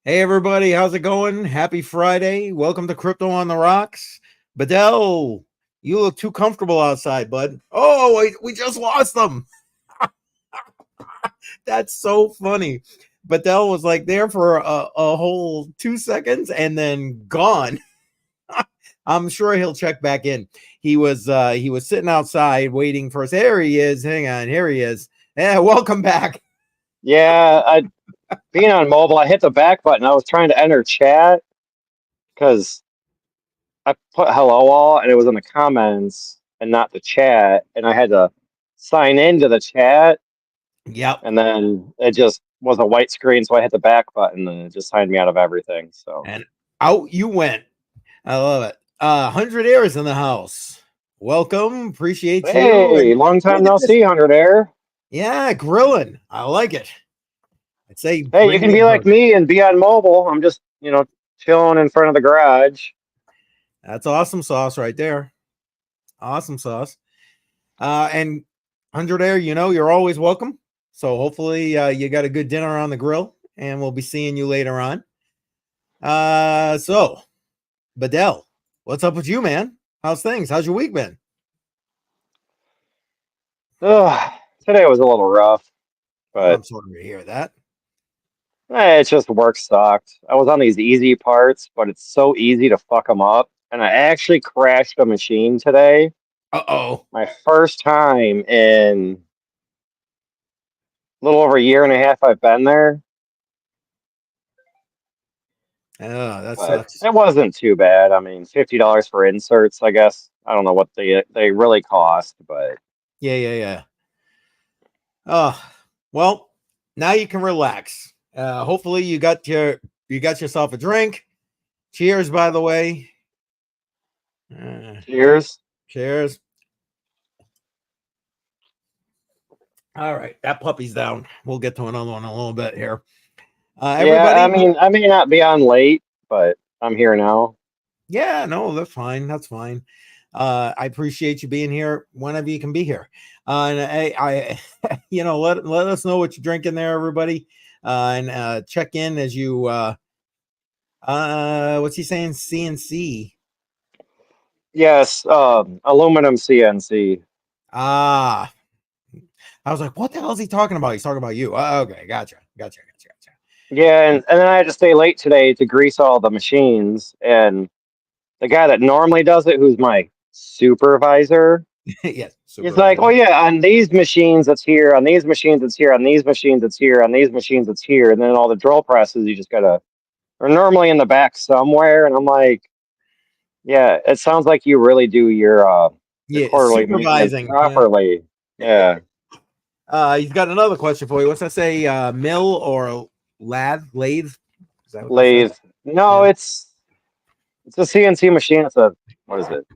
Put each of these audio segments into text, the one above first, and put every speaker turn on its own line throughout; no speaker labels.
Hey everybody, how's it going? Happy Friday. Welcome to Crypto on the Rocks. Bedell, you look too comfortable outside, bud. Oh, we just lost them. That's so funny. Bedell was like there for a whole 2 seconds and then gone. I'm sure he'll check back in. He was sitting outside waiting for us. There he is. Hang on, here he is. Yeah, welcome back.
Yeah, being on mobile, I hit the back button. I was trying to enter chat because I put hello all and it was in the comments and not the chat, and I had to sign into the chat,
Yep.
and then it just was a white screen, so I hit the back button and it just signed me out of everything. So,
And out you went. I love it. 100 Airs in the house. Welcome. Appreciate you.
hey,
And
long time
look at
no
this.
see, 100 Air.
Yeah, grilling. I like it. I'd say
Hey, you
bring
can
me
be like
100.
me and be on mobile. I'm just, chilling in front of the garage.
That's awesome sauce right there. Awesome sauce. And 100 Air, you're always welcome. So hopefully you got a good dinner on the grill, and we'll be seeing you later on. So, Bedell, what's up with you, man? How's things? How's your week been?
Ugh, today was a little rough, but
I'm sorry to hear that.
It's just work sucked. I was on these easy parts, but it's so easy to fuck them up. And I actually crashed a machine today.
Uh-oh.
My first time in a little over a year and a half I've been there,
Oh, that
but
sucks.
it wasn't too bad. I mean, $50 for inserts, I guess. I don't know what they really cost, but
Yeah, yeah, yeah. Oh, well, now you can relax. Hopefully you got yourself a drink. Cheers, by the way. Uh,
cheers.
cheers. All right, that puppy's down. We'll get to another one in a little bit here.
Yeah, I
Everybody,
mean, I may not be on late, but I'm here now.
yeah, no, that's fine. That's fine. I appreciate you being here whenever you can be here. And let us know what you're drinking there, everybody. And check in as you what's he saying? CNC.
Yes, aluminum CNC.
Ah, I was like, what the hell is he talking about? He's talking about you. Okay, gotcha.
Yeah, and then I had to stay late today to grease all the machines. And the guy that normally does it, who's my supervisor,
Yes,
he's like, "Oh
supervisor.
yeah, on these machines it's here, on these machines it's here, on these machines it's here, on these machines it's here." And then all the drill presses, you just gotta, are normally in the back somewhere. And I'm like, "Yeah, it sounds like you really do your
Yeah,
quarterly maintenance
supervising. Yeah.
properly." Yeah,
He's got another question for you. What's that say? Mill or lathe? Is that what that says?
lathe. No,
Yeah.
it's a CNC machine. It's a, what is it?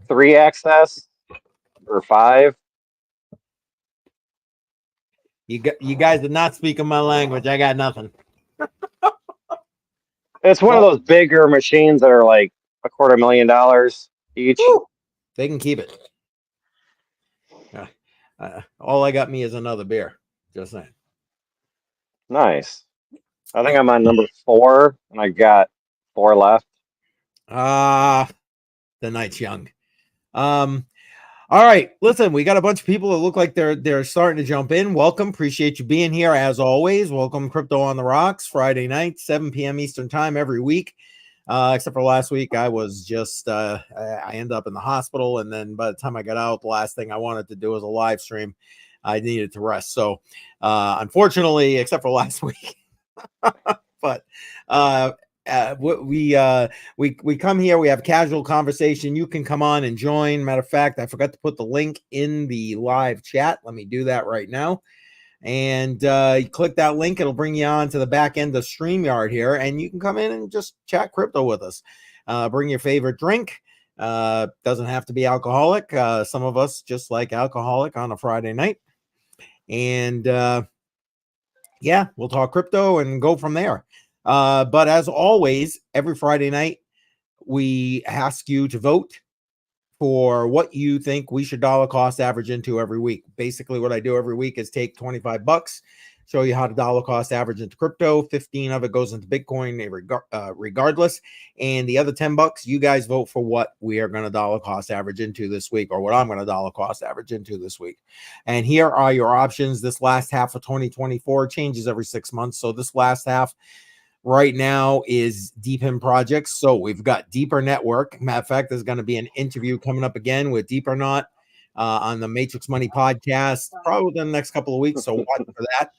3 axis or five?
You guys are not speaking my language. I got nothing.
It's one of
Well,
those bigger machines that are like $250,000 each.
whew, they can keep it. All I got me is another beer. Just saying.
Nice. I think I'm on number four, and I got four left.
Ah, the night's young. Um, all right, listen, we got a bunch of people that look like they're starting to jump in. Welcome, appreciate you being here as always. Welcome, Crypto on the Rocks, Friday night, 7 p.m. Eastern time every week. Except for last week, I was just I ended up in the hospital, and then by the time I got out, the last thing I wanted to do was a live stream. I needed to rest, so unfortunately, except for last week, but uh, we come here, we have casual conversation. You can come on and join. Matter of fact, I forgot to put the link in the live chat. Let me do that right now. And you click that link, it'll bring you on to the back end of StreamYard here, and you can come in and just chat crypto with us. Bring your favorite drink. Doesn't have to be alcoholic. Some of us just like alcoholic on a Friday night. And yeah, we'll talk crypto and go from there. But as always, every Friday night, we ask you to vote for what you think we should dollar cost average into every week. Basically, what I do every week is take $25 show you how to dollar cost average into crypto. 15 of it goes into Bitcoin regardless. And the other $10, you guys vote for what we are going to dollar cost average into this week, or what I'm going to dollar cost average into this week. And here are your options. This last half of 2024 changes every 6 months. So this last half right now is Deep in projects. So we've got Deeper Network. Matter of fact, there's going to be an interview coming up again with Deeper Not on the Matrix Money podcast, probably within the next couple of weeks. So watch for that.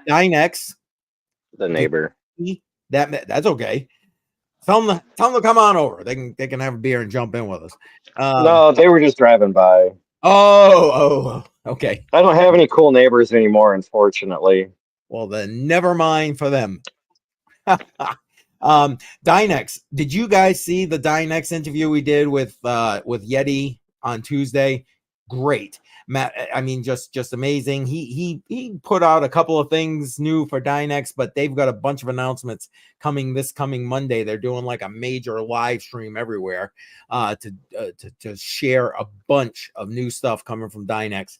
Dynex,
The neighbor.
that's okay. Tell them to come on over. They can have a beer and jump in with us.
No, they were just driving by.
Okay.
I don't have any cool neighbors anymore, unfortunately.
Well, then never mind for them. Dynex, did you guys see the Dynex interview we did with Yeti on Tuesday? Great, Matt. I mean, just amazing. He put out a couple of things new for Dynex, but they've got a bunch of announcements coming this coming Monday. They're doing like a major live stream everywhere to share a bunch of new stuff coming from Dynex.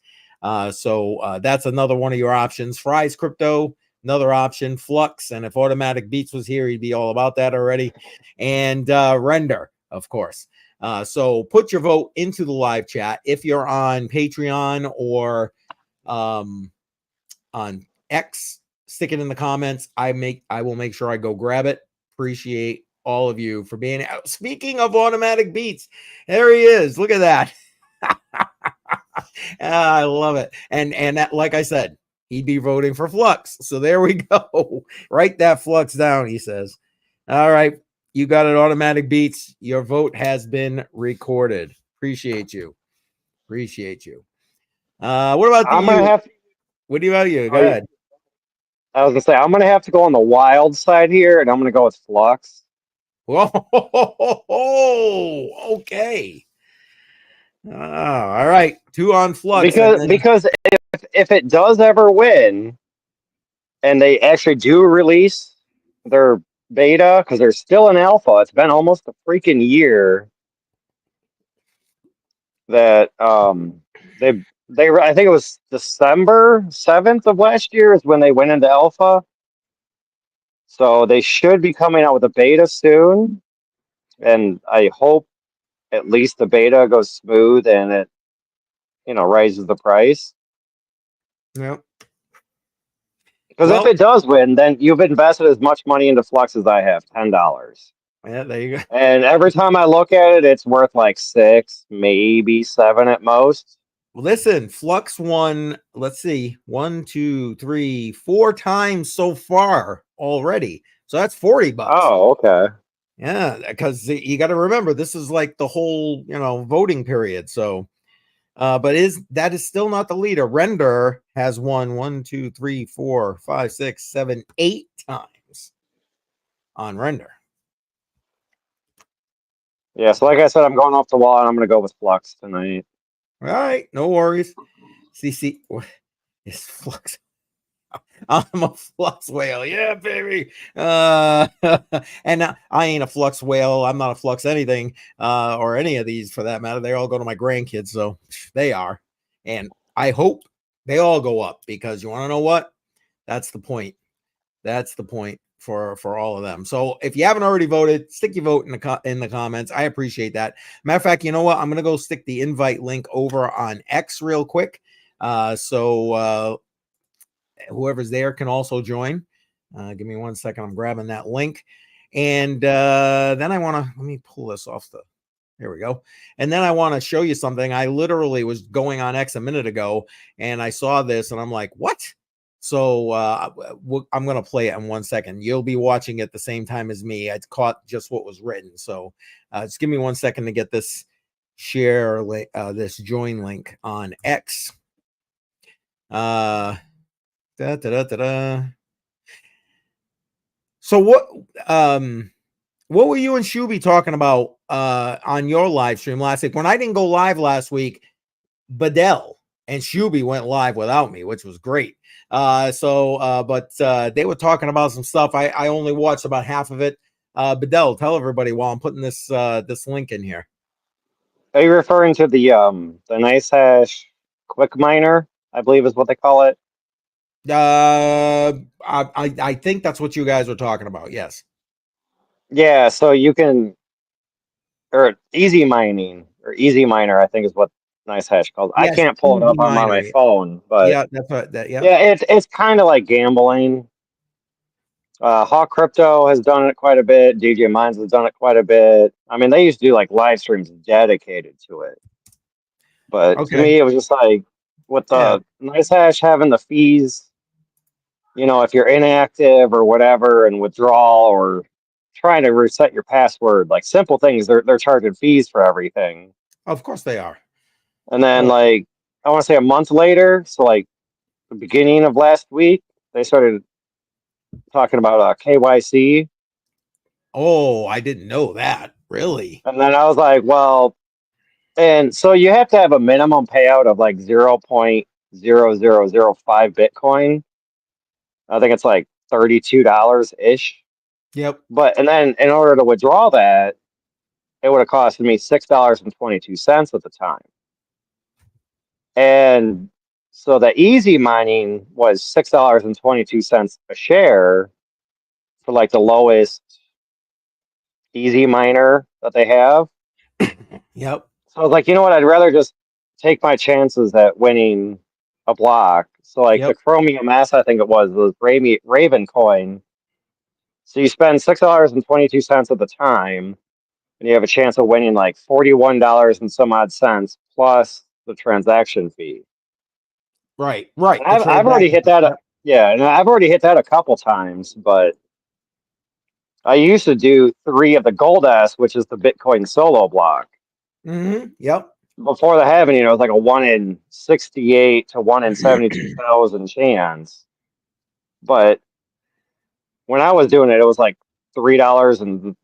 So that's another one of your options. Fry's Crypto, another option. Flux, and if Automatic Beats was here, he'd be all about that already. And Render, of course. So put your vote into the live chat. If you're on Patreon or on X, stick it in the comments. I will make sure I go grab it. Appreciate all of you for being out. Speaking of Automatic Beats, there he is. Look at that. I love it. And that, like I said, he'd be voting for Flux. So there we go. Write that Flux down, he says. All right. You got it, Automatic Beats. Your vote has been recorded. Appreciate you. What about you? What about you? Go ahead.
I was gonna say I'm gonna have to go on the wild side here, and I'm gonna go with Flux.
Whoa, okay. All right. 2 on Flux.
Because if it does ever win, and they actually do release their beta, because they're still in alpha, it's been almost a freaking year that they I think it was December 7th of last year is when they went into alpha. So they should be coming out with a beta soon, and I hope at least the beta goes smooth and it raises the price.
Yep.
Because if it does win, then you've invested as much money into Flux as I have, $10.
Yeah, there you go.
And every time I look at it, it's worth like 6, maybe 7 at most.
Listen, Flux won, let's see, 1, 2, 3, 4 times so far already. So that's $40.
Oh, okay.
Yeah, because you got to remember, this is like the whole, voting period. So, but that is still not the leader. Render has won 1, 2, 3, 4, 5, 6, 7, 8 times on Render.
Yeah, so like I said, I'm going off the wall, and I'm going to go with Flux tonight.
All right, no worries. CC is Flux. I'm a Flux whale. Yeah, baby. And I ain't a Flux whale. I'm not a Flux anything, or any of these for that matter. They all go to my grandkids, so they are. And I hope they all go up, because you want to know what? That's the point. That's the point for all of them. So if you haven't already voted, stick your vote in the comments. I appreciate that. Matter of fact, you know what? I'm gonna go stick the invite link over on X real quick. So whoever's there can also join. Give me 1 second. I'm grabbing that link. And then I want to, let me pull this off there we go. And then I want to show you something. I literally was going on X a minute ago, and I saw this, and I'm like, what? So I'm going to play it in 1 second. You'll be watching at the same time as me. I caught just what was written. So just give me 1 second to get this this join link on X. So what were you and Shuby talking about on your live stream last week? When I didn't go live last week, Bedell and Shuby went live without me, which was great. But they were talking about some stuff. I only watched about half of it. Bedell, tell everybody while I'm putting this link in here.
Are you referring to the nice hash quick miner? I believe is what they call it.
I think that's what you guys were talking about. Yes.
Yeah, so you can, or easy mining, or easy miner, I think is what Nice Hash calls. I
Yes.
can't pull it
Easy
up on
miner.
my phone, but
Yeah, that's what that. Yeah.
yeah, it's kind of like gambling. Hawk Crypto has done it quite a bit. DJ Mines has done it quite a bit. I mean, they used to do like live streams dedicated to it. But to
Okay.
me, it was just like with
Yeah.
the Nice Hash having the fees, if you're inactive or whatever and withdrawal or trying to reset your password, like simple things, they're charging fees for everything.
Of course they are.
And then
Oh,
like I want to say a month later, so like the beginning of last week, they started talking about KYC.
oh, I didn't know that. Really?
And then I was like, well, and so you have to have a minimum payout of like 0.0005 Bitcoin. I think it's like $32 ish.
Yep.
But and then in order to withdraw that, it would have costed me $6.22 at the time. And so the easy mining was $6.22 a share for like the lowest easy miner that they have.
Yep.
So I was like, you know what? I'd rather just take my chances at winning a block. So like the
Yep.
Chromium S, I think it was Raven coin. So you spend $6.22 at the time, and you have a chance of winning like $41 and some odd cents plus the transaction fee.
Right. Right.
And
The
I've already
transaction.
hit that.
Yep.
Yeah, and I've already hit that a couple times, but I used to do three of the Gold S, which is the Bitcoin solo block.
Yep.
Before the halving, it was like a 1 in 68 to 1 in 72,000 chance. But when I was doing it, it was like $3.12,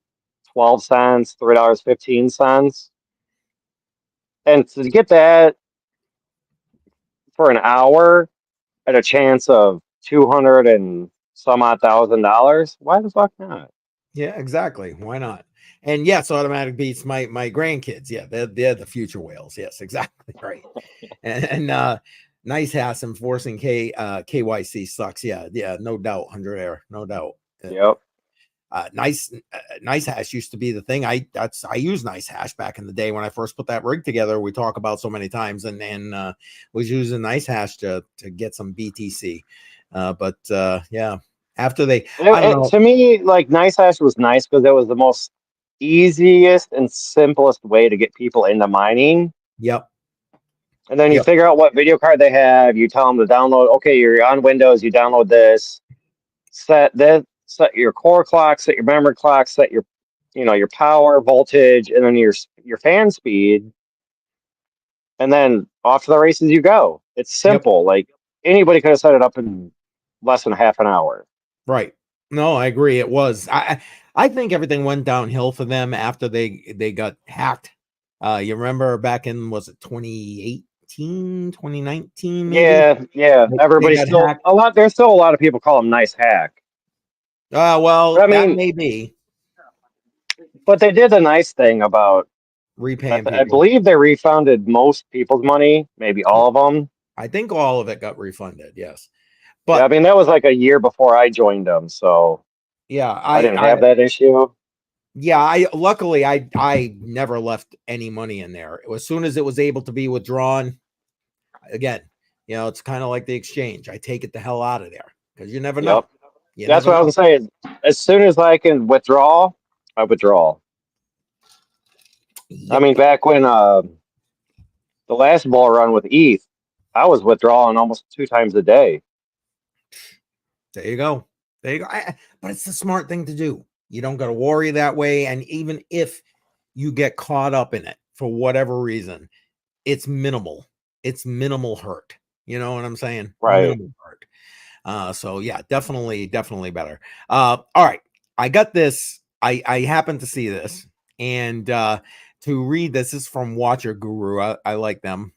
$3.15. And to get that for an hour at a chance of 200 and some odd $1,000, why the fuck not?
Yeah, exactly. Why not? And yes, automatic beats my grandkids. Yeah, they're the future whales. Yes, exactly. Right. And nice has enforcing KYC sucks. Yeah, yeah, no doubt, 100 air, no doubt.
Yep.
Nice hash used to be the thing. I used nice hash back in the day when I first put that rig together. We talk about so many times, and was using nice hash to get some BTC. But yeah, after they, I don't know.
To me, like Nice Hash was nice because it was the most easiest and simplest way to get people into mining.
Yep,
And then you
yep,
figure out what video card they have. You tell them to download. Okay, you're on Windows. You download this. Set your core clock. Set your memory clock. Set your power voltage, and then your fan speed. And then off to the races you go. It's
yep.
simple. Like anybody could have set it up in less than half an hour.
Right. No, I agree. It was. I think everything went downhill for them after they got hacked. You remember back in, was it 2018, 2019 maybe?
Yeah, yeah.
They
Everybody's
got
still
hacked.
a lot. There's still a lot of people call them nice hack. But
Well,
I
that
mean,
may be
but they did the nice thing about.
repaying
I
people.
believe they refunded most people's money, maybe all of them.
I think all of it got refunded. Yes,
Yeah, I
but
mean that was like a year before I joined them, so
yeah,
I didn't have that issue.
I luckily I never left any money in there. As soon as it was able to be withdrawn, again, it's kind of like the exchange. I take it the hell out of there because you never know.
Yep,
You
that's
never
what I was
know.
saying. As soon as I can withdraw, I withdraw. I
Yep.
mean, back when the last bull run with ETH, I was withdrawing almost 2 times a day.
There you go. There you go. But it's the smart thing to do. You don't got to worry that way. And even if you get caught up in it for whatever reason, it's minimal. It's minimal hurt. You know what I'm saying?
Right.
Minimal hurt. So yeah, definitely better. All right. I got this. I happened to see this, and to read this is from Watcher Guru. I like them.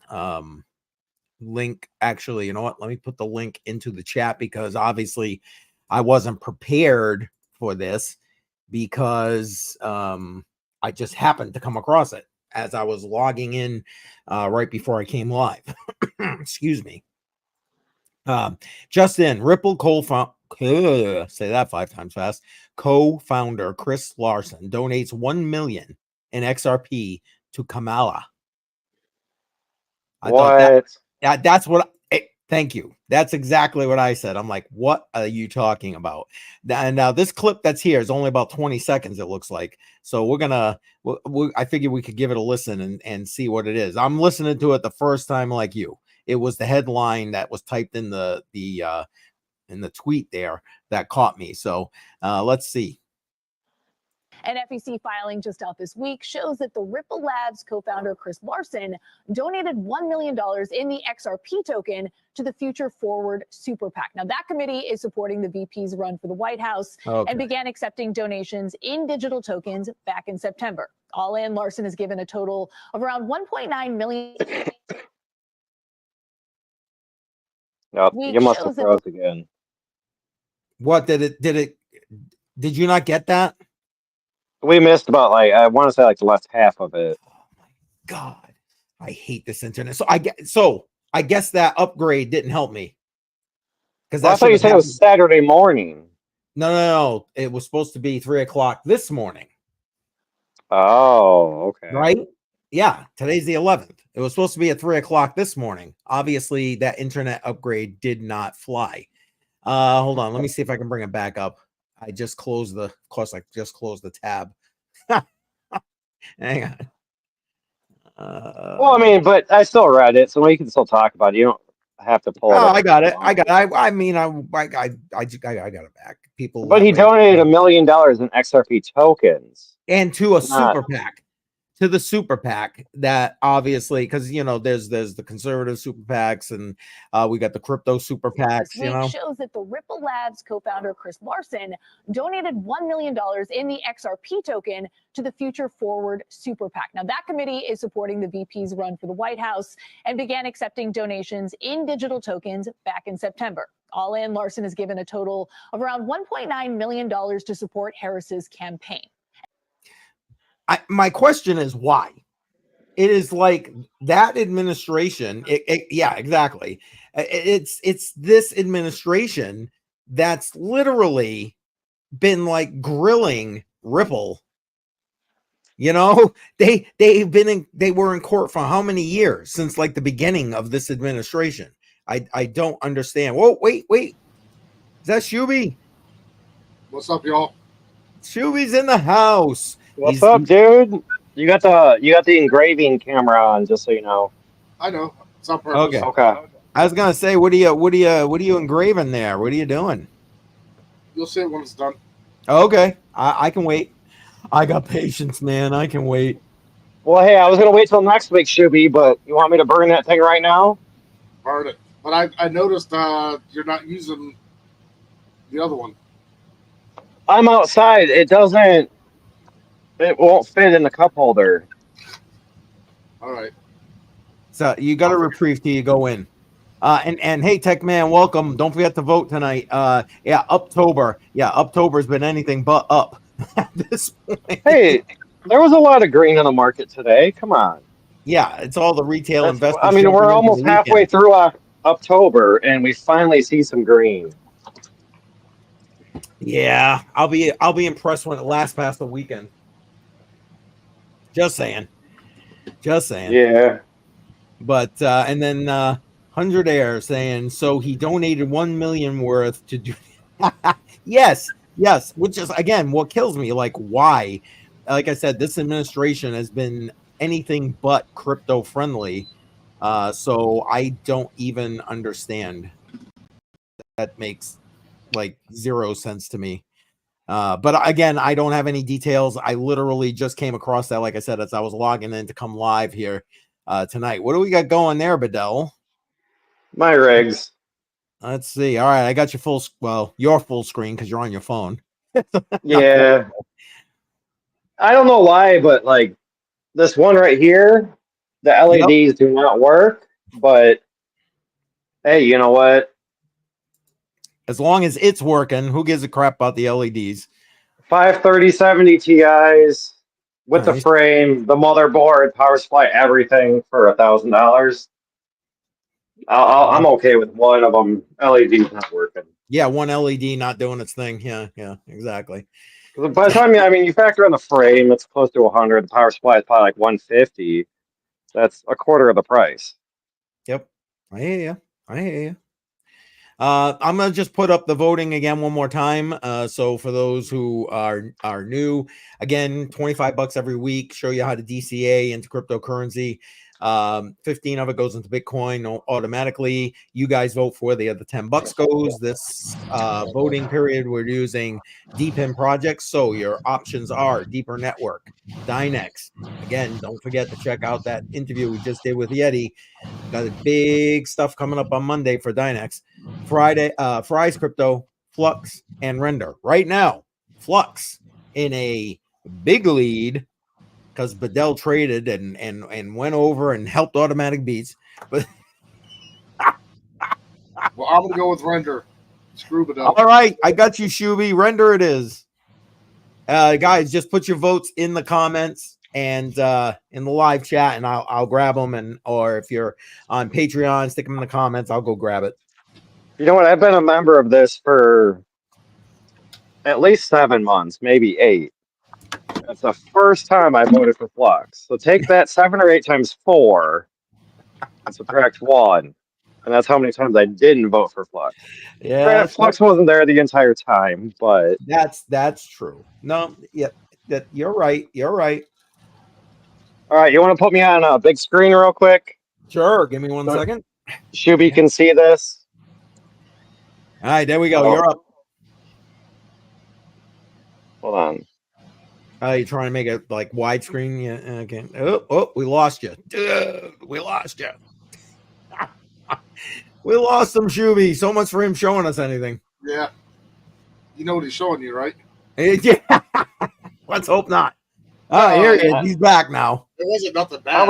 Link, actually, you know what? Let me put the link into the chat because obviously I wasn't prepared for this because I just happened to come across it as I was logging in right before I came live. Excuse me. Just in, Ripple say that 5 times fast. Co-founder Chris Larson donates 1 million in XRP to Kamala. I thought that's what. Thank you. That's exactly what I said. I'm like, what are you talking about? And now this clip that's here is only about 20 seconds. It looks like. So we're gonna. I figured we could give it a listen and see what it is. I'm listening to it the first time, like you. It was the headline that was typed in the tweet there that caught me. So let's see.
An FEC filing just out this week shows that the Ripple Labs co-founder Chris Larson donated $1 million in the XRP token to the Future Forward Super PAC. Now, that committee is supporting the VP's run for the White House and began accepting donations in digital tokens back in September. All in, Larson has given a total of around 1.9 million.
Yep, you must have froze again.
What did you not get that?
We missed about I want to say the last half of it.
Oh my God, I hate this internet. So I guess that upgrade didn't help me.
Because I thought you said it was Saturday morning.
No. It was supposed to be 3 o'clock this morning.
Oh, okay.
Right? Yeah. Today's the 11th. It was supposed to be at 3 o'clock this morning. Obviously, that internet upgrade did not fly. Hold on. Let me see if I can bring it back up. I just closed the tab. Hang on.
Well, I mean, but I still read it, so we can still talk about it. You don't have to pull it up.
I got it. I got it back. People.
But he donated $1 million in XRP tokens.
And to a super PAC. To the super PAC that obviously, because there's the conservative super PACs and we got the crypto super PACs.
Shows that the Ripple Labs co-founder Chris Larson donated $1 million in the XRP token to the Future Forward Super PAC. Now, that committee is supporting the VP's run for the White House and began accepting donations in digital tokens back in September. All in, Larson has given a total of around $1.9 million to support Harris's campaign.
My question is why? It is like that administration. Yeah, exactly. It's this administration that's literally been grilling Ripple. They were in court for how many years since the beginning of this administration? I don't understand. Whoa, wait. Is that Shuby?
What's up, y'all?
Shuby's in the house.
What's up, dude? You got the engraving camera on, just so you know.
I know. It's on purpose.
Okay.
I was gonna say, what are you engraving there? What are you doing?
You'll see it when it's done.
Okay, I can wait. I got patience, man. I can wait.
Well, hey, I was gonna wait till next week, Shuby, but you want me to burn that thing right now?
Burn it. But I noticed you're not using the other one.
I'm outside. It won't fit in the cup holder.
All right.
So you got a reprieve till you go in. And hey, Tech Man, welcome. Don't forget to vote tonight. Uptober. Yeah, Uptober's been anything but up at this point.
Hey, there was a lot of green in the market today. Come on.
Yeah, it's all the retail investors.
I mean, we're almost halfway through Uptober, and we finally see some green.
Yeah, I'll be impressed when it lasts past the weekend. Just saying.
Yeah.
But and then 100 Air saying so he donated 1 million worth to do. yes, which is again what kills me. Why? Like I said, this administration has been anything but crypto friendly. So I don't even understand. That makes zero sense to me. But again, I don't have any details. I literally just came across that, like I said, as I was logging in to come live here tonight. What do we got going there, Bedell?
My rigs.
Let's see. All right, I got your full screen because you're on your phone.
Yeah. I don't know why, but this one right here, the LEDs do not work. But hey, you know what?
As long as it's working, who gives a crap about the LEDs?
53070 Ti's with the frame, the motherboard, power supply, everything for $1,000. I'm okay with one of them. LED's not working.
Yeah, one LED not doing its thing. Yeah, exactly.
Because by the time you factor in the frame, it's close to 100. The power supply is probably like 150. That's a quarter of the price.
Yep, I hear you. I'm gonna just put up the voting again one more time. So for those who are new, again, $25 every week. Show you how to DCA into cryptocurrency. 15 of it goes into Bitcoin automatically. You guys vote for the other $10 goes. This voting period, we're using deep in projects. So your options are Deeper Network, Dynex. Again, don't forget to check out that interview we just did with Yeti. Got a big stuff coming up on Monday for Dynex. Friday, Fry's Crypto, Flux, and Render. Right now, Flux in a big lead because Bedell traded and went over and helped Automatic Beats. But
Well, I'm gonna go with Render. Screw Bedell.
all right, I got you, Shuby. Render it is. Guys, just put your votes in the comments and in the live chat, and I'll grab them. And or if you're on Patreon, stick them in the comments. I'll go grab it.
You know what? I've been a member of this for at least 7 months, maybe 8. That's the first time I voted for Flux. So take that 7 or 8 times 4 and subtract 1. And that's how many times I didn't vote for Flux.
Yeah,
Granted, Flux wasn't there the entire time, but
that's true. No, yeah, that you're right. You're right.
all right, you want to put me on a big screen real quick?
Sure. Give me 1 second.
Shuby can see this.
All right, there we go.
Oh.
You're up.
Hold on.
You're trying to make it like widescreen. Yeah. Okay. Oh, we lost you. Dude, we lost you. We lost him, Shuby. So much for him showing us anything.
Yeah. You know what he's showing you, right?
Yeah. Let's hope not. Here he is. He's back now.
It wasn't nothing bad.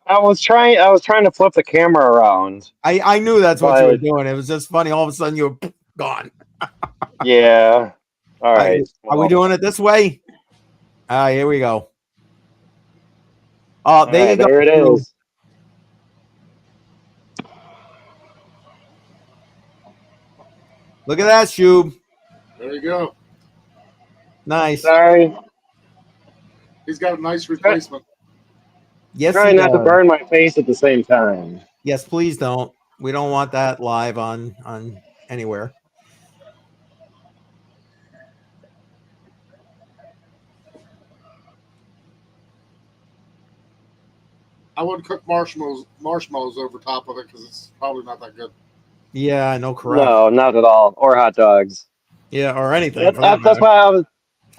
I was trying to flip the camera around.
I knew that's what you were doing. It was just funny. All of a sudden you were gone.
Yeah. All right.
Are we doing it this way? Here we go. Oh, there you go.
There it is.
Look at that, Shub.
There you go.
Nice.
Sorry.
He's got a nice replacement.
Yes.
Trying not to burn my face at the same time.
Yes, please don't. We don't want that live on anywhere.
I wouldn't cook marshmallows over top of it because it's probably not that good.
Yeah, no, correct.
No, not at all. Or hot dogs.
Yeah, or anything.
That's why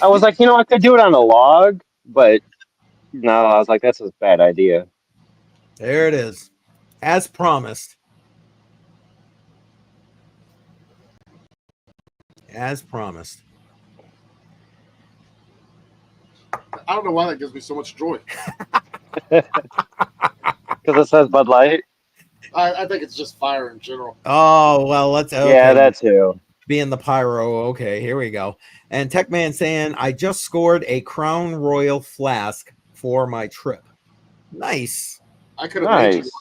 I was like, I could do it on a log, but no, I was like, that's a bad idea.
There it is. As promised. As promised.
I don't know why that gives me so much joy.
Because it says Bud Light.
I think it's just fire in general.
Oh, well, let's. Okay.
Yeah, that too.
Being the pyro. Okay, here we go. And Techman saying, I just scored a Crown Royal flask for my trip. Nice.
I could have made you.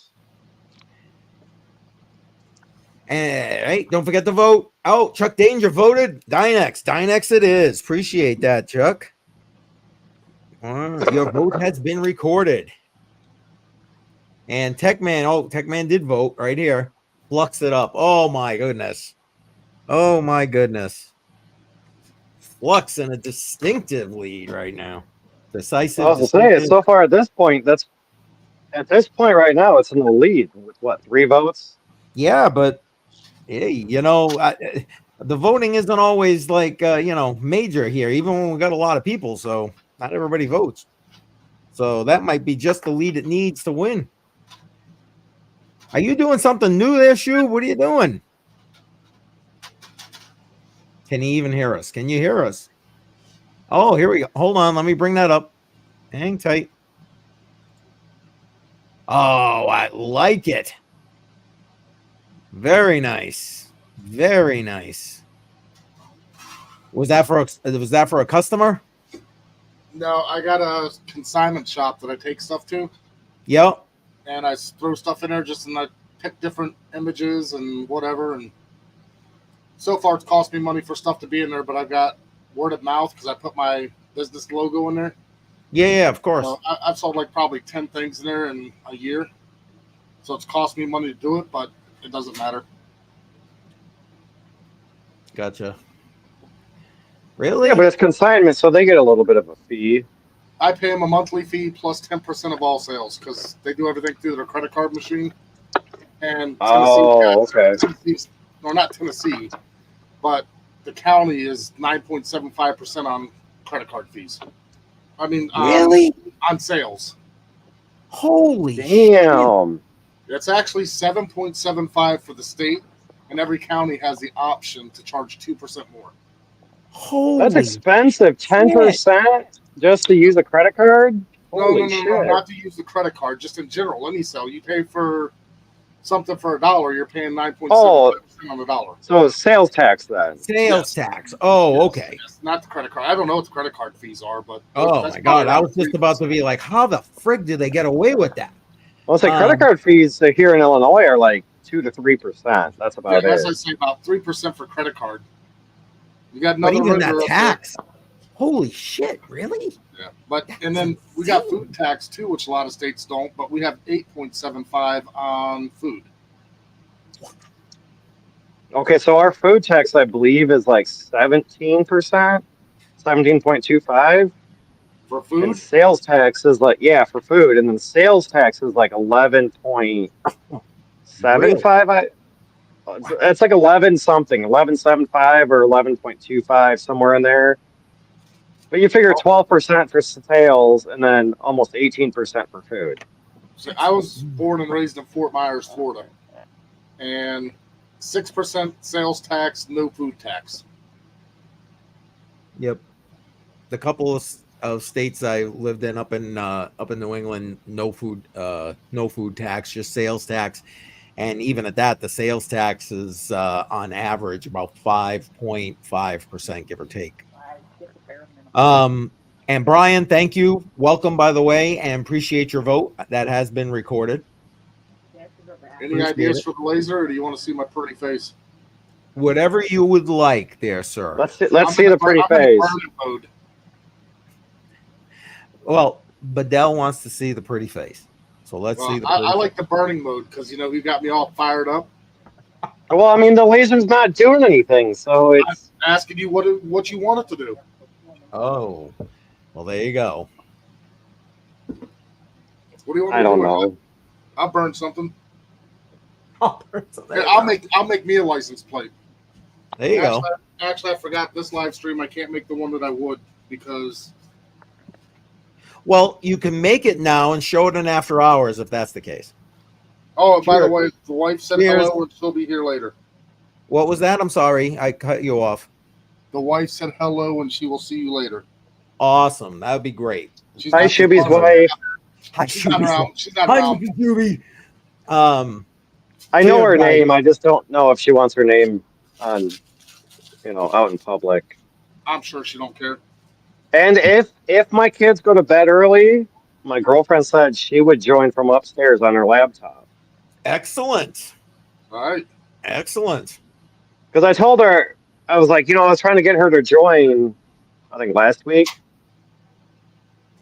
And hey, don't forget to vote. Oh, Chuck Danger voted. Dynex it is. Appreciate that, Chuck. Your vote has been recorded. And Techman did vote right here. Flux it up. Oh my goodness. Flux in a distinctive lead right now. Decisive.
I was going to say, so far at this point right now, it's in the lead with what, 3 votes?
Yeah, but hey, the voting isn't always like major here, even when we got a lot of people. So not everybody votes. So that might be just the lead it needs to win. Are you doing something new there, Shu? What are you doing? Can he even hear us? Can you hear us? Oh, here we go. Hold on. Let me bring that up. Hang tight. Oh, I like it. Very nice. Very nice. Was that for a customer?
No, I got a consignment shop that I take stuff to.
Yep.
And I throw stuff in there just in the pick different images and whatever. And so far, it's cost me money for stuff to be in there, but I've got word of mouth because I put my business logo in there.
Yeah, of course.
So I've sold like probably 10 things in there in a year. So it's cost me money to do it, but it doesn't matter.
Gotcha. Really?
Yeah, but it's consignment, so they get a little bit of a fee.
I pay them a monthly fee plus 10% of all sales because they do everything through their credit card machine. And
okay.
Or not Tennessee, but the county is 9.75% on credit card fees. I mean,
really?
On sales.
Holy
damn!
Shit.
It's actually 7.75 for the state, and every county has the option to charge 2% more.
Holy,
that's expensive. 10% just to use a credit card. Holy shit!
No, not to use the credit card. Just in general, any sale you pay for something for $1, you're paying 9.75% on the dollar.
So it's sales tax then.
Sales tax. Oh, okay.
Yes, not the credit card. I don't know what the credit card fees are, but
oh my god, I was just about to be like, how the frig did they get away with that?
Well, say credit card fees here in Illinois are like 2 to 3%. That's about it.
As I say, about 3% for credit card. You got another
but even that tax. Holy shit! Really?
Yeah, and then we got food tax too, which a lot of states don't. But we have 8.75 on food.
Okay, so our food tax, I believe, is like 17%, 17.25
for food.
And sales tax is like for food, and then sales tax is like 11.75.
Really?
It's like 11 something, 11.75 or 11.25, somewhere in there. But you figure 12% for sales and then almost 18% for food.
So I was born and raised in Fort Myers, Florida, and 6% sales tax, no food tax.
Yep. The couple of states I lived in up in New England, no food tax, just sales tax. And even at that, the sales tax is on average about 5.5%, give or take. And Brian, thank you. Welcome, by the way, and appreciate your vote. That has been recorded.
Any ideas for the laser, or do you want to see my pretty face?
Whatever you would like there, sir.
Let's see the pretty face.
Mode.
Well, Bedell wants to see the pretty face. So let's see the
I like the burning mode because, he got me all fired up.
Well, I mean, the laser's not doing anything, so it's...
I'm asking you what you want it to do.
Oh, well, there you go.
What do you want
I don't know.
I'll burn something. I'll make me a license plate.
There you go.
Actually, I forgot this live stream. I can't make the one that I would because...
Well, you can make it now and show it in after hours if that's the case.
Oh, by the way, the wife said hello and she'll be here later.
What was that? I'm sorry. I cut you off.
The wife said hello and she will see you later.
Awesome. That would be great.
Hi, Shuby's wife.
Hi,
She's not around. She's not around.
Hi, Shuby.
I know her name. I just don't know if she wants her name on, out in public.
I'm sure she don't care.
And if my kids go to bed early, my girlfriend said she would join from upstairs on her laptop.
Excellent.
All right.
Excellent.
Because I told her, I was like, I was trying to get her to join, I think last week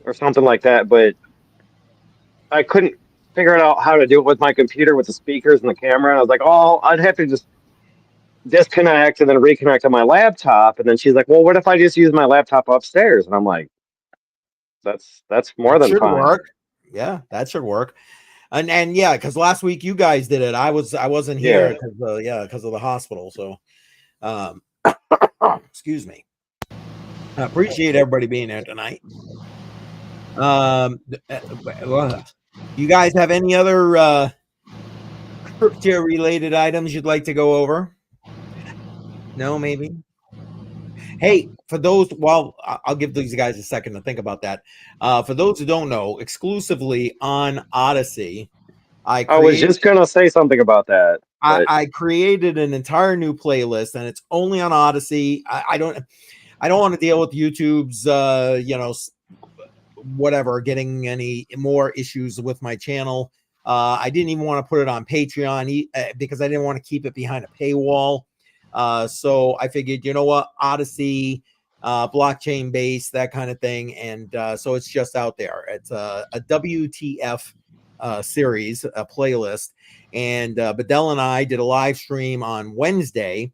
or something like that, but I couldn't figure out how to do it with my computer with the speakers and the camera. And I was like, I'd have to just disconnect and then reconnect on my laptop. And then she's like, well, what if I just use my laptop upstairs? And I'm like, that's more than fine.
Work. Yeah, that should work. And yeah, because last week you guys did it. I wasn't here because of the hospital. So excuse me. I appreciate everybody being there tonight. You guys have any other crypto related items you'd like to go over? No, maybe. Hey, for those, I'll give these guys a second to think about that. For those who don't know, exclusively on Odyssey,
I was just gonna say something about that.
I created an entire new playlist, and it's only on Odyssey. I don't want to deal with YouTube's, whatever, getting any more issues with my channel. I didn't even want to put it on Patreon because I didn't want to keep it behind a paywall. So I figured, you know what, Odyssey, blockchain based, that kind of thing. And so it's just out there. It's a WTF series, a playlist. And Bedell and I did a live stream on Wednesday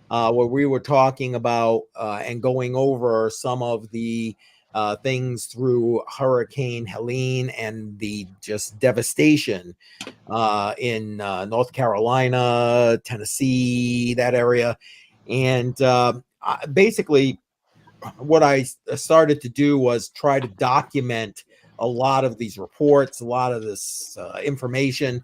where we were talking about and going over some of the things through Hurricane Helene and the just devastation in North Carolina, Tennessee, that area. And basically, what I started to do was try to document a lot of these reports, a lot of this information,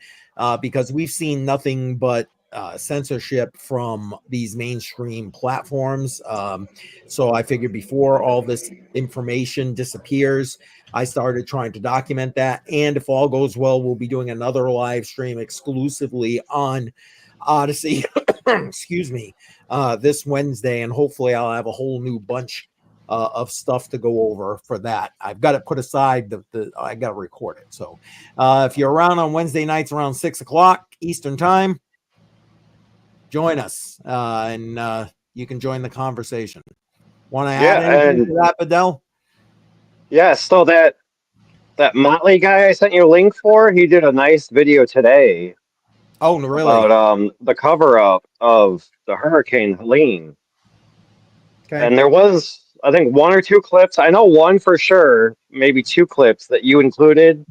because we've seen nothing but censorship from these mainstream platforms. So I figured before all this information disappears, I started trying to document that. And if all goes well, we'll be doing another live stream exclusively on Odyssey, excuse me, this Wednesday. And hopefully I'll have a whole new bunch of stuff to go over for that. I've got it put aside. I got to record it. So if you're around on Wednesday nights around 6 o'clock Eastern time, join us and you can join the conversation. Want to add anything to that, Bedell?
Yeah, so that Motley guy I sent you a link for, he did a nice video today.
Oh, really?
About the cover up of the Hurricane Helene.
Okay.
And there was, I think, 1 or 2 clips. I know one for sure, maybe 2 clips that you included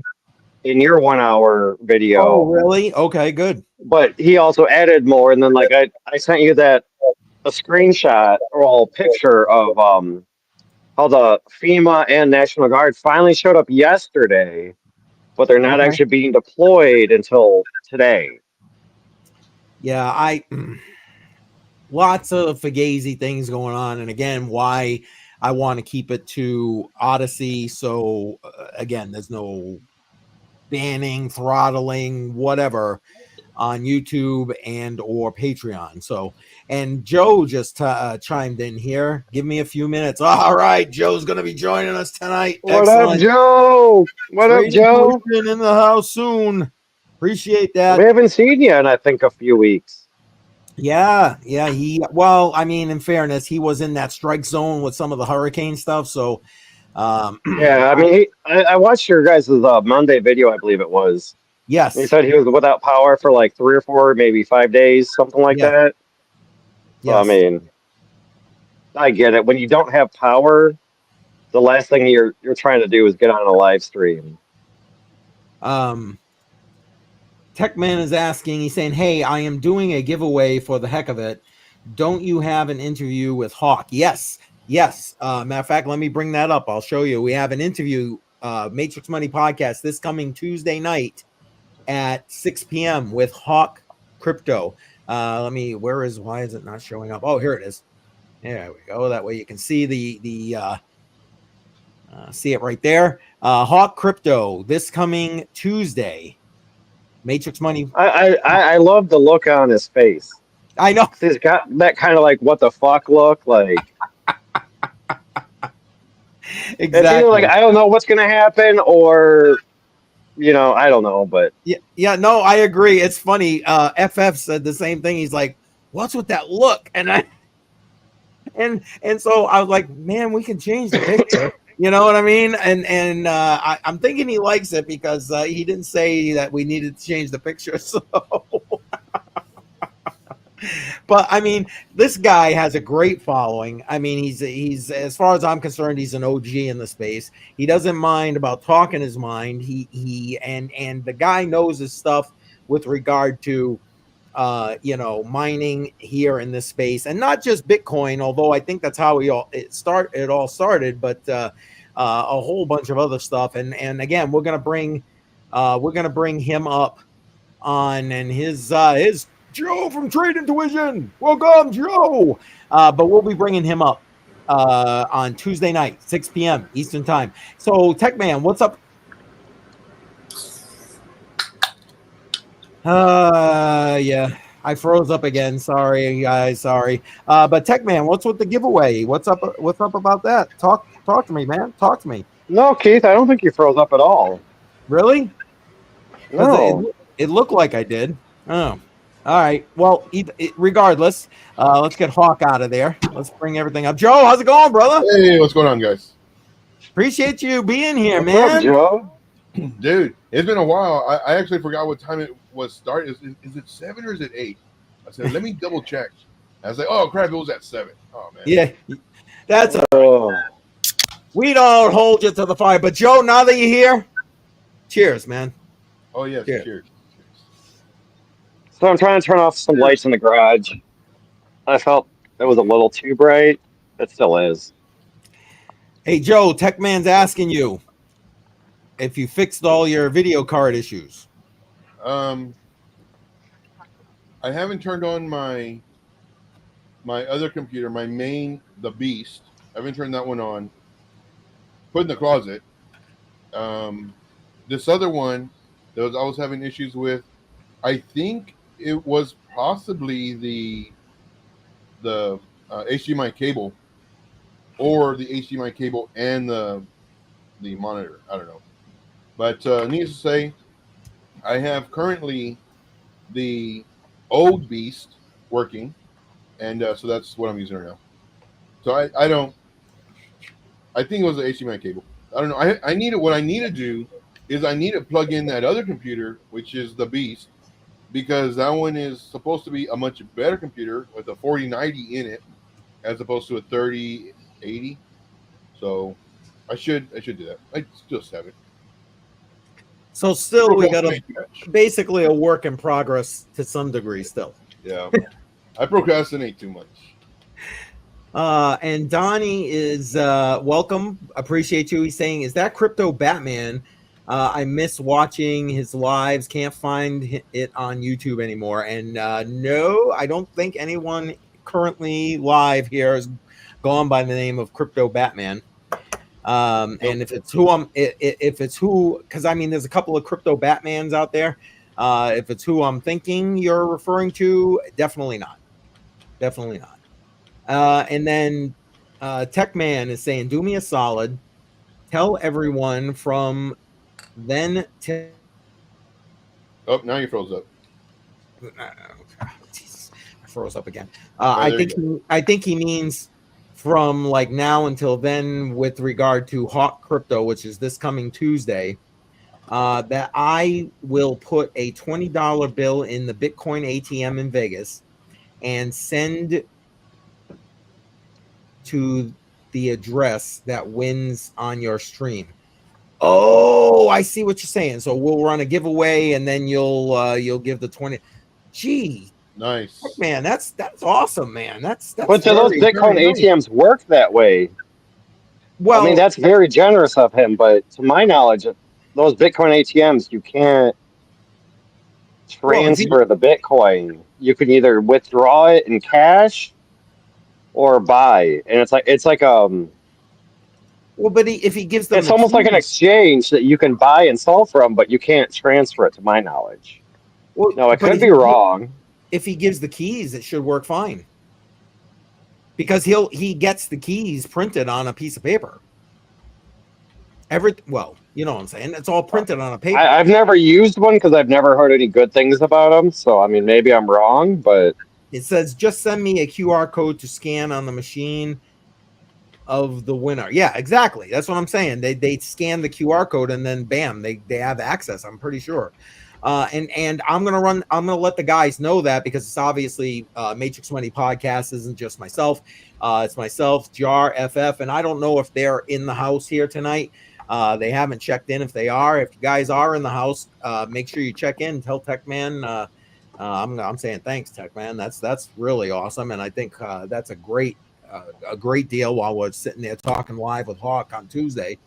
in your 1 hour video.
Oh, really? Okay, good.
But he also added more, and then like I sent you a screenshot or a picture of how the FEMA and National Guard finally showed up yesterday, but they're not actually being deployed until today.
Yeah, lots of Fugazi things going on, and again, why I want to keep it to Odyssey. So again, there's no banning, throttling, whatever on YouTube and or Patreon. So, and Joe just chimed in here. Give me a few minutes. All right, Joe's going to be joining us tonight.
What up, Joe? What up, Joe?
In the house soon. Appreciate that.
We haven't seen you in, I think, a few weeks.
Yeah. Well, I mean, in fairness, he was in that strike zone with some of the hurricane stuff. So,
yeah, I mean, I watched your guys' Monday video, I believe it was.
Yes.
He said he was without power for like 3 or 4, maybe 5 days, something like that. Yes. I mean, I get it. When you don't have power, the last thing you're trying to do is get on a live stream.
Techman is asking, he's saying, hey, I am doing a giveaway for the heck of it. Don't you have an interview with Hawk? Yes. Matter of fact, let me bring that up. I'll show you. We have an interview, Matrix Money Podcast, this coming Tuesday night at 6 p.m. with Hawk Crypto. Why is it not showing up? Oh, here it is. There we go. That way you can see see it right there. Hawk Crypto this coming Tuesday. Matrix Money.
I love the look on his face.
I know.
He's got that kind of like what the fuck look like.
Exactly.
It's either like I don't know what's gonna happen, or I don't know, but
yeah, no, I agree. It's funny. FF said the same thing. He's like, "What's with that look?" And so I was like, "Man, we can change the picture." You know what I mean? And I'm thinking he likes it because he didn't say that we needed to change the picture. So, but I mean, this guy has a great following. I mean, he's as far as I'm concerned, he's an OG in the space. He doesn't mind about talking his mind. And the guy knows his stuff with regard to mining here in this space, and not just Bitcoin, although I think that's how it all started, but a whole bunch of other stuff. And again, we're gonna bring him up on, and his Joe from Trade Intuition. Welcome, Joe. But we'll be bringing him up on Tuesday night, 6 p.m. Eastern time. So, Techman, what's up? Yeah, I froze up again. Sorry, guys. Sorry. But Techman, what's with the giveaway? What's up about that? Talk to me, man. Talk to me.
No, Keith, I don't think you froze up at all.
Really?
No.
It looked like I did. Oh, all right. Well, regardless, let's get Hawk out of there. Let's bring everything up. Joe, how's it going, brother?
Hey, what's going on, guys?
Appreciate you being here,
What's
man.
up, Joe?
Dude, it's been a while. I actually forgot what time it was started. Is it 7 or is it 8? I said, let me double check. I was like, oh, crap, it was at 7. Oh, man.
Yeah, that's
Oh.
we don't hold you to the fire. But Joe, now that you're here, cheers, man.
Oh, yes.
Cheers.
Cheers.
So I'm trying to turn off some lights in the garage. I felt it was a little too bright. It still is.
Hey, Joe, Tech Man's asking you if you fixed all your video card issues.
I haven't turned on my other computer, the Beast. I haven't turned that one on. Put in the closet. This other one that I was having issues with, I think it was possibly the HDMI cable, or the HDMI cable and the monitor. I don't know. But needless to say, I have currently the old Beast working, and so that's what I'm using right now. So I think it was the HDMI cable. I don't know. I need it. What I need to do is I need to plug in that other computer, which is the Beast, because that one is supposed to be a much better computer with a 4090 in it, as opposed to a 3080. So I should do that. I just have it.
So still, we got basically a work in progress to some degree still.
Yeah, I procrastinate too much.
And Donnie is welcome. Appreciate you. He's saying, is that Crypto Batman? I miss watching his lives. Can't find it on YouTube anymore. And no, I don't think anyone currently live here has gone by the name of Crypto Batman. And if it's because I mean, there's a couple of Crypto Batmans out there. If it's who I'm thinking you're referring to, definitely not. Definitely not. And then Tech Man is saying, do me a solid. Tell everyone from then to.
Oh, now you froze up.
Jesus, I froze up again. I think he means from like now until then, with regard to Hawk Crypto, which is this coming Tuesday, that I will put a $20 bill in the Bitcoin ATM in Vegas and send to the address that wins on your stream. Oh, I see what you're saying. So we'll run a giveaway, and then you'll give the 20. Gee,
nice,
man. That's awesome, man. That's
but do those Bitcoin ATMs work that way? Well, I mean, that's very generous of him, but to my knowledge, those Bitcoin ATMs, you can't transfer the Bitcoin. You can either withdraw it in cash or buy, and it's like
well, but if he gives them,
it's almost like an exchange that you can buy and sell from, but you can't transfer it, to my knowledge. Well, no, I could be wrong.
If he gives the keys, it should work fine, because he gets the keys printed on a piece of paper. Well, you know what I'm saying? It's all printed on a paper.
I've never used one because I've never heard any good things about them. So I mean, maybe I'm wrong, but
it says just send me a QR code to scan on the machine of the winner. Yeah, exactly. That's what I'm saying. They scan the QR code and then bam, they have access. I'm pretty sure. And I'm gonna let the guys know that, because it's obviously Matrix Money Podcast isn't just myself. It's myself, Jar, FF, and I don't know if they're in the house here tonight. They haven't checked in. If they are, if you guys are in the house, make sure you check in. Tell Tech Man. I'm saying thanks, Tech Man. That's really awesome, and I think that's a great deal while we're sitting there talking live with Hawk on Tuesday.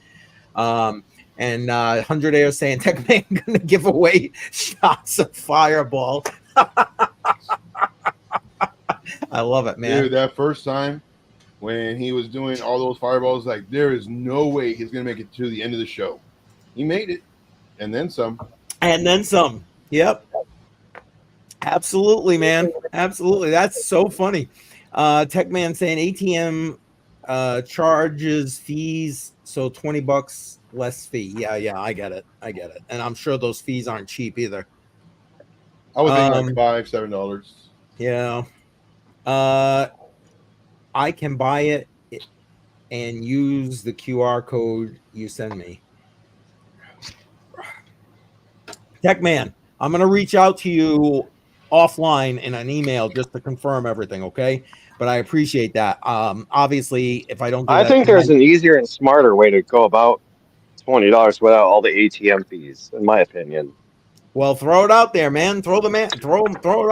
And 100 Air saying Tech Man gonna give away shots of Fireball. I love it, man.
Dude, that first time when he was doing all those fireballs, like, there is no way he's gonna make it to the end of the show. He made it, and then some.
And then some. Yep. Absolutely, man. Absolutely. That's so funny. Tech Man saying ATM charges fees, so $20 less fee. Yeah, I get it. And I'm sure those fees aren't cheap either.
I was thinking like $5-7.
Yeah. I can buy it and use the QR code you send me. Tech Man, I'm going to reach out to you offline in an email just to confirm everything, okay? But I appreciate that. Obviously, if I don't do
I
that
think
tonight,
there's an easier and smarter way to go about $20 without all the ATM fees, in my opinion.
well, throw it out there, man. Throw it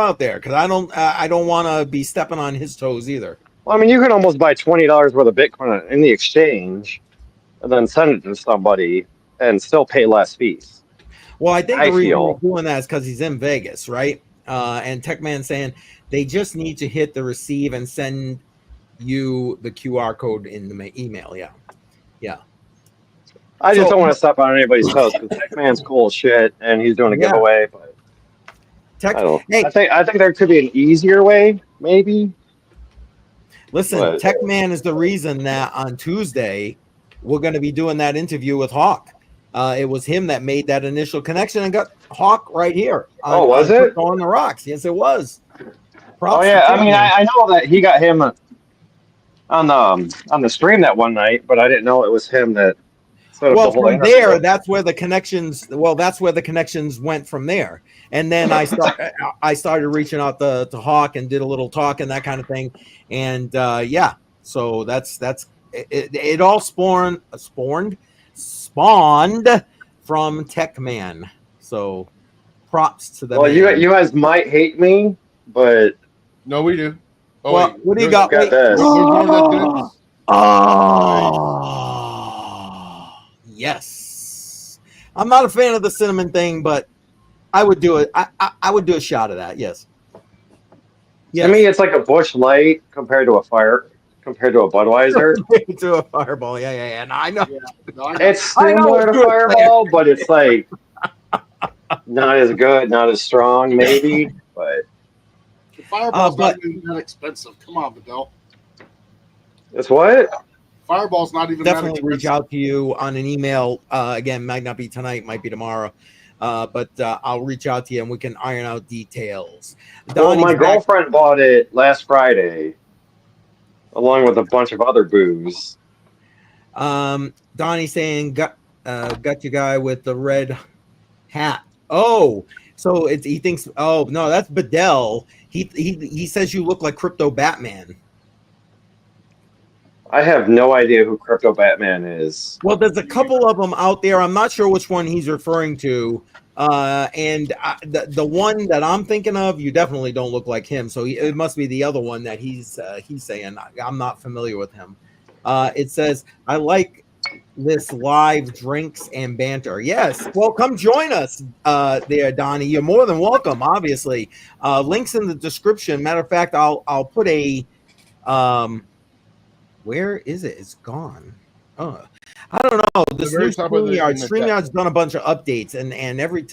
out there, because I don't want to be stepping on his toes either.
Well, I mean, you can almost buy $20 worth of Bitcoin in the exchange, and then send it to somebody and still pay less fees.
Well, I think
I
the reason
feel.
he's doing that is because he's in Vegas, right? And Techman saying they just need to hit the receive and send you the QR code in the email. Yeah.
I just don't want to step on anybody's toes because Techman's cool as shit and he's doing a giveaway. But I think there could be an easier way, maybe.
Listen, Techman is the reason that on Tuesday we're going to be doing that interview with Hawk. It was him that made that initial connection and got Hawk right here.
Was it
on the rocks? Yes, it was.
Props I mean, I know that he got him on the stream that one night, but I didn't know it was him that.
Well, from there, that's where the connections. Well, that's where the connections went from there. And then I started reaching out to Hawk and did a little talk and that kind of thing. And so that's it all spawned from Techman. So props to them.
Well, you guys might hate me, but
no, we do.
Oh, well, wait, what do you got?
This.
Yes. I'm not a fan of the cinnamon thing, but I would do it. I would do a shot of that. Yes.
To me, it's like a Busch Light compared to a Budweiser.
To a Fireball. Yeah. No, I know.
Yeah, no,
it's similar to Fireball, but it's like not as good, not as strong, maybe. But
the Fireball's not even that expensive. Come on, Bedell.
It's what?
Fireball's not even
definitely
that
reach out to you on an email. Again, might not be tonight, might be tomorrow. But I'll reach out to you and we can iron out details.
Well, my girlfriend bought it last Friday, along with a bunch of other booze.
Donnie saying got your guy with the red hat. Oh, so he thinks. Oh no, that's Bedell. He says you look like Crypto Batman.
I have no idea who Crypto Batman is.
Well, there's a couple of them out there. I'm not sure which one he's referring to. And the one that I'm thinking of, you definitely don't look like him. So it must be the other one that he's saying. I'm not familiar with him. It says, I like this live drinks and banter. Yes. Well, come join us there, Donnie. You're more than welcome, obviously. Links in the description. Matter of fact, I'll put a where is it? It's gone. Oh, I don't know. This new StreamYard's done a bunch of updates, and every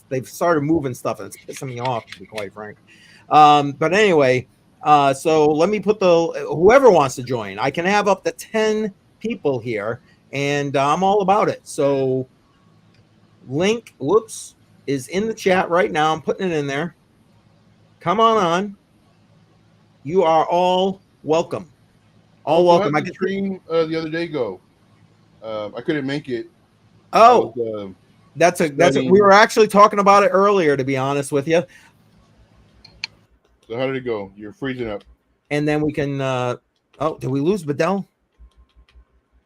they've started moving stuff, and it's pissing me off, to be quite frank. But anyway, so let me put whoever wants to join. I can have up to 10 people here, and I'm all about it. So link, is in the chat right now. I'm putting it in there. Come on. You are all welcome. All welcome.
I did stream the other day. I couldn't make it.
Oh, that's we were actually talking about it earlier, to be honest with you.
So how did it go? You're freezing up.
And then we can. Did we lose Bedell?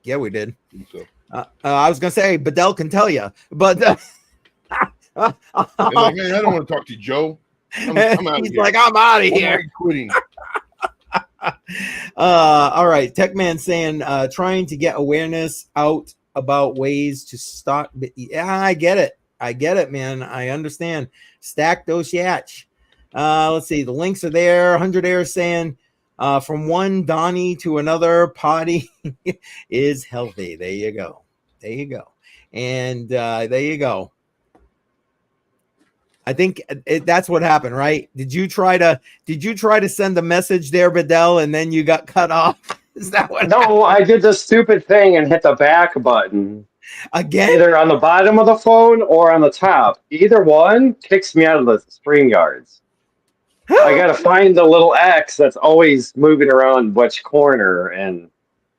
Yeah, we did.
I think so.
I was gonna say Bedell can tell you, but
like, hey, I don't want to talk to you, Joe. I'm out
he's like, I'm out of here.
Quitting.
All right, Techman saying trying to get awareness out about ways to stop. Yeah, I get it, man. I understand. Stack those yatch. Let's see, the links are there. 100 Air saying from one Donnie to another potty is healthy. There you go. And there you go. I think that's what happened, right? Did you try to send a message there, Bedell, and then you got cut off? Is that what?
No, I did the stupid thing and hit the back button.
Again?
either on the bottom of the phone or on the top. Either one kicks me out of the stream yards. I gotta find the little X that's always moving around which corner, and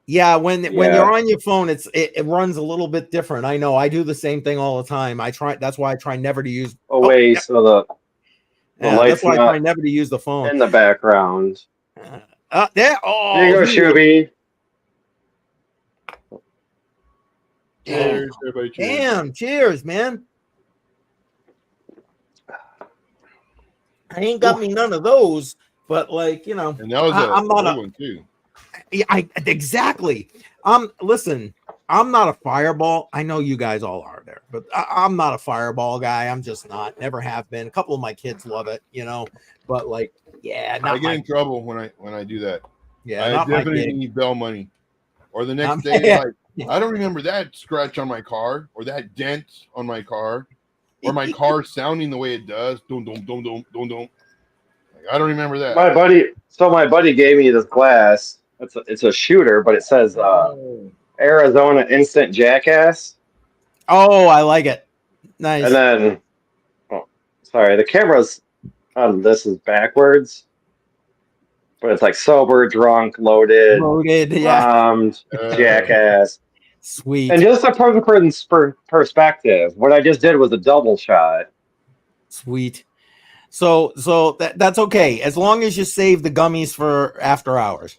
Yeah, when
Yeah.
you're on your phone, it runs a little bit different. I know. I do the same thing all the time. That's why I try never to use.
away so the
Yeah, that's
light's
why I try
not
never to use the phone.
in the background.
There.
There you go, Shuby.
Cheers, everybody. Cheers.
Damn! Cheers, man. I ain't got me none of those, but like you know,
And that was
I'm not
good
a.
one too.
Exactly. Listen, I'm not a fireball. I know you guys all are there, but I'm not a fireball guy. I'm just not. Never have been. A couple of my kids love it, you know, but like, yeah,
I get in trouble when I do that.
Yeah,
I
not my
definitely
gig.
need bail money. Or the next
Um,
day,
yeah.
like I don't remember that scratch on my car or that dent on my car or my car sounding the way it does. Dum dum dum dum dum dum. Like, I don't remember that.
My buddy gave me this glass. It's a shooter, but it says Arizona Instant Jackass.
Oh, I like it. Nice.
And then, sorry, the camera's on this is backwards, but it's like sober, drunk, loaded,
yeah.
bombed, jackass.
Sweet.
And just to put it in perspective, what I just did was a double shot.
Sweet. So that's okay as long as you save the gummies for after hours.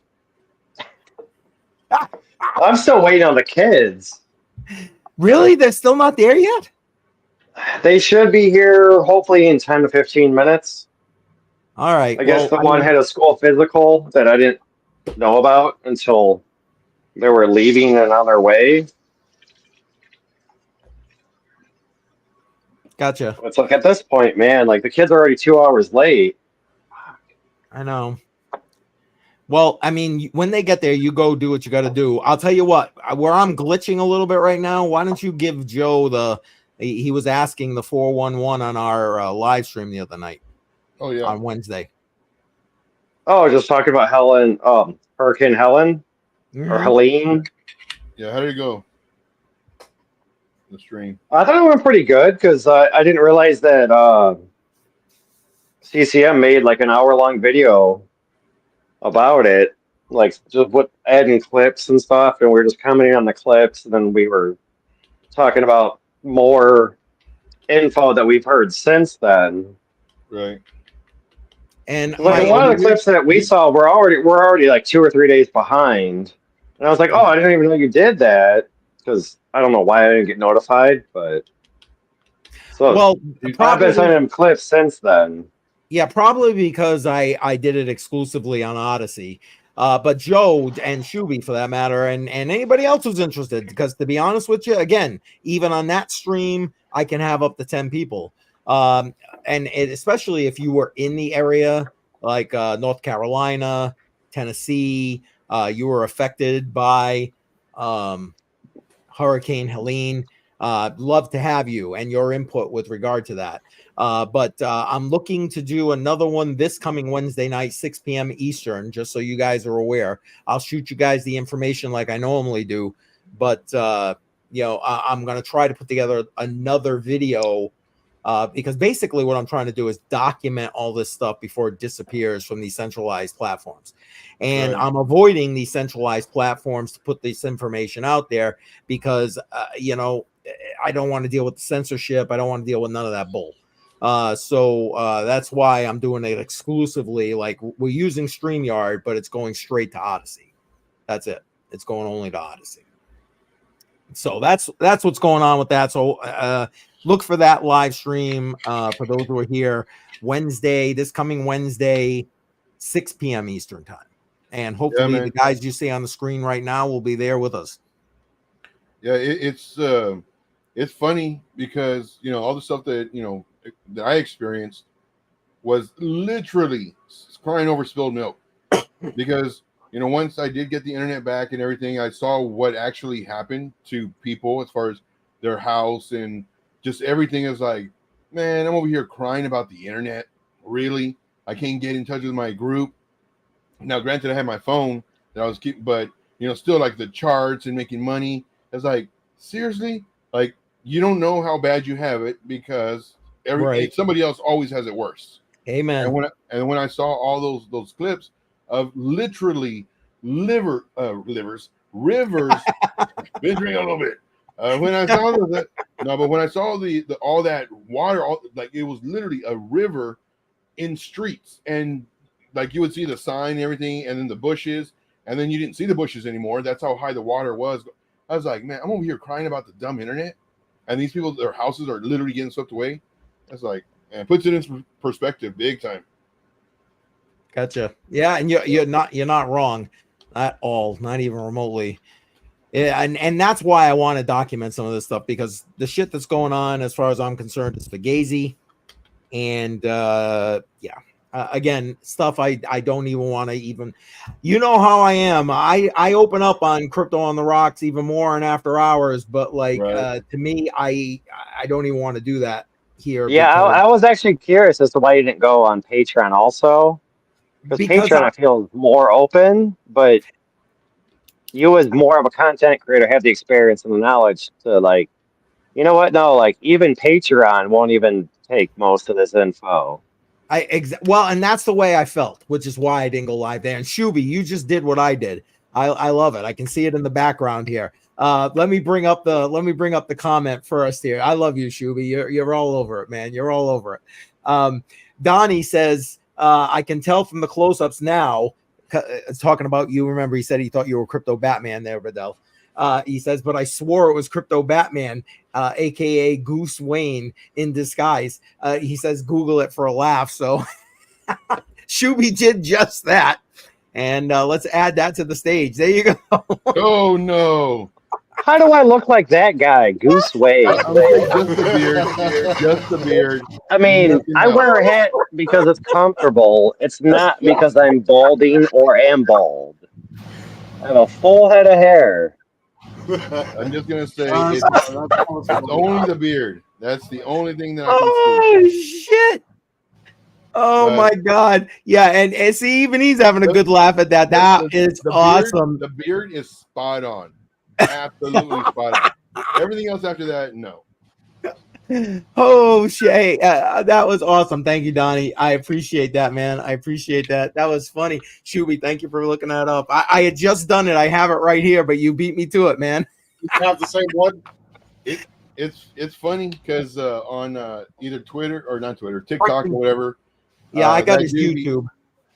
I'm still waiting on the kids.
Really? They're still not there yet?
They should be here hopefully in 10 to 15 minutes.
All right.
I guess the one had a school physical that I didn't know about until they were leaving and on their way.
Gotcha.
It's like at this point, man, like the kids are already 2 hours late.
I know. Well, I mean, when they get there, you go do what you got to do. I'll tell you what, where I'm glitching a little bit right now, why don't you give Joe he was asking the 411 on our live stream the other night.
Oh, yeah.
On Wednesday.
Oh, just talking about Helen, Hurricane Helen or Helene.
Yeah, how did it go? The stream.
I thought it went pretty good because I didn't realize that CCM made like an hour-long video about it, like just adding clips and stuff, and we were just commenting on the clips, and then we were talking about more info that we've heard since then.
Right.
And
like a lot of the clips that we saw we're already like 2 or 3 days behind, and I was like, oh, I didn't even know you did that, because I don't know why I didn't get notified, but so
well,
I've been sending them clips since then.
Yeah, probably because I did it exclusively on Odyssey. But Joe and Shuby, for that matter, and anybody else who's interested, because to be honest with you, again, even on that stream, I can have up to 10 people. Especially if you were in the area, like North Carolina, Tennessee, you were affected by Hurricane Helene. Love to have you and your input with regard to that. But I'm looking to do another one this coming Wednesday night, 6 p.m. Eastern, just so you guys are aware. I'll shoot you guys the information like I normally do. But, I'm going to try to put together another video because basically what I'm trying to do is document all this stuff before it disappears from these centralized platforms. And I'm avoiding these centralized platforms to put this information out there because, I don't want to deal with the censorship. I don't want to deal with none of that bull. So that's why I'm doing it exclusively. Like we're using StreamYard, but it's going straight to Odyssey. That's it. It's going only to Odyssey. So that's what's going on with that. So look for that live stream for those who are here this coming Wednesday, 6 p.m. Eastern time. And hopefully the guys you see on the screen right now will be there with us.
Yeah, it's funny because, all the stuff that, that I experienced was literally crying over spilled milk because, once I did get the internet back and everything, I saw what actually happened to people as far as their house and just everything. Is like, man, I'm over here crying about the internet. Really? I can't get in touch with my group. Now, granted, I had my phone that I was keeping, but, still like the charts and making money. It's like, seriously, like you don't know how bad you have it because somebody else always has it worse.
Amen.
And when I saw all those clips of literally rivers, been drinking a little bit. When I saw but when I saw the all that water, like it was literally a river in streets, and like you would see the sign and everything, and then the bushes, and then you didn't see the bushes anymore. That's how high the water was. I was like, man, I'm over here crying about the dumb internet, and these people, their houses are literally getting swept away. It's like, and puts it in perspective, big time.
Gotcha. Yeah, and you're not wrong at all, not even remotely. Yeah, and that's why I want to document some of this stuff, because the shit that's going on, as far as I'm concerned, is fugazi. And again, stuff I don't even want to even, you know how I am. I open up on Crypto on the Rocks even more and after hours, but like
Right.
to me, I don't even want to do that here.
Yeah, I was actually curious as to why you didn't go on Patreon also, because Patreon I feel is more open, but you as more of a content creator have the experience and the knowledge to like, you know what? No, like even Patreon won't even take most of this info.
Well, and that's the way I felt, which is why I didn't go live there. And Shuby, you just did what I did. I love it. I can see it in the background here. Let me bring up the comment first here. I love you, Shuby. You're all over it, man. You're all over it. Donnie says, I can tell from the close-ups now. It's talking about you. Remember, he said he thought you were Crypto Batman there, Bedell. He says, but I swore it was Crypto Batman, aka Goose Wayne in disguise. He says, Google it for a laugh. So Shuby did just that. And let's add that to the stage. There you go.
Oh no.
How do I look like that guy, Goose Wayne?
Just the beard. Just the beard.
I mean, I wear a hat because it's comfortable. It's not because I'm balding or am bald. I have a full head of hair.
I'm just gonna say it's only the beard. That's the only thing that I can
Oh shit. Oh my god. Yeah, and see, even he's having a good laugh at that. That is awesome.
The beard is spot on. Absolutely spot on. Everything else after that, no.
Oh shit. That was awesome. Thank you, Donnie. I appreciate that, man. I appreciate that. That was funny. Shuby, thank you for looking that up. I had just done it. I have it right here, but you beat me to it, man.
You have the same one.
It's funny because on either Twitter or not Twitter, TikTok or whatever.
Yeah, I got his YouTube.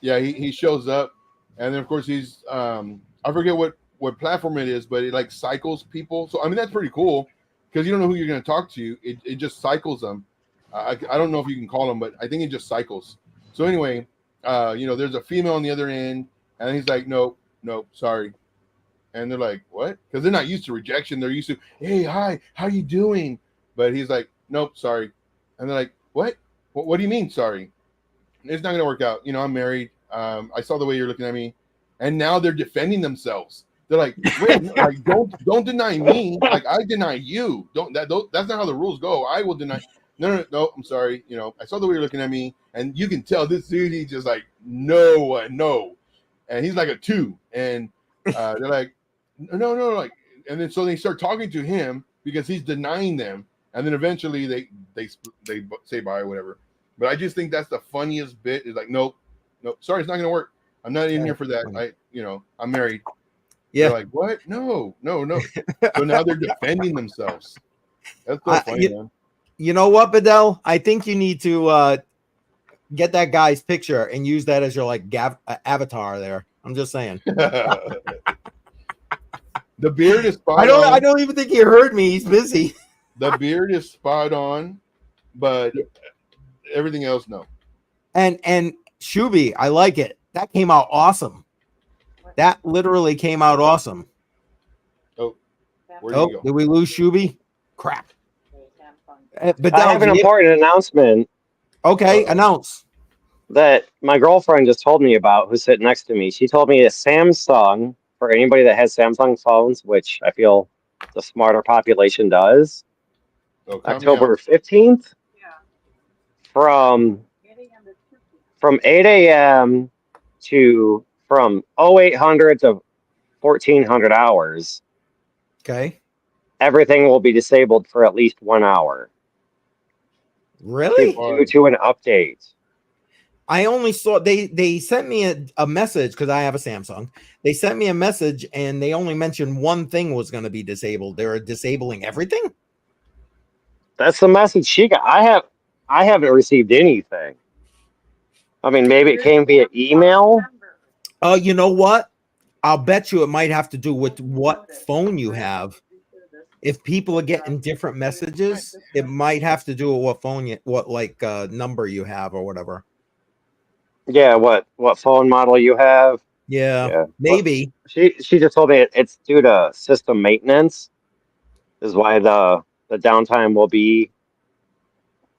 He shows up, and then of course he's I forget what platform it is, but it like cycles people. So I mean that's pretty cool because you don't know who you're going to talk to. It just cycles them. I don't know if you can call them, but I think it just cycles. So anyway, there's a female on the other end, and he's like, nope, sorry. And they're like, what? Because they're not used to rejection. They're used to, hey, hi, how you doing? But he's like, nope, sorry. And they're like, what? What do you mean, sorry? It's not going to work out. I'm married. I saw the way you're looking at me. And now they're defending themselves. They're like, wait, like, don't deny me. Like, I deny you. That's not how the rules go. I will deny. No, I'm sorry. I saw the way you're looking at me. And you can tell this dude, he's just like, no. And he's like a 2. And they're like, no, like, and then so they start talking to him because he's denying them, and then eventually they say bye or whatever. But I just think that's the funniest bit. Is like, nope, sorry, it's not gonna work. I'm not in here for that. I'm married. Yeah. They're like, what? No. So now they're defending themselves. That's so funny, man.
You know what, Bedell? I think you need to get that guy's picture and use that as your like avatar there. I'm just saying.
The beard is spot on.
I don't even think he heard me. He's busy.
The beard is spot on, but everything else, no.
And Shuby, I like it. That came out awesome. That literally came out awesome.
Oh, where did you go?
Did we lose Shuby? Crap.
But I have an important announcement.
Okay, announce.
That my girlfriend just told me about, who's sitting next to me. She told me a Samsung, for anybody that has Samsung phones, which I feel the smarter population does, October 15th, from 8 a.m. to from 0800 to 1400 hours.
Okay.
everything will be disabled for at least 1 hour
Really?
due to an update.
I only saw they sent me a message because I have a Samsung. They sent me a message and they only mentioned one thing was going to be disabled. They're disabling everything.
That's the message she got. I haven't received anything. I mean, maybe it came via email.
Oh, you know what? I'll bet you it might have to do with what phone you have. If people are getting different messages, it might have to do with what phone number you have or whatever.
Yeah, what phone model you have?
Yeah,
Yeah,
maybe.
she just told me it's due to system maintenance is why the downtime will be.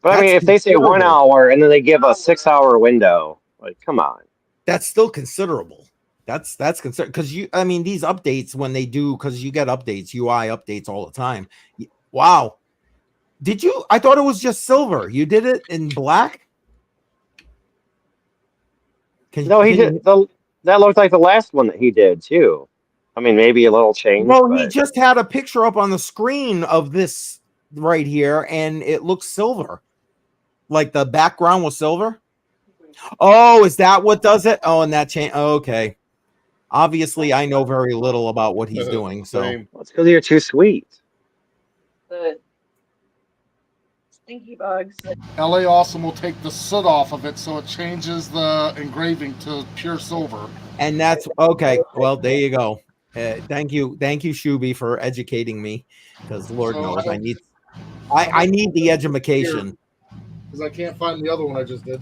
But I mean,
That's
if they say 1
considerable.
hour and then they give a 6 hour window, like, come on.
That's still considerable. That's consider because I mean these updates when they do because you get updates, UI updates all the time. Wow. Did you? I thought it was just silver. You did it in black.
No, he did that looked like the last one that he did too. I mean, maybe a little change,
Well, he
but
just had a picture up on the screen of this right here, and it looks silver. Like the background was silver. Oh, is that what does it? Oh, and that change. Okay. Obviously, I know very little about what he's doing. So
Same.
it's because you're too sweet.
The stinky bugs.
LA Awesome will take the soot off of it so it changes the engraving to pure silver.
and that's okay. Well, there you go. Thank you, Shuby, for educating me. Because Lord
So
knows I need the education.
Because I can't find the other one I just did.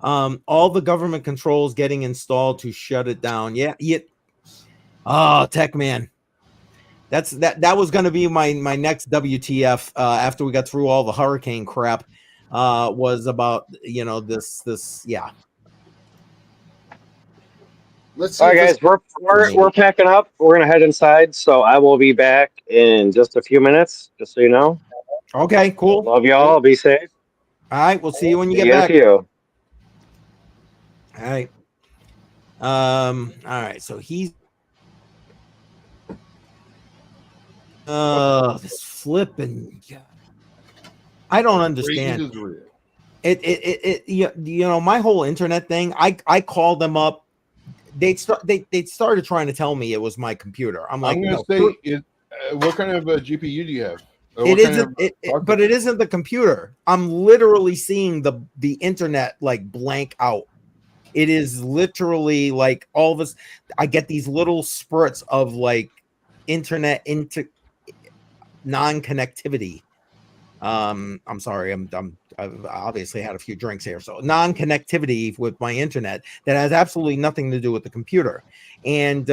All the government controls getting installed to shut it down. Yeah. Oh, Tech Man. That was going to be my next WTF after we got through all the hurricane crap. Was about this. Yeah.
Let's see.
All right, guys, we're packing up. We're gonna head inside, so I will be back in just a few minutes. Just so you know.
Okay. Cool.
Love y'all. Be safe.
All right. We'll see you when you
See
get
you in a
back.
few.
All right. All right. So he's this flipping. I don't understand.
Rage is real.
It my whole internet thing. I called them up. They started trying to tell me it was my computer. I'm like,
I'm gonna say, what kind of GPU do you have?
It isn't, but it isn't the computer. I'm literally seeing the internet like blank out. It is literally like all of us. I get these little spurts of like internet into non-connectivity. I'm sorry. I've obviously had a few drinks here. So non-connectivity with my internet that has absolutely nothing to do with the computer. And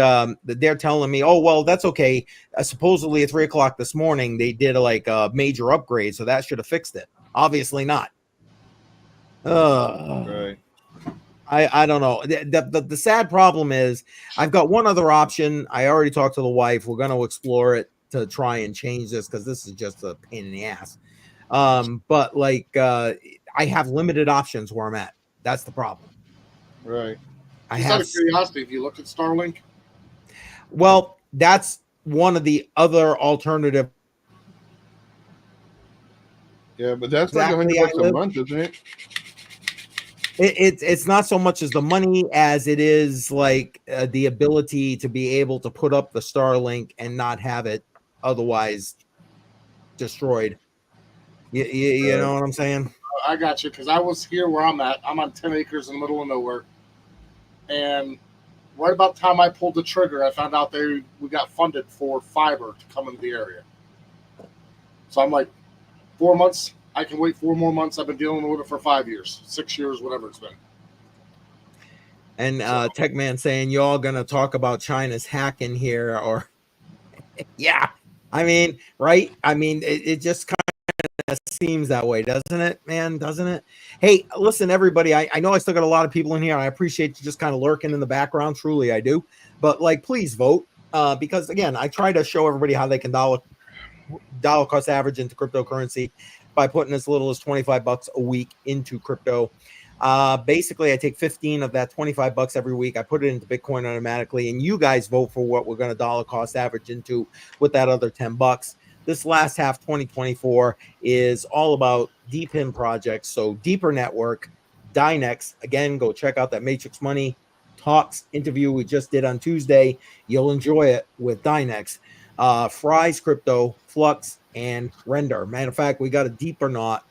they're telling me, oh, well, that's okay. Supposedly at 3:00 this morning, they did a major upgrade. So that should have fixed it. Obviously not.
Right.
I don't know. The sad problem is I've got one other option. I already talked to the wife. We're going to explore it to try and change this because this is just a pain in the ass. But I have limited options where I'm at. That's the problem.
Right.
Just out of curiosity, if you looked at Starlink,
well, that's one of the other alternative.
Yeah, but that's like $100 a month, isn't it?
It's not so much as the money as it is like the ability to be able to put up the Starlink and not have it otherwise destroyed. You know what I'm saying?
I got you, because I was here where I'm at. I'm on 10 acres in the middle of nowhere. And right about the time I pulled the trigger, I found out we got funded for fiber to come into the area. So I'm like, 4 months, I can wait 4 more months. I've been dealing with it for 5 years, 6 years, whatever it's been.
And Tech Man saying, y'all going to talk about China's hacking here or yeah. I mean, right? I mean, it just kind of seems that way, doesn't it, man? Doesn't it? Hey, listen, everybody, I know I still got a lot of people in here. I appreciate you just kind of lurking in the background. Truly, I do. But please vote because, again, I try to show everybody how they can dollar cost average into cryptocurrency by putting as little as $25 a week into crypto. Basically, I take 15 of that $25 every week. I put it into Bitcoin automatically, and you guys vote for what we're going to dollar cost average into with that other $10. This last half 2024 is all about deep in projects. So Deeper Network, Dynex. Again, go check out that Matrix Money Talks interview we just did on Tuesday. You'll enjoy it with Dynex. Fry's Crypto, Flux, and Render. Matter of fact, we got a Deeper Knot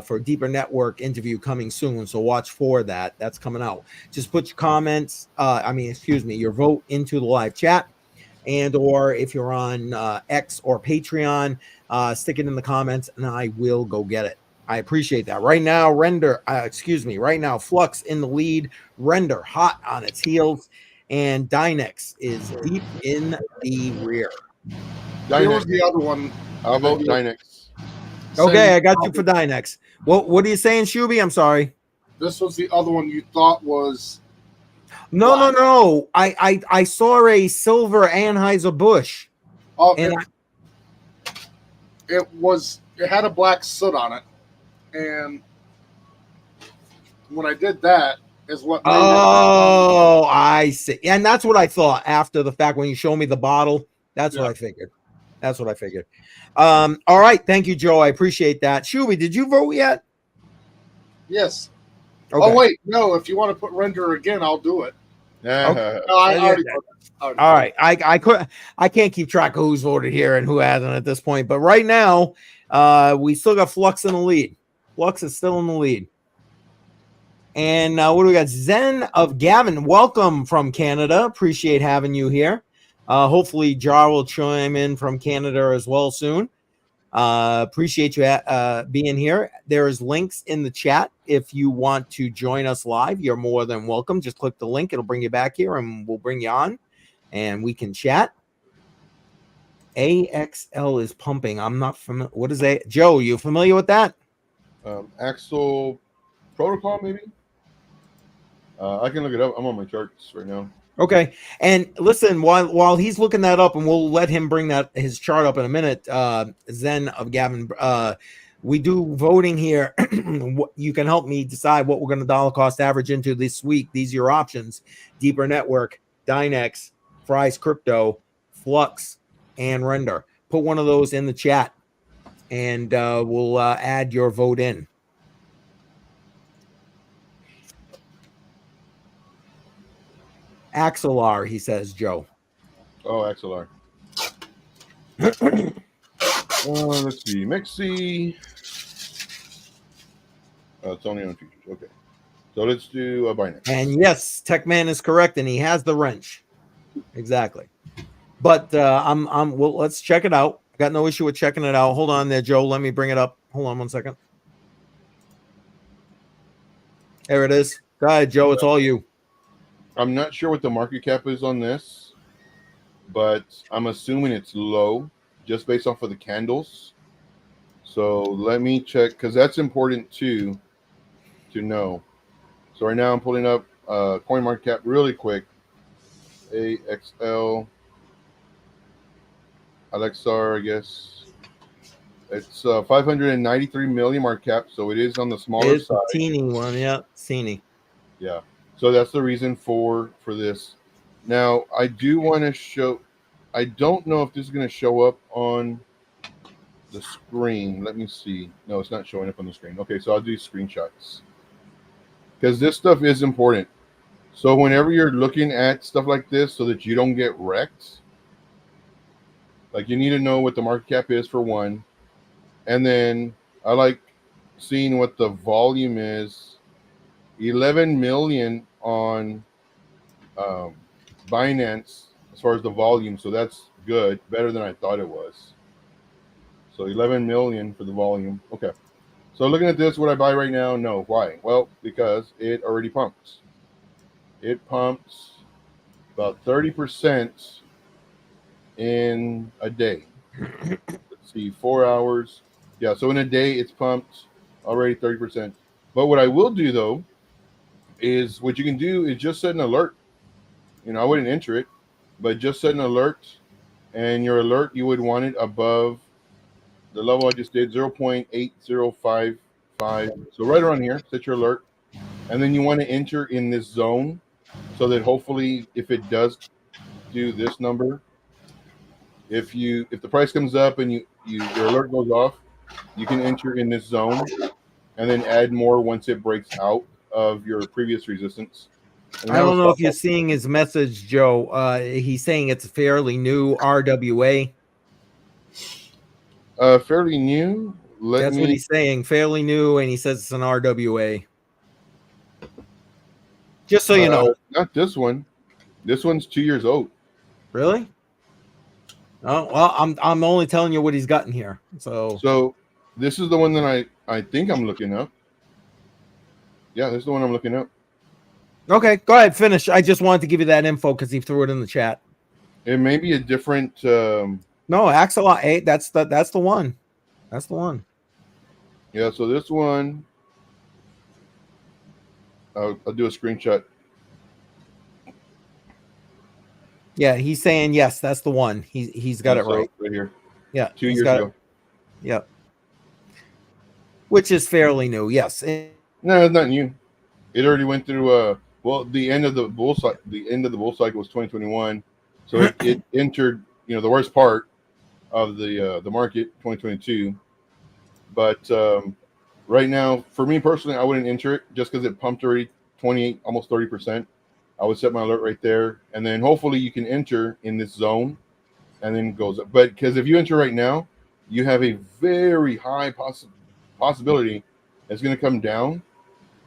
for Deeper Network interview coming soon. So watch for that. That's coming out. Just put your comments, your vote into the live chat. And or if you're on X or Patreon, stick it in the comments and I will go get it. I appreciate that. Right now, right now, Flux in the lead, Render hot on its heels, and Dynex is deep in the rear.
Here was
Dynex.
the other one.
How about Dynex?
Okay, I got you for Dynex. What are you saying, Shuby? I'm sorry.
This was the other one you thought was.
No. I saw a silver Anheuser-Busch.
Oh,
And
it had a black soot on it, and when I did that is what made
oh, I see. And that's what I thought after the fact when you showed me the bottle. That's what I figured. All right. Thank you, Joe. I appreciate that. Shuby, did you vote yet?
Yes.
Okay.
Oh wait, no. If you want to put Render again, I'll do it.
Okay.
No, I already
voted. All right. I can't keep track of who's voted here and who hasn't at this point. But right now, we still got Flux in the lead. Flux is still in the lead. And what do we got? Zen of Gavin. Welcome from Canada. Appreciate having you here. Hopefully, Jar will chime in from Canada as well soon. Appreciate you being here. There's links in the chat. If you want to join us live, you're more than welcome. Just click the link. It'll bring you back here and we'll bring you on and we can chat. AXL is pumping. I'm not familiar. What is that? Joe, you familiar with that?
Axel Protocol, maybe? I can look it up. I'm on my charts right now.
Okay. And listen, while he's looking that up, and we'll let him bring his chart up in a minute, Zen of Gavin, we do voting here. You can help me decide what we're going to dollar cost average into this week. These are your options: Deeper Network, Dynex, Fry's Crypto, Flux, and Render. Put one of those in the chat, and we'll add your vote in. Axelar, he says, Joe.
Oh, Axelar. Let's see. Mixie. It's only on futures. Okay. So let's do a Binance.
And yes, Techman is correct, and he has the wrench. Exactly. But well, let's check it out. I got no issue with checking it out. Hold on there, Joe. Let me bring it up. Hold on 1 second. There it is. Go ahead, Joe. It's all you.
I'm not sure what the market cap is on this, but I'm assuming it's low just based off of the candles. So let me check, because that's important too to know. So right now I'm pulling up coin market cap really quick. AXL Alexar, I guess. It's 593 million market cap, so it is on the smaller
It's
side.
a teeny one, yeah, teeny.
Yeah. So that's the reason for this. Now, I do want to show, I don't know if this is going to show up on the screen. Let me see. No, it's not showing up on the screen. Okay, so I'll do screenshots. Because this stuff is important. So whenever you're looking at stuff like this so that you don't get wrecked, like you need to know what the market cap is for one. And then I like seeing what the volume is. 11 million on Binance as far as the volume, so that's good, better than I thought it was. So 11 million for the volume. Okay, so looking at this, would I buy right now? No. Why? Well, because it already pumps. It pumps about 30% in a day. Let's see, 4 hours. Yeah, so in a day it's pumped already 30%. But what I will do though is what you can do is just set an alert. You know, I wouldn't enter it, but just set an alert, and your alert, you would want it above the level I just did, 0.8055. So right around here, set your alert. and then you want to enter in this zone, so that hopefully, if it does do this number, if the price comes up and your alert goes off, you can enter in this zone, and then add more once it breaks out of your previous resistance. And
I don't know if you're seeing his message, Joe. He's saying it's fairly new RWA.
Fairly new.
That's what he's saying. Fairly new, and he says it's an RWA. Just so you know.
Not this one. This one's 2 years old.
Really? Oh well, I'm only telling you what he's gotten here. So
this is the one that I think I'm looking up. Yeah, this is the one I'm looking up.
Okay, go ahead, finish. I just wanted to give you that info because he threw it in the chat.
It may be a different.
No, Axolot 8. That's the one. That's the one.
Yeah. So this one, I'll do a screenshot.
Yeah, he's saying yes. That's the one. He's got it right
here.
Yeah,
2 years ago.
Yep. Which is fairly new. Yes.
No, it's not new. It already went through. Well, the end of the bull cycle. The end of the bull cycle was 2021. So it entered. The worst part of the market, 2022. But right now, for me personally, I wouldn't enter it just because it pumped already 28, almost 30%. I would set my alert right there, and then hopefully you can enter in this zone, and then it goes up. But because if you enter right now, you have a very high possibility it's going to come down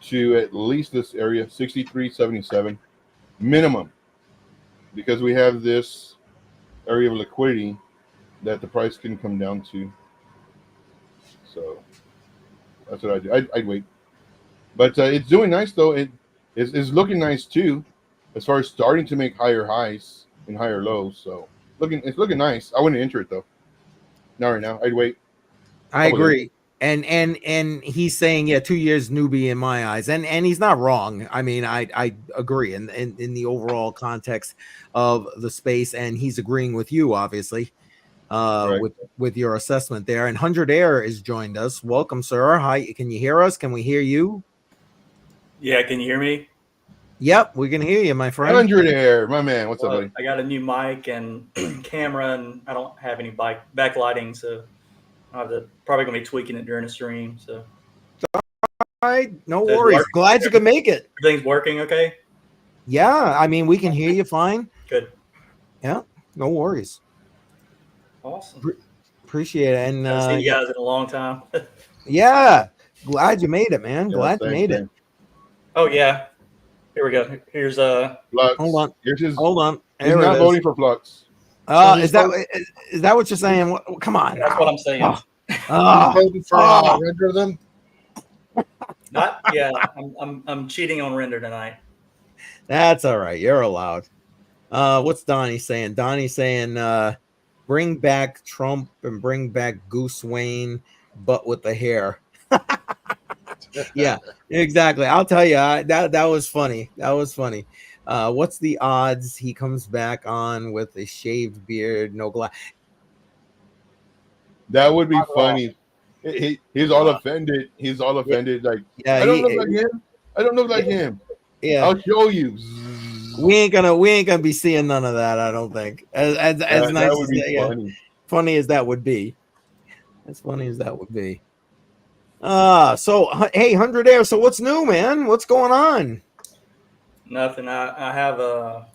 to at least this area, 63.77 minimum, because we have this area of liquidity that the price can come down to. So that's what I do. I'd wait, but it's doing nice though. It's looking nice too, as far as starting to make higher highs and higher lows. So it's looking nice. I wouldn't enter it though. Not right now. I'd wait.
I agree. And he's saying 2 years newbie in my eyes, and he's not wrong. I mean, I agree in the overall context of the space, and he's agreeing with you obviously.
Right.
with your assessment there. And 100 Air has joined us. Welcome, sir. Hi, can you hear us? Can we hear you?
Yeah, can you hear me?
Yep, we can hear you, my friend.
100 Air, my man. What's up, buddy?
I got a new mic and camera, and I don't have any backlighting, so I'm probably gonna be tweaking it during the stream. So,
all right, no worries. Glad you could make it.
Everything's working okay?
Yeah, I mean, we can hear you fine.
Good.
Yeah, no worries.
Awesome.
Appreciate it. And
I've seen you guys in a long time.
Yeah, glad you made it, man. Glad you made it.
Oh yeah, here we go. Here's
Flux.
Hold on.
Hold
on.
He's not voting for Flux.
Is that what you're saying? Come on.
That's what I'm saying.
Voting for Render them.
Not yeah. I'm cheating on render tonight.
That's all right. You're allowed. What's Donnie saying? Donnie's saying bring back Trump and bring back Goose Wayne, but with the hair. Yeah, exactly. I'll tell you, that was funny. That was funny. What's the odds he comes back on with a shaved beard, no glass?
That would be funny. He's all offended. He's all offended. Like,
yeah,
I don't look like him. I don't look like him.
Yeah,
I'll show you.
We ain't gonna be seeing none of that. I don't think. As nice
that would
as
be
that,
funny.
Funny as that would be. As funny as that would be. So hey, 100 Air. So what's new, man? What's going on?
Nothing. I have a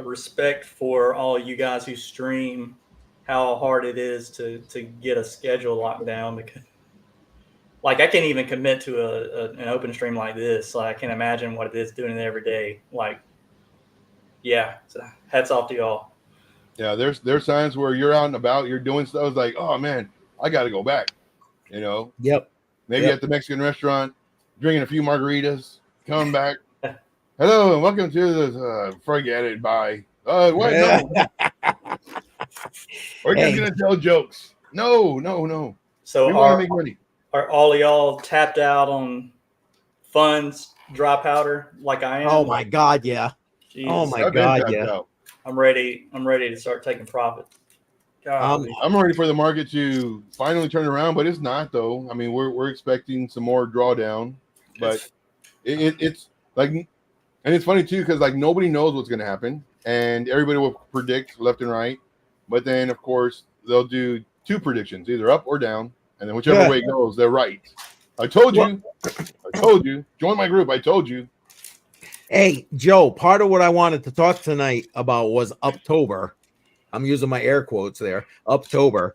respect for all you guys who stream, how hard it is to get a schedule locked down, because like I can't even commit to an open stream like this. So I can't imagine what it is doing it every day. Like, yeah, so hats off to y'all.
Yeah, there's times where you're out and about, you're doing stuff. It's like, oh man, I got to go back. You know.
Yep.
Maybe at the Mexican restaurant, drinking a few margaritas, coming back. Hello and welcome to this. Forget it. Bye. What? No. We're just gonna tell jokes. No.
So
we want to make money.
Are all of y'all tapped out on funds, dry powder, like I am?
Oh my God, yeah.
Jesus.
Oh my God, yeah.
Out.
I'm ready to start taking profit.
I'm ready for the market to finally turn around, but it's not though. I mean, we're expecting some more drawdown, But it's like, and it's funny too because like nobody knows what's going to happen, and everybody will predict left and right. But then of course they'll do two predictions, either up or down, and then whichever way it goes, they're right. I told you. I told you. Join my group. I told you.
Hey, Joe, part of what I wanted to talk tonight about was Uptober. I'm using my air quotes there, Uptober.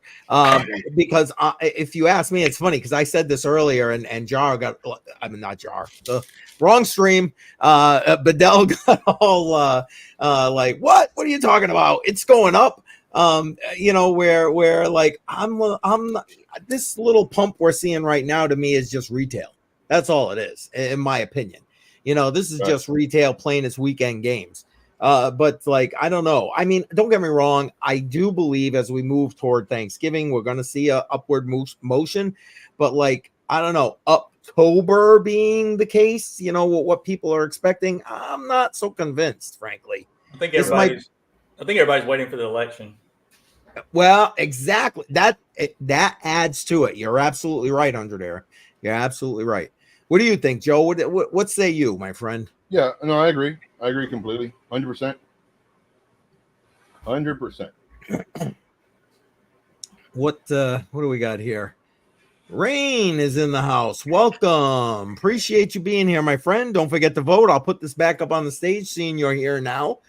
Because if you ask me, it's funny because I said this earlier and Jar got, I mean, not Jar, the wrong stream. Bedell got all like, what are you talking about? It's going up. You know, where like I'm this little pump we're seeing right now to me is just retail. That's all it is, in my opinion. You know, this is just retail playing its weekend games. But like, I don't know. I mean, don't get me wrong. I do believe as we move toward Thanksgiving, we're going to see a upward motion. But like, I don't know, October being the case, you know, what people are expecting, I'm not so convinced, frankly.
I think everybody's waiting for the election.
Well, exactly. That adds to it. You're absolutely right, under there. You're absolutely right. What do you think, Joe? What say you, my friend?
Yeah, no, I agree. I agree completely. 100%. 100%.
What do we got here? Rain is in the house. Welcome. Appreciate you being here, my friend. Don't forget to vote. I'll put this back up on the stage, seeing you're here now.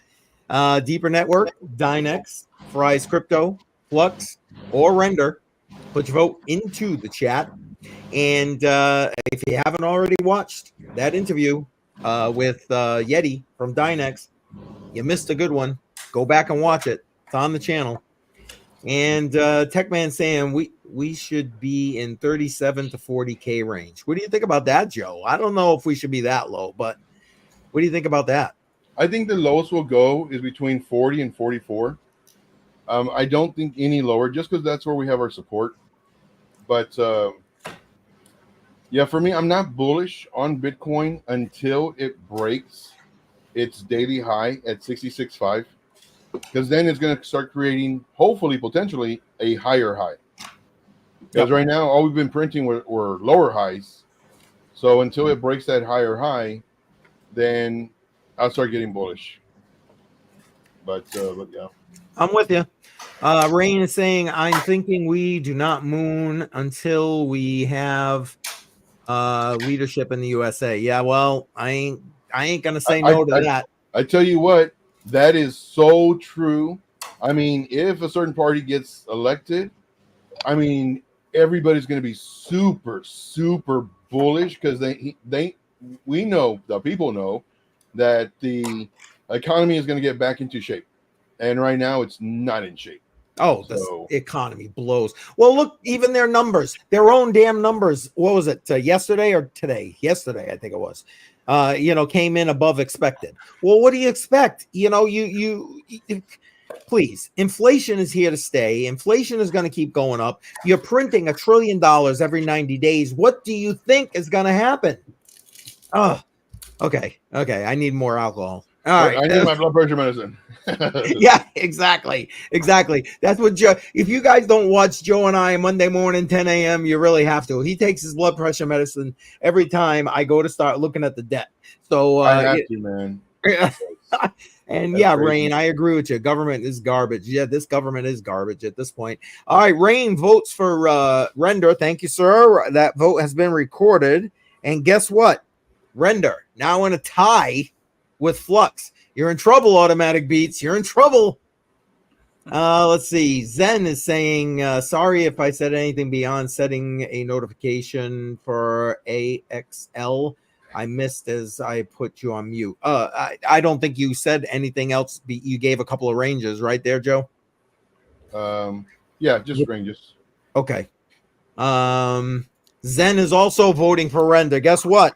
Deeper Network, Dynex, Fry's Crypto, Flux, or Render. Put your vote into the chat. And if you haven't already watched that interview with Yeti from Dynex, you missed a good one. Go back and watch it. It's on the channel. And Techman saying we should be in 37 to 40K range. What do you think about that, Joe? I don't know if we should be that low, but what do you think about that?
I think the lowest we'll go is between 40 and 44. I don't think any lower, just because that's where we have our support. But yeah, for me, I'm not bullish on Bitcoin until it breaks its daily high at 66.5, because then it's going to start creating, hopefully, potentially, a higher high. Because right now, all we've been printing were lower highs. So until it breaks that higher high, then I'll start getting bullish. But yeah.
I'm with you. Rain is saying, I'm thinking we do not moon until we have leadership in the USA. Yeah, well, I ain't gonna say no to that.
I tell you what, that is so true. I mean, if a certain party gets elected, I mean, everybody's going to be super, super bullish because we know, the people know that the economy is going to get back into shape, and right now it's not in shape.
Oh, the economy blows. Well, look, even their numbers, their own damn numbers. What was it, yesterday or today? Yesterday, I think it was. Came in above expected. Well, what do you expect? You know, you please, inflation is here to stay. Inflation is going to keep going up. You're printing $1 trillion every 90 days. What do you think is going to happen? Oh, okay. I need more alcohol. All right.
I need my blood pressure medicine.
Yeah, exactly. That's what Joe. If you guys don't watch Joe and I Monday morning, 10 a.m., you really have to. He takes his blood pressure medicine every time I go to start looking at the debt. So
I have to, man.
And that's crazy. Rain, I agree with you. Government is garbage. Yeah, this government is garbage at this point. All right, Rain votes for Render. Thank you, sir. That vote has been recorded. And guess what? Render now in a tie with Flux. You're in trouble, Automatic Beats. You're in trouble. Let's see. Zen is saying, sorry if I said anything beyond setting a notification for AXL. I missed as I put you on mute. I don't think you said anything else. You gave a couple of ranges right there, Joe.
Yeah, just ranges.
Okay. Zen is also voting for Render. Guess what?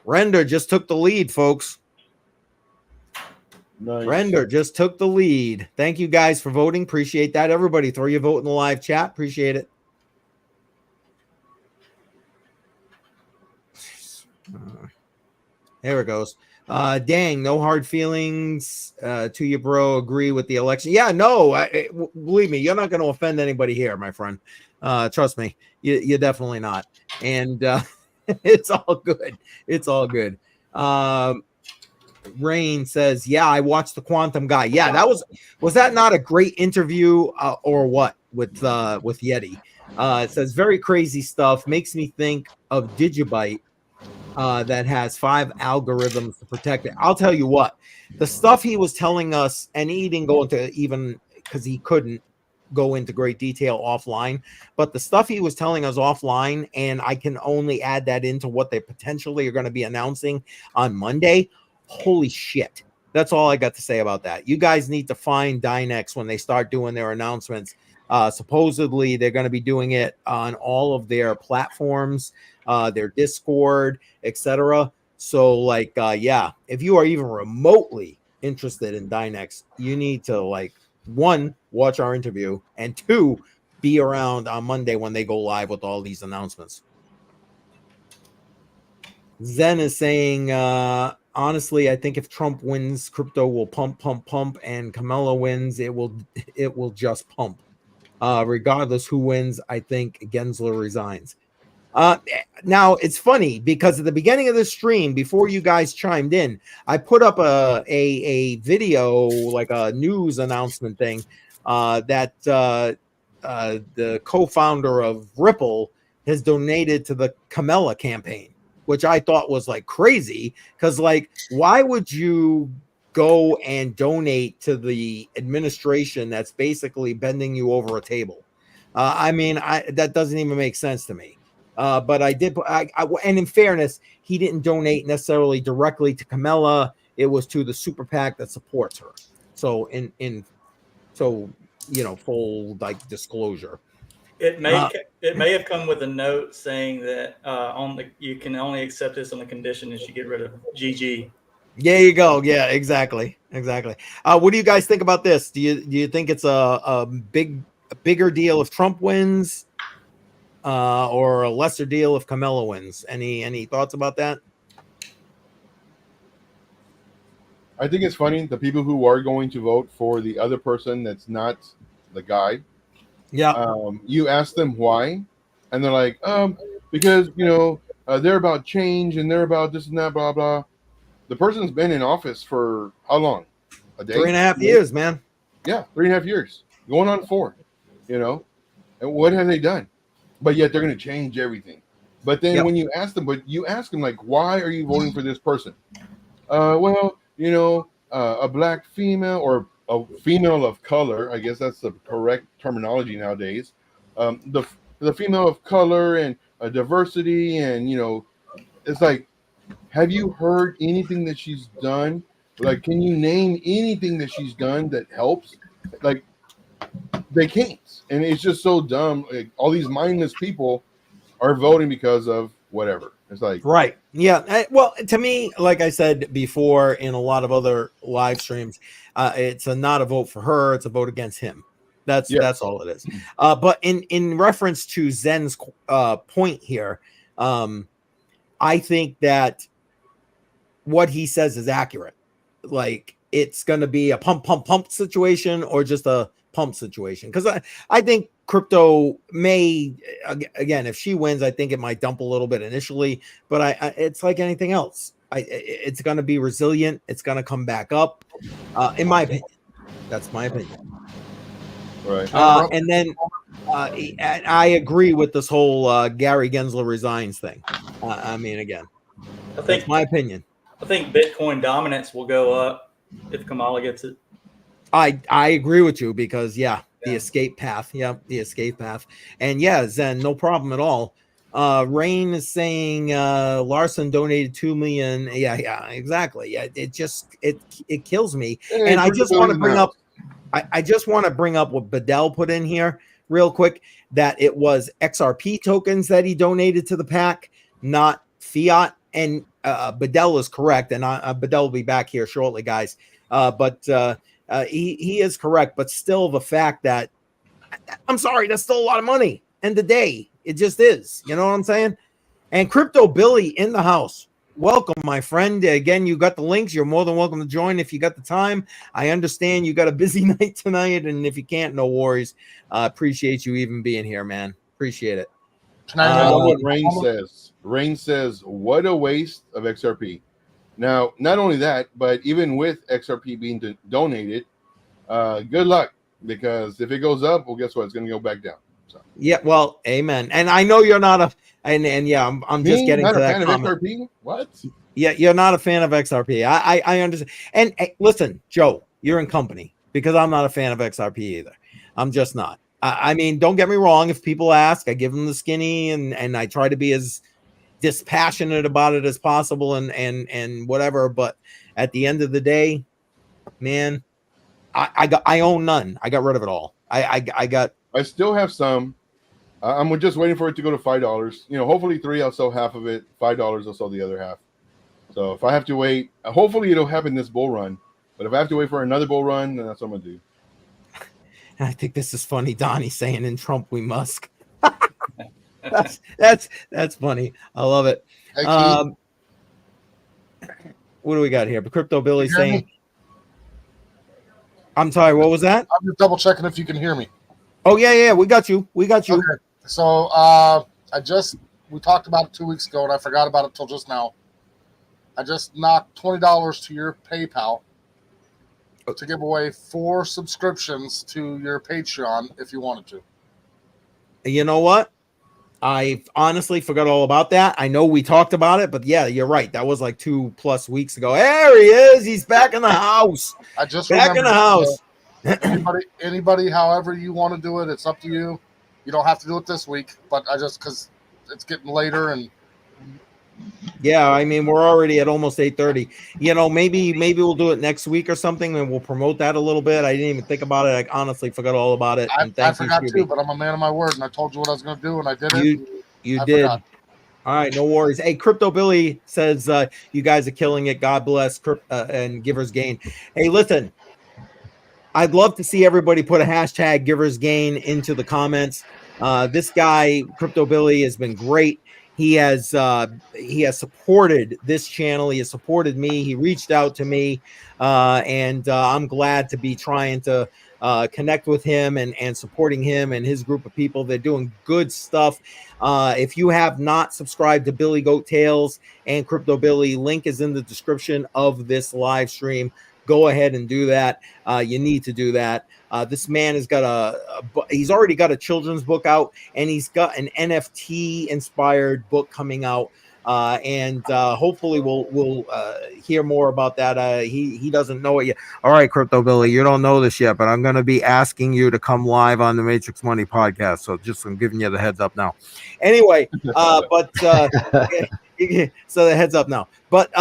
Render just took the lead, folks.
Nice.
Render just took the lead. Thank you guys for voting. Appreciate that. Everybody, throw your vote in the live chat. Appreciate it. There it goes. Dang, no hard feelings to you, bro. Agree with the election. Yeah, no, believe me, you're not going to offend anybody here, my friend. Trust me, you're definitely not. And It's all good. It's all good. Rain says, "Yeah, I watched the Quantum Guy. Yeah, that was that not a great interview or what with Yeti?" It says very crazy stuff. Makes me think of Digibyte that has 5 algorithms to protect it. I'll tell you what, the stuff he was telling us, and he didn't go into even because he couldn't go into great detail offline, but the stuff he was telling us offline, and I can only add that into what they potentially are going to be announcing on Monday. Holy shit. That's all I got to say about that. You guys need to find Dynex when they start doing their announcements. Supposedly they're going to be doing it on all of their platforms, their Discord, etc. So like yeah, if you are even remotely interested in Dynex, you need to like, 1, watch our interview, and 2, be around on Monday when they go live with all these announcements. Zen is saying, honestly, I think if Trump wins, crypto will pump, and Kamala wins, it will just pump. Regardless who wins, I think Gensler resigns. Now it's funny because at the beginning of the stream, before you guys chimed in, I put up a video, like a news announcement thing, that the co-founder of Ripple has donated to the Kamala campaign, which I thought was like crazy, because like, why would you go and donate to the administration that's basically bending you over a table? I mean, that doesn't even make sense to me. But I did, and in fairness, he didn't donate necessarily directly to Kamala. It was to the super PAC that supports her. So so full like disclosure.
It may have come with a note saying that you can only accept this on the condition that you get rid of GG.
There you go. Yeah, exactly. What do you guys think about this? Do you think it's a bigger deal if Trump wins? Or a lesser deal if Kamala wins? Any thoughts about that?
I think it's funny, the people who are going to vote for the other person that's not the guy.
Yeah.
You ask them why, and they're like, because they're about change and they're about this and that, blah blah. The person's been in office for how long? A day?
3.5 years, man.
Yeah, 3.5 years, going on 4. And what have they done? But yet they're going to change everything. But then when you ask them, like, why are you voting for this person? Well, a black female or a female of color, I guess that's the correct terminology nowadays. The female of color and diversity, and it's like, have you heard anything that she's done? Like, can you name anything that she's done that helps? Like, they can't. And it's just so dumb. Like, all these mindless people are voting because of whatever. It's like,
right. Yeah. Well, to me, like I said before in a lot of other live streams, it's not a vote for her. It's a vote against him. That's all it is. But in reference to Zen's point here, I think that what he says is accurate. Like, it's going to be a pump situation or just a pump situation, because I think crypto may, again, if she wins, I think it might dump a little bit initially, but it's like anything else. It's going to be resilient. It's going to come back up, in my opinion. That's my opinion.
Right.
And then I agree with this whole Gary Gensler resigns thing. I mean, again, that's my opinion.
I think Bitcoin dominance will go up if Kamala gets it.
I agree with you, because the escape path. Yeah, the escape path. And Zen, no problem at all. Rain is saying Larson donated 2 million. Yeah, exactly. Yeah, it kills me. And I just want to bring up what Bedell put in here real quick, that it was XRP tokens that he donated to the PAC, not fiat. And Bedell is correct, and Bedell will be back here shortly, guys. But he is correct, but still, the fact that, I'm sorry, that's still a lot of money. End of the day, it just is. You know what I'm saying? And Crypto Billy in the house. Welcome, my friend. Again, you got the links. You're more than welcome to join if you got the time. I understand you got a busy night tonight, and if you can't, no worries. Appreciate you even being here, man. Appreciate it.
I love what Rain says. Rain says, "What a waste of XRP." Now, not only that, but even with XRP being donated, good luck, because if it goes up, well, guess what? It's going to go back down. So.
Yeah, well, amen. And I know you're not a, and yeah, I'm just getting
not
to
a
that
fan
comment.
of XRP. What?
Yeah, you're not a fan of XRP. I understand. And hey, listen, Joe, you're in company because I'm not a fan of XRP either. I'm just not. I mean, don't get me wrong. If people ask, I give them the skinny, and I try to be as dispassionate about it as possible, and whatever. But at the end of the day, man, I own none. I got rid of it all.
I still have some. I'm just waiting for it to go to $5. Hopefully 3, I'll sell half of it. $5, I'll sell the other half. So if I have to wait, hopefully it'll happen this bull run. But if I have to wait for another bull run, then that's what I'm gonna do.
I think this is funny. Donnie saying in Trump we Musk. that's funny. I love it.
Hey, Keith,
What do we got here? Crypto Billy
you hear
saying,
me?
I'm sorry, what was that?
I'm just double checking if you can hear me.
Oh, yeah, we got you.
Okay. So we talked about it 2 weeks ago, and I forgot about it till just now. I just knocked $20 to your PayPal to give away 4 subscriptions to your Patreon if you wanted to.
You know what? I honestly forgot all about that. I know we talked about it, but yeah, you're right. That was like 2+ weeks ago. There he is. He's back in the house.
I just
back in the house.
Anybody, however you want to do it, it's up to you. You don't have to do it this week, but because it's getting later and.
Yeah, I mean, we're already at almost 8:30. Maybe we'll do it next week or something, and we'll promote that a little bit. I didn't even think about it. I honestly forgot all about it.
I forgot too, but I'm a man of my word, and I told you what I was going to do, and I did it.
You did. Forgot. All right, no worries. Hey, Crypto Billy says you guys are killing it. God bless and Givers Gain. Hey, listen, I'd love to see everybody put a hashtag Givers Gain into the comments. This guy, Crypto Billy, has been great. He has supported this channel. He has supported me. He reached out to me, and I'm glad to be trying to connect with him and supporting him and his group of people. They're doing good stuff. If you have not subscribed to Billy Goat Tales and Crypto Billy, link is in the description of this live stream. Go ahead and do that. You need to do that. This man has got he's already got a children's book out, and he's got an NFT inspired book coming out. And hopefully we'll hear more about that. He doesn't know it yet. All right, Crypto Billy, you don't know this yet, but I'm going to be asking you to come live on the Matrix Money podcast. So I'm giving you the heads up now. Anyway, so the heads up now. But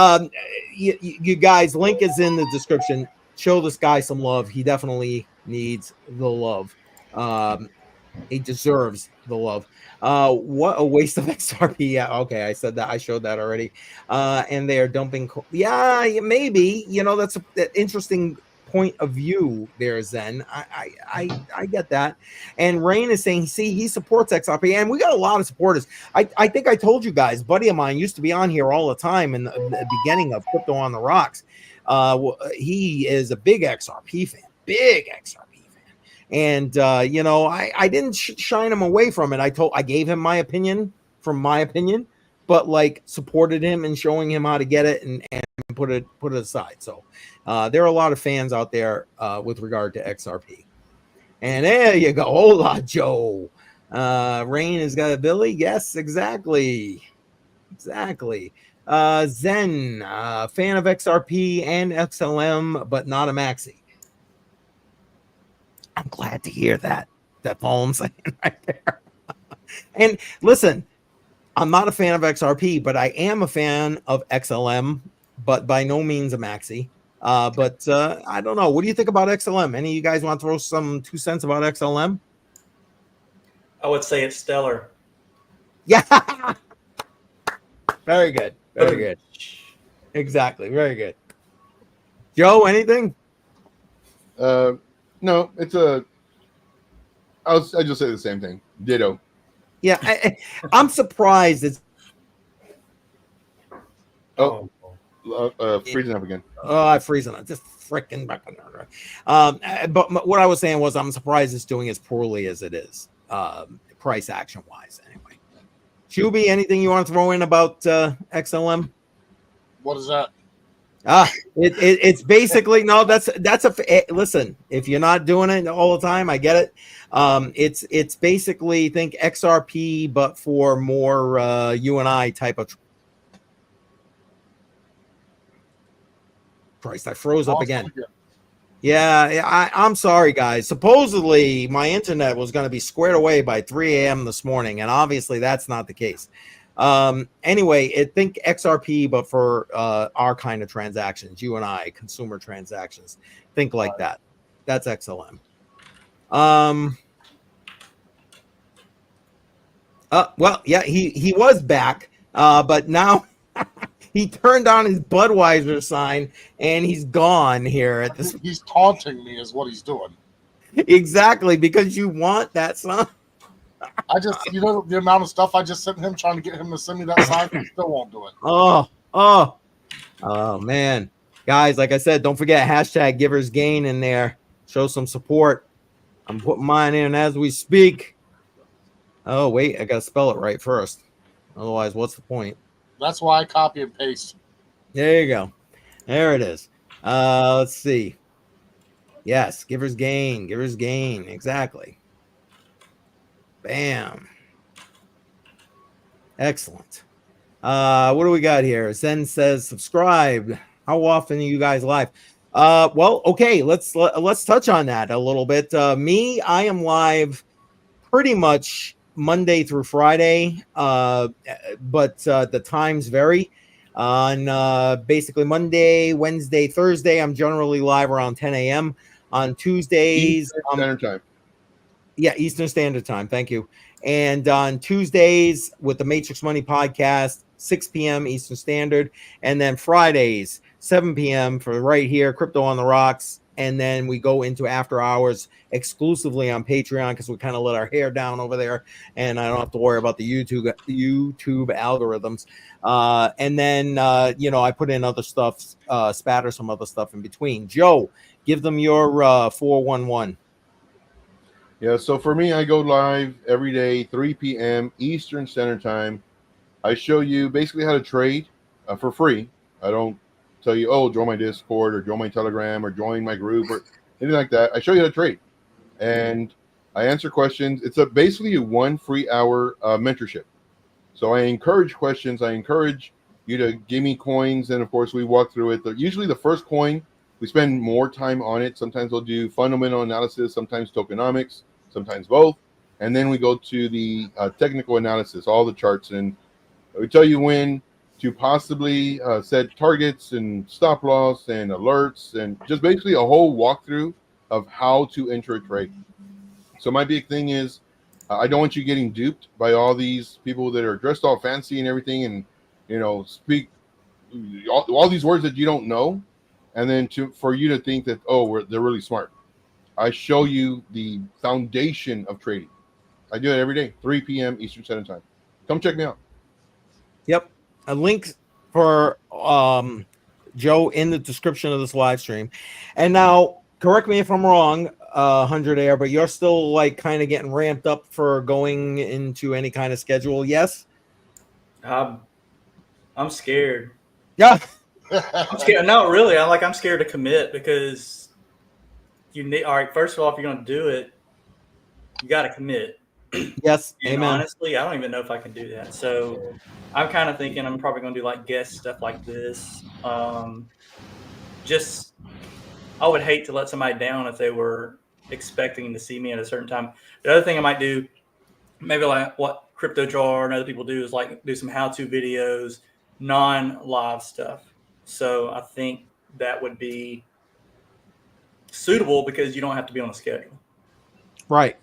you guys, link is in the description. Show this guy some love. He definitely needs the love. He deserves the love. What a waste of XRP. Yeah, okay, I said that. I showed that already. And they are dumping. Yeah, maybe. That's an interesting point of view there, Zen. I get that. And Rain is saying, see, he supports XRP, and we got a lot of supporters. I think I told you guys, buddy of mine used to be on here all the time in the beginning of Crypto on the Rocks. He is a big XRP fan, and I didn't shine him away from it. I gave him my opinion from my opinion, but like supported him and showing him how to get it and put it aside. So there are a lot of fans out there with regard to XRP. And there you go. Hola, Joe. Rain has got a Billy. Yes, exactly. Zen, fan of XRP and XLM, but not a maxi. I'm glad to hear that. That's all I'm saying right there. And listen, I'm not a fan of XRP, but I am a fan of XLM, but by no means a maxi. But I don't know. What do you think about XLM? Any of you guys want to throw some 2 cents about XLM?
I would say it's stellar.
Yeah. Very good. Exactly. Very good. Joe, anything?
No, it's I just say the same thing. Ditto.
Yeah, I'm surprised it's.
Freezing up again.
I'm freezing up. Just freaking back on there. But what I was saying was, I'm surprised it's doing as poorly as it is, price action wise. Anyway. Shuby, anything you want to throw in about XLM?
What is that?
It's basically no. Listen. If you're not doing it all the time, I get it. It's basically think XRP, but for more you and I type of. Christ, I froze up again. Yeah, I'm sorry, guys. Supposedly, my internet was going to be squared away by 3 a.m. this morning, and obviously that's not the case. Anyway, think XRP, but for our kind of transactions, you and I, consumer transactions. Think like that. That's XLM. Well, yeah, he was back, but now he turned on his Budweiser sign and he's gone here at this.
He's taunting me, is what he's doing.
Exactly, because you want that sign.
I just, the amount of stuff I just sent him trying to get him to send me that sign, he still won't do it.
Oh, man. Guys, like I said, don't forget hashtag Givers Gain in there. Show some support. I'm putting mine in as we speak. Oh, wait, I got to spell it right first. Otherwise, what's the point?
That's why I copy and paste.
There you go. There it is. Let's see. Yes, Givers Gain. Givers Gain. Exactly. Bam. Excellent. What do we got here? Zen says subscribe. How often are you guys live? Well, okay, let's touch on that a little bit. I am live pretty much Monday through Friday, but the times vary. On basically Monday, Wednesday, Thursday, I'm generally live around 10 a.m. On Tuesdays,
Eastern Standard Time.
Yeah, Eastern Standard Time. Thank you. And on Tuesdays with the Matrix Money podcast, 6 p.m. Eastern Standard. And then Fridays, 7 p.m. for right here, Crypto on the Rocks. And then we go into after hours exclusively on Patreon because we kind of let our hair down over there. And I don't have to worry about the YouTube algorithms. And then, I put in other stuff, spatter some other stuff in between. Joe, give them your 411.
Yeah, so for me, I go live every day, 3 p.m. Eastern Standard Time. I show you basically how to trade for free. I don't tell you, join my Discord or join my Telegram or join my group or anything like that. I show you how to trade. And I answer questions. It's basically a 1 free hour mentorship. So I encourage questions. I encourage you to give me coins. And, of course, we walk through it. Usually the first coin, we spend more time on it. Sometimes we'll do fundamental analysis, sometimes tokenomics, sometimes both. And then we go to the technical analysis, all the charts. And we tell you when to possibly set targets and stop loss and alerts and just basically a whole walkthrough of how to enter a trade. So my big thing is I don't want you getting duped by all these people that are dressed all fancy and everything and, speak all these words that you don't know. And then for you to think that, they're really smart. I show you the foundation of trading. I do it every day, 3 p.m. Eastern Standard Time. Come check me out.
Yep. A link for Joe in the description of this live stream. And now, correct me if I'm wrong, 100 Air, but you're still like kind of getting ramped up for going into any kind of schedule, yes?
I'm scared.
Yeah.
I'm scared. No, really. I'm scared to commit because you need. All right. First of all, if you're going to do it, you got to commit.
Yes.
And
amen.
honestly, I don't even know if I can do that. So I'm kind of thinking I'm probably going to do like guest stuff like this. I would hate to let somebody down if they were expecting to see me at a certain time. The other thing I might do, maybe like what Crypto Jar and other people do, is like do some how-to videos, non-live stuff. So I think that would be suitable because you don't have to be on a schedule.
Right.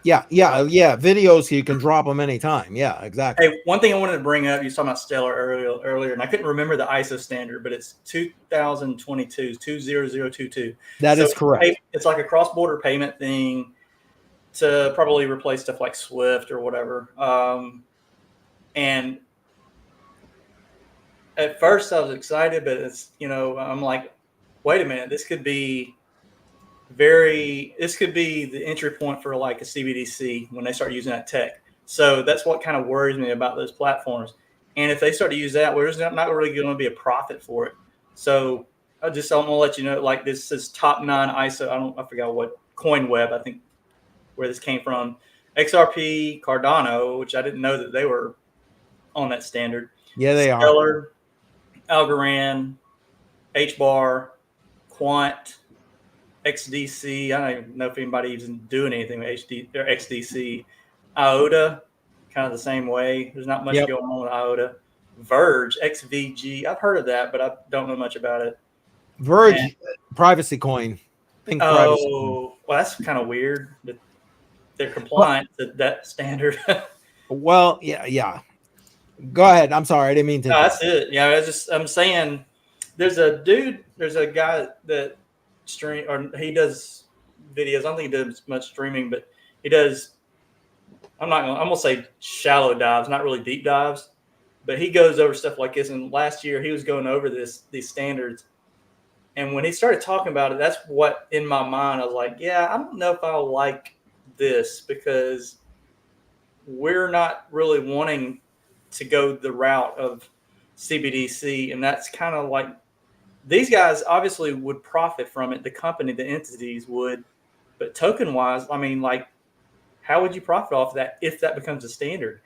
Yeah. Videos, you can drop them anytime. Yeah, exactly.
Hey, one thing I wanted to bring up, you were talking about Stellar earlier, and I couldn't remember the ISO standard, but it's 2022, 20022.
That is correct.
It's like a cross-border payment thing to probably replace stuff like Swift or whatever. And at first I was excited, but I'm like, wait a minute, this could be the entry point for like a CBDC when they start using that tech. So that's what kind of worries me about those platforms. And if they start to use that, well, there's not really going to be a profit for it. So I'm going to let you know, like this is top 9 ISO. I forgot what CoinWeb, I think, where this came from. XRP, Cardano, which I didn't know that they were on that standard.
Yeah, they are.
Stellar, Algorand, HBAR, Quant, XDC. I don't even know if anybody even doing anything with XDC. IOTA, kind of the same way. There's not much going on with IOTA. Verge, XVG. I've heard of that, but I don't know much about it.
Verge, privacy coin.
Privacy coin. Well, that's kind of weird. That they're compliant to that standard.
Well, yeah. Go ahead. I'm sorry. I didn't mean to.
No, that's it. Yeah, I'm saying there's a guy that he does videos. I don't think he does much streaming, but he does. I'm gonna say shallow dives, not really deep dives, but he goes over stuff like this. And last year he was going over these standards. And when he started talking about it, that's what in my mind I was like, yeah, I don't know if I like this, because we're not really wanting to go the route of CBDC. And that's kind of like, these guys obviously would profit from it. The company, the entities would, but token wise, I mean, like, how would you profit off that if that becomes a standard?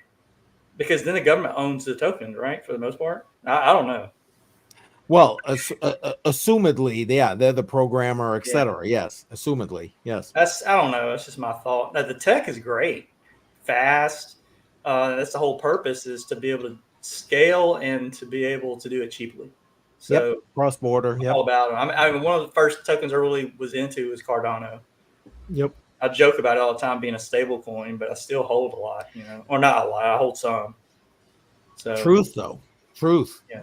Because then the government owns the tokens, right? For the most part. I don't know.
Well, assumedly, yeah, they're the programmer, etc. Yeah. Yes, assumedly, yes.
I don't know. That's just my thought. Now, the tech is great, fast. That's the whole purpose, is to be able to scale and to be able to do it cheaply. So
cross border.
All about it. I mean, one of the first tokens I really was into was Cardano.
Yep.
I joke about it all the time being a stable coin, but I still hold a lot, or not a lot. I hold some. So
truth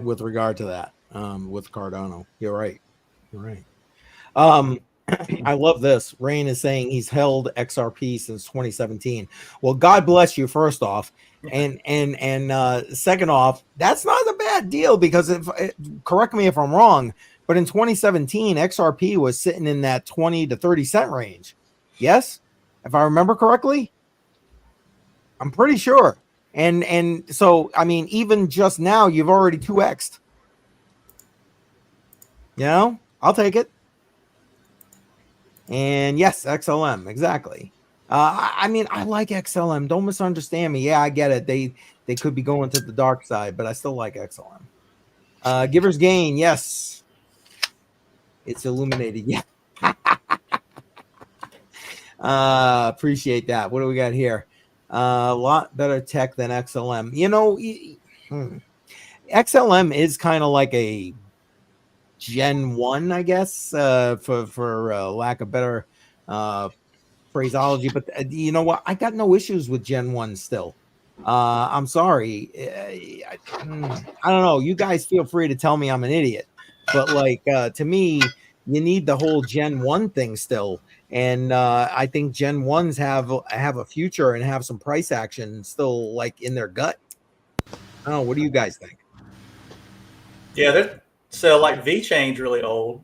with regard to that. With Cardano, you're right. I love this. Rain is saying he's held XRP since 2017. Well, God bless you, first off, and second off, that's not a bad deal, because correct me if I'm wrong, but in 2017, XRP was sitting in that 20 to 30 cent range. Yes, if I remember correctly, I'm pretty sure. And so, I mean, even just now, you've already 2x'd. I'll take it. And yes, XLM, exactly. I mean, I like XLM. Don't misunderstand me. Yeah, I get it. They could be going to the dark side, but I still like XLM. Giver's Gain, yes. It's illuminated. Yeah. Appreciate that. What do we got here? A lot better tech than XLM. XLM is kind of like a Gen 1, I guess, for lack of better phraseology. But you know what? I got no issues with Gen 1 still. I'm sorry. I don't know. You guys feel free to tell me I'm an idiot. But like to me, you need the whole Gen 1 thing still. And I think Gen 1s have a future and have some price action still, like, in their gut. I don't know. What do you guys think?
Yeah, so like VeChain's really old.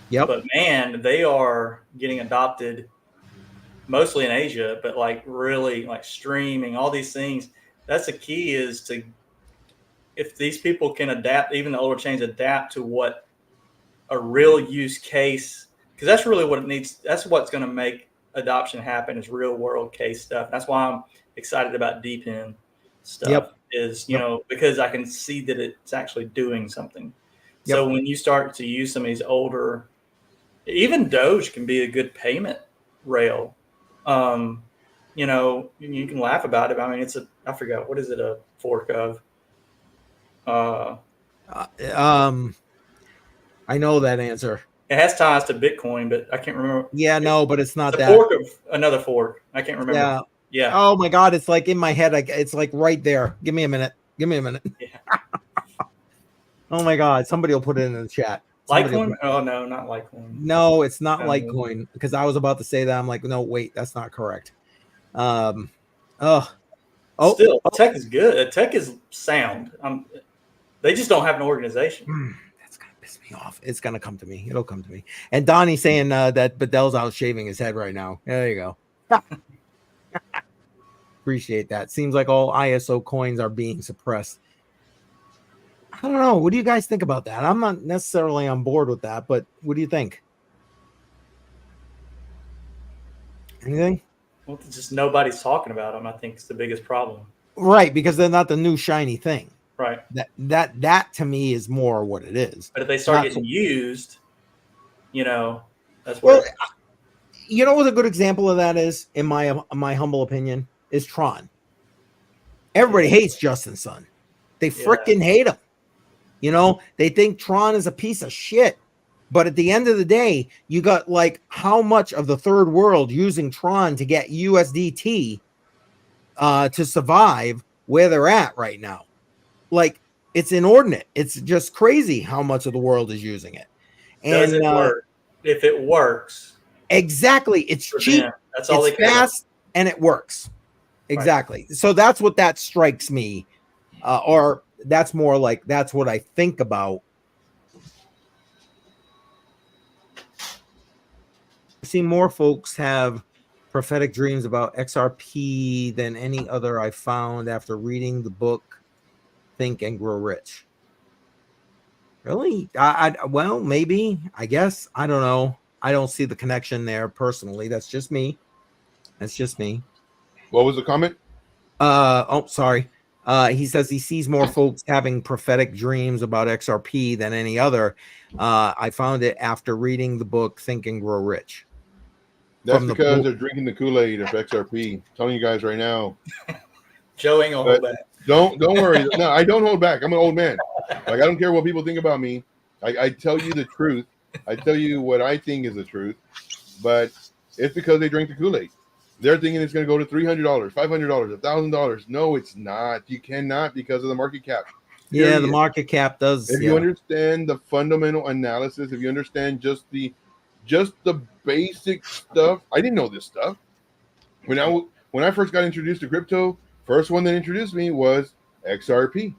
Yep.
But man, they are getting adopted mostly in Asia, but like really like streaming, all these things. That's the key, is if these people can adapt, even the older chains adapt to what a real use case, because that's really what it needs. That's what's going to make adoption happen, is real world case stuff. That's why I'm excited about DeepIn stuff, because I can see that it's actually doing something. Yep. So when you start to use some of these older, even Doge can be a good payment rail. You can laugh about it. I mean, I forgot, what is it a fork of?
I know that answer.
It has ties to Bitcoin, but I can't remember.
Yeah, no, but it's not
that.
Fork
of another fork. I can't remember. Yeah.
Oh my God, it's like in my head. It's like right there. Give me a minute. Yeah. Oh my God, somebody will put it in the chat.
Litecoin? Oh no, not Litecoin.
No, it's not Litecoin, because I was about to say that. I'm like, no, wait, that's not correct. Still,
tech is good. Tech is sound. They just don't have an organization.
That's gonna piss me off. It's gonna come to me. It'll come to me. And Donnie's saying that Bedell's out shaving his head right now. There you go. Appreciate that. Seems like all ISO coins are being suppressed. I don't know. What do you guys think about that? I'm not necessarily on board with that, but what do you think? Anything?
Well, it's just nobody's talking about them. I think it's the biggest problem.
Right, because they're not the new shiny thing.
Right.
That to me is more what it is.
But if they start
Not
getting used, that's
Well,
where.
you know what a good example of that is, in my humble opinion, is Tron. Everybody hates Justin Sun. They freaking hate him. You know, they think Tron is a piece of shit. But at the end of the day, you got like how much of the third world using Tron to get USDT to survive where they're at right now. Like, it's inordinate. It's just crazy how much of the world is using it. And
Does it work? If it works,
exactly, it's cheap.
That's all
it's
they care
fast, and it works. Exactly. Right. So that's what that strikes me, or that's more like that's what I think about. I see more folks have prophetic dreams about XRP than any other I found after reading the book Think and Grow Rich. Really? Well, maybe, I guess. I don't know. I don't see the connection there personally. That's just me.
What was the comment?
Sorry. He says he sees more folks having prophetic dreams about XRP than any other. I found it after reading the book Think and Grow Rich.
That's because they're drinking the Kool-Aid of XRP. I'm telling you guys right now.
Joe ain't gonna hold back.
Don't worry. No, I don't hold back. I'm an old man. Like, I don't care what people think about me. I tell you the truth. I tell you what I think is the truth. But it's because they drink the Kool-Aid. They're thinking it's going to go to $300, $500, $1,000. No, it's not. You cannot because of the market cap.
Yeah, the market cap does.
If you understand the fundamental analysis, if you understand just the basic stuff. I didn't know this stuff. When I first got introduced to crypto, first one that introduced me was XRP.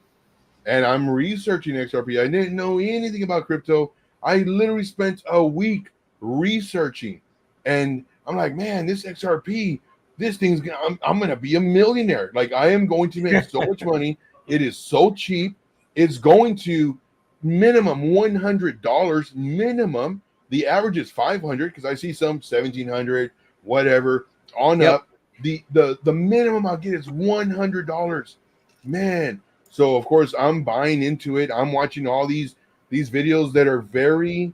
And I'm researching XRP. I didn't know anything about crypto. I literally spent a week researching. And I'm like, man, this XRP, this thing's I'm going to be a millionaire. Like, I am going to make so much money. It is so cheap. It's going to minimum $100 minimum. The average is 500 because I see some 1,700, whatever, on up. The minimum I'll get is $100, man. So of course I'm buying into it. I'm watching all these videos that are very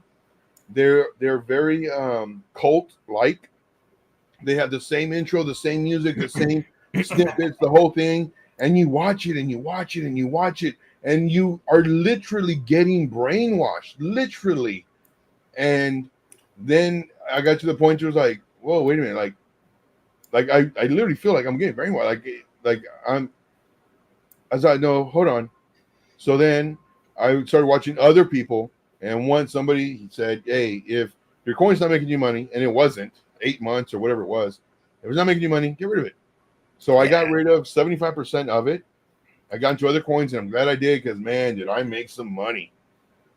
cult like. They have the same intro, the same music, the same snippets, the whole thing, and you watch it and you watch it and you watch it, and you are literally getting brainwashed, literally. And then I got to the point where it was like, whoa, wait a minute. Like I literally feel like I'm getting brainwashed. Like I was like, no, hold on. So then I started watching other people. And once somebody said, hey, if your coin's not making you money, and it wasn't 8 months or whatever it was, if it's not making you money, get rid of it. So I got rid of 75% of it. I got into other coins, and I'm glad I did because, man, did I make some money.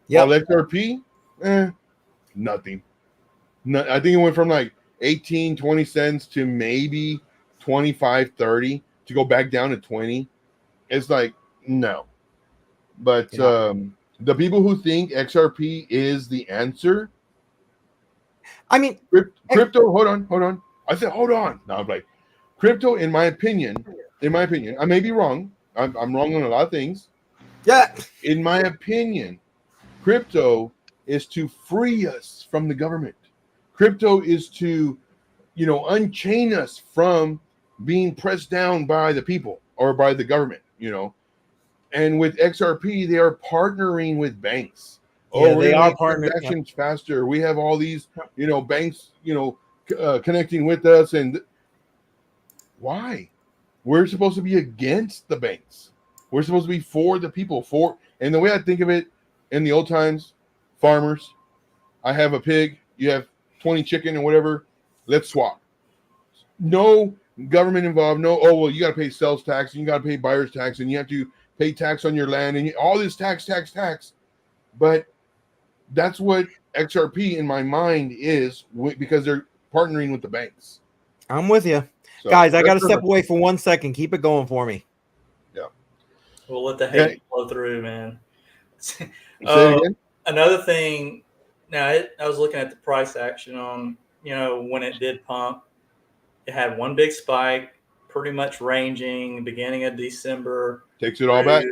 While XRP, nothing. I think it went from like 18, 20 cents to maybe 25, 30 to go back down to 20. It's like, no. But the people who think XRP is the answer,
I mean,
crypto, hold on. I said, hold on. No, I'm like, crypto, in my opinion, I may be wrong. I'm wrong on a lot of things.
Yeah.
In my opinion, crypto is to free us from the government. Crypto is to, unchain us from being pressed down by the people or by the government, And with XRP, they are partnering with banks.
They are partnering.
Transactions faster. We have all these, banks, connecting with us. And why? We're supposed to be against the banks. We're supposed to be for the people. And the way I think of it, in the old times, farmers, I have a pig, you have 20 chicken or whatever, let's swap. No government involved. No, you got to pay sales tax, and you got to pay buyer's tax, and you have to pay tax on your land, and all this tax. But that's what XRP in my mind is, because they're partnering with the banks.
I'm with you.
So
Guys, I got to
that's
step away for 1 second. Keep it going for me.
We'll let the hate flow through, man.
Say it again.
Another thing. Now, I was looking at the price action on, when it did pump. It had one big spike, pretty much ranging beginning of December.
Takes it all back.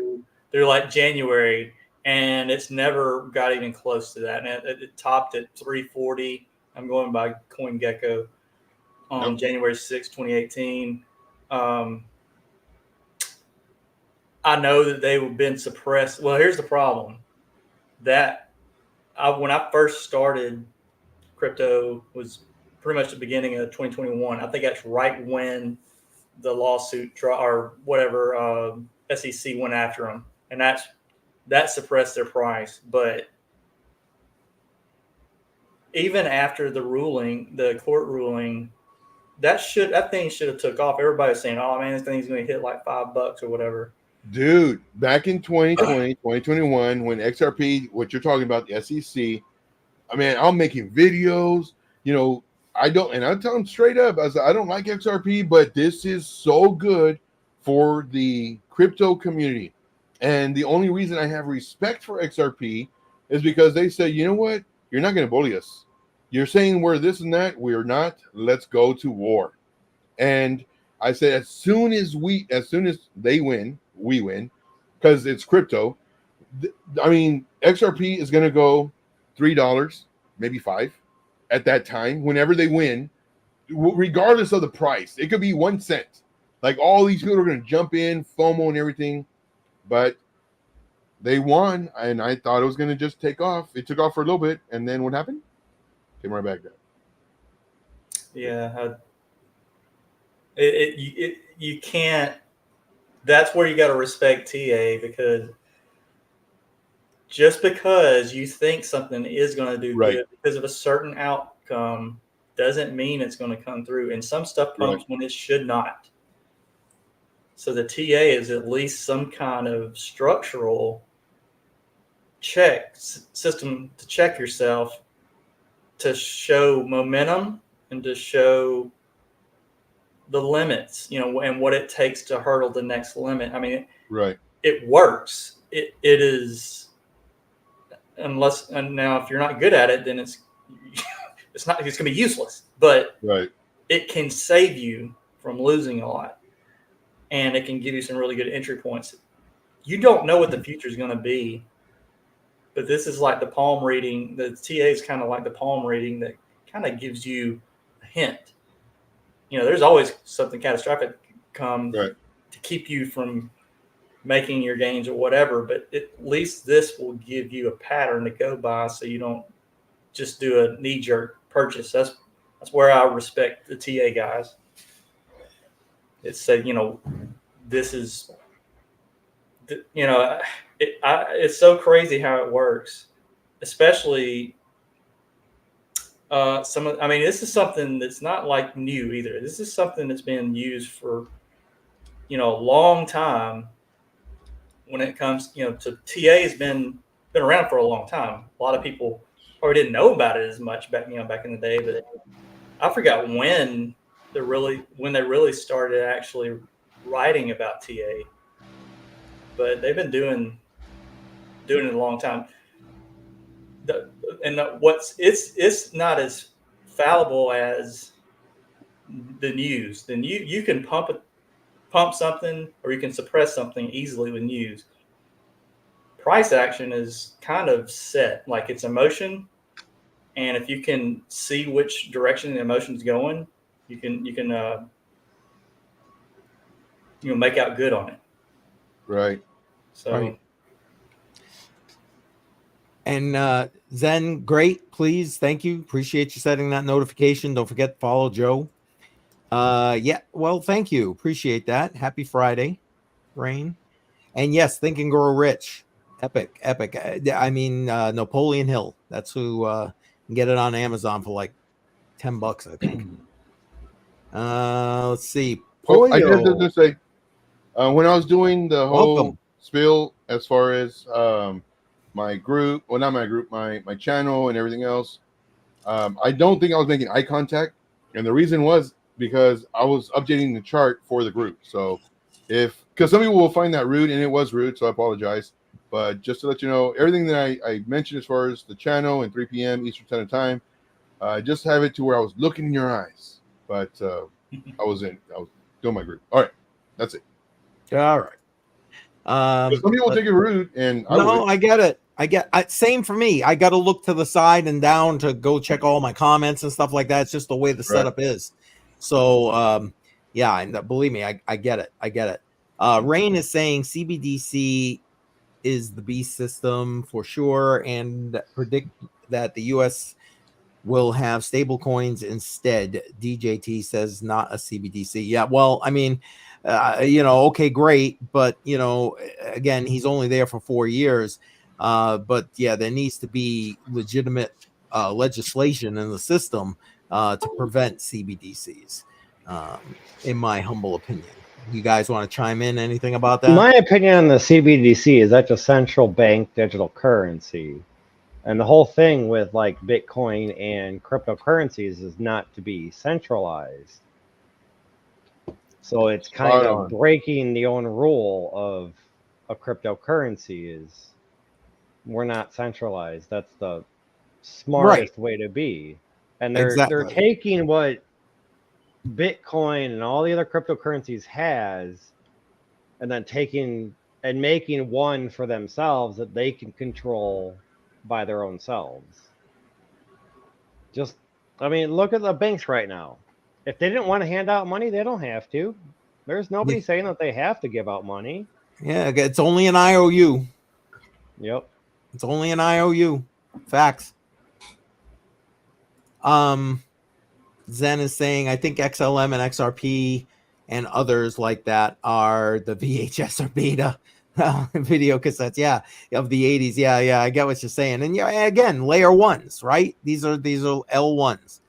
Through like January, and it's never got even close to that. And it topped at 340. I'm going by CoinGecko on January 6, 2018. I know that they've been suppressed. Well, here's the problem. When I first started, crypto was pretty much the beginning of 2021. I think that's right when the lawsuit or whatever SEC went after them, and that suppressed their price. But even after the ruling, the court ruling, that thing should have took off. Everybody was saying, "Oh man, this thing's going to hit like $5 or whatever."
Dude, back in 2020, 2021, when XRP, what you're talking about, the SEC, I mean, I'm making videos, I tell them straight up, I said, I don't like XRP, but this is so good for the crypto community. And the only reason I have respect for XRP is because they say, you know what? You're not going to bully us. You're saying we're this and that. We're not. Let's go to war. And I said, as soon as they win, we win, because it's crypto. I mean, XRP is going to go $3, maybe $5 at that time, whenever they win, regardless of the price. It could be 1 cent. Like, all these people are going to jump in, FOMO and everything, but they won, and I thought it was going to just take off. It took off for a little bit, and then what happened? Came right back down.
Yeah, you can't. That's where you got to respect TA, because just because you think something is going to do good because of a certain outcome doesn't mean it's going to come through. And some stuff pumps when it should not. So the TA is at least some kind of structural system to check yourself, to show momentum and to show the limits, and what it takes to hurdle the next limit. I mean, it works. It is, and now if you're not good at it, then it's going to be useless. But it can save you from losing a lot, and it can give you some really good entry points. You don't know what the future is going to be, but this is like the palm reading. The TA is kind of like the palm reading that kind of gives you a hint. There's always something catastrophic come to keep you from making your gains or whatever, but at least this will give you a pattern to go by, so you don't just do a knee-jerk purchase. That's where I respect the TA guys. It said, this is, it's so crazy how it works, especially this is something that's not like new either. This is something that's been used for, a long time. When it comes, to TA has been around for a long time. A lot of people probably didn't know about it as much back in the day, but I forgot when they really started actually writing about TA. But they've been doing it a long time. It's not as fallible as the news. You can pump something, or you can suppress something easily with news. Price action is kind of set, like it's emotion, and if you can see which direction the emotion's going, you can make out good on it.
Right.
So.
And Zen, great, please, thank you, appreciate you setting that notification. Don't forget to follow Joe. Well, thank you, appreciate that. Happy Friday, Rain. And yes, Think and Grow Rich, epic. I mean, Napoleon Hill, that's who. Can get it on Amazon for like $10, I think. Let's see.
I just to say, when I was doing the whole spiel as far as my group, well, not my group, my channel and everything else, I don't think I was making eye contact, and the reason was because I was updating the chart for the group. So because some people will find that rude, and it was rude, so I apologize. But just to let you know, everything that I mentioned as far as the channel and 3 p.m. Eastern Standard Time, just have it to where I was looking in your eyes. But I was doing my group. All right, that's it.
All right.
Some people take it rude, and
I get it. Same for me. I got to look to the side and down to go check all my comments and stuff like that. It's just the way the setup is. So, yeah, and believe me, I get it. I get it. Rain is saying CBDC is the beast system for sure, and predict that the U.S. will have stable coins instead. DJT says not a CBDC. Yeah, well, I mean, okay, great, but again, he's only there for 4 years. But yeah, there needs to be legitimate legislation in the system to prevent CBDCs, in my humble opinion. You guys want to chime in anything about that?
My opinion on the CBDC is that's a central bank digital currency. And the whole thing with like Bitcoin and cryptocurrencies is not to be centralized. So it's kind of breaking the own rule of a cryptocurrency is we're not centralized. That's the smartest way to be. And they're taking what Bitcoin and all the other cryptocurrencies has and then taking and making one for themselves that they can control by their own selves. Look at the banks right now. If they didn't want to hand out money, they don't have to. There's nobody saying that they have to give out money.
Yeah, it's only an IOU.
Yep.
It's only an IOU. Facts. Zen is saying, I think XLM and XRP and others like that are the VHS or beta video cassettes. Yeah, of the 80s. Yeah, I get what you're saying. And yeah, again, layer ones, right? These are L1s,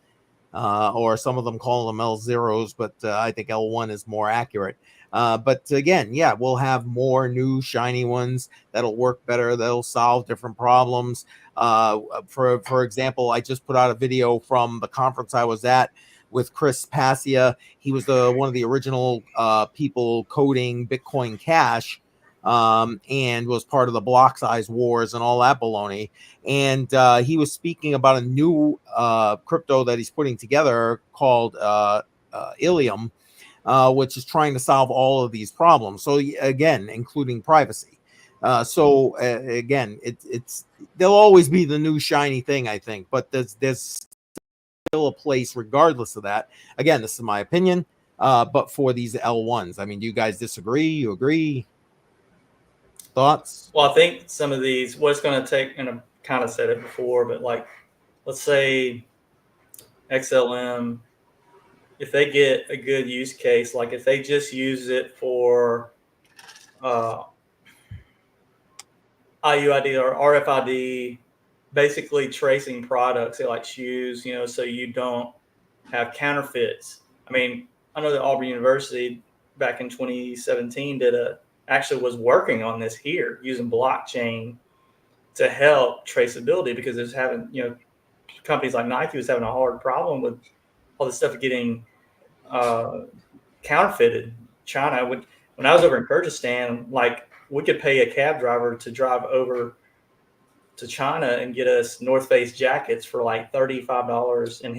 or some of them call them L0s, but I think L1 is more accurate. But again, yeah, we'll have more new shiny ones that'll work better. That'll solve different problems. For example, I just put out a video from the conference I was at with Chris Passia. He was one of the original people coding Bitcoin Cash, and was part of the block size wars and all that baloney. And he was speaking about a new crypto that he's putting together called Ilium, which is trying to solve all of these problems. So again, including privacy. Again, there'll always be the new shiny thing, I think, but there's still a place regardless of that. Again, this is my opinion, but for these L1s, I mean, do you guys disagree? You agree? Thoughts?
Well, I think some of these, what it's going to take, and I've kind of said it before, but like, let's say XLM, if they get a good use case, like if they just use it for IUID or RFID, basically tracing products, say like shoes, so you don't have counterfeits. I mean, I know that Auburn University back in 2017 actually was working on this here using blockchain to help traceability, because it's having, companies like Nike was having a hard problem with all this stuff getting counterfeited. China, when I was over in Kyrgyzstan, like we could pay a cab driver to drive over to China and get us North Face jackets for like $35, and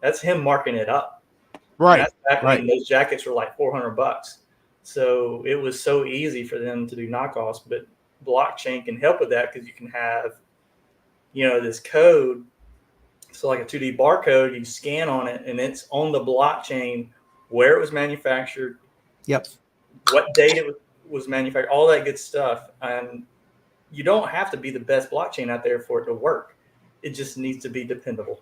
that's him marking it up.
Right.
And that's back when those jackets were like $400. So it was so easy for them to do knockoffs, but blockchain can help with that, because you can have, this code. So like a 2D barcode, you scan on it and it's on the blockchain where it was manufactured.
Yep.
What date it was manufactured, all that good stuff. And you don't have to be the best blockchain out there for it to work. It just needs to be dependable.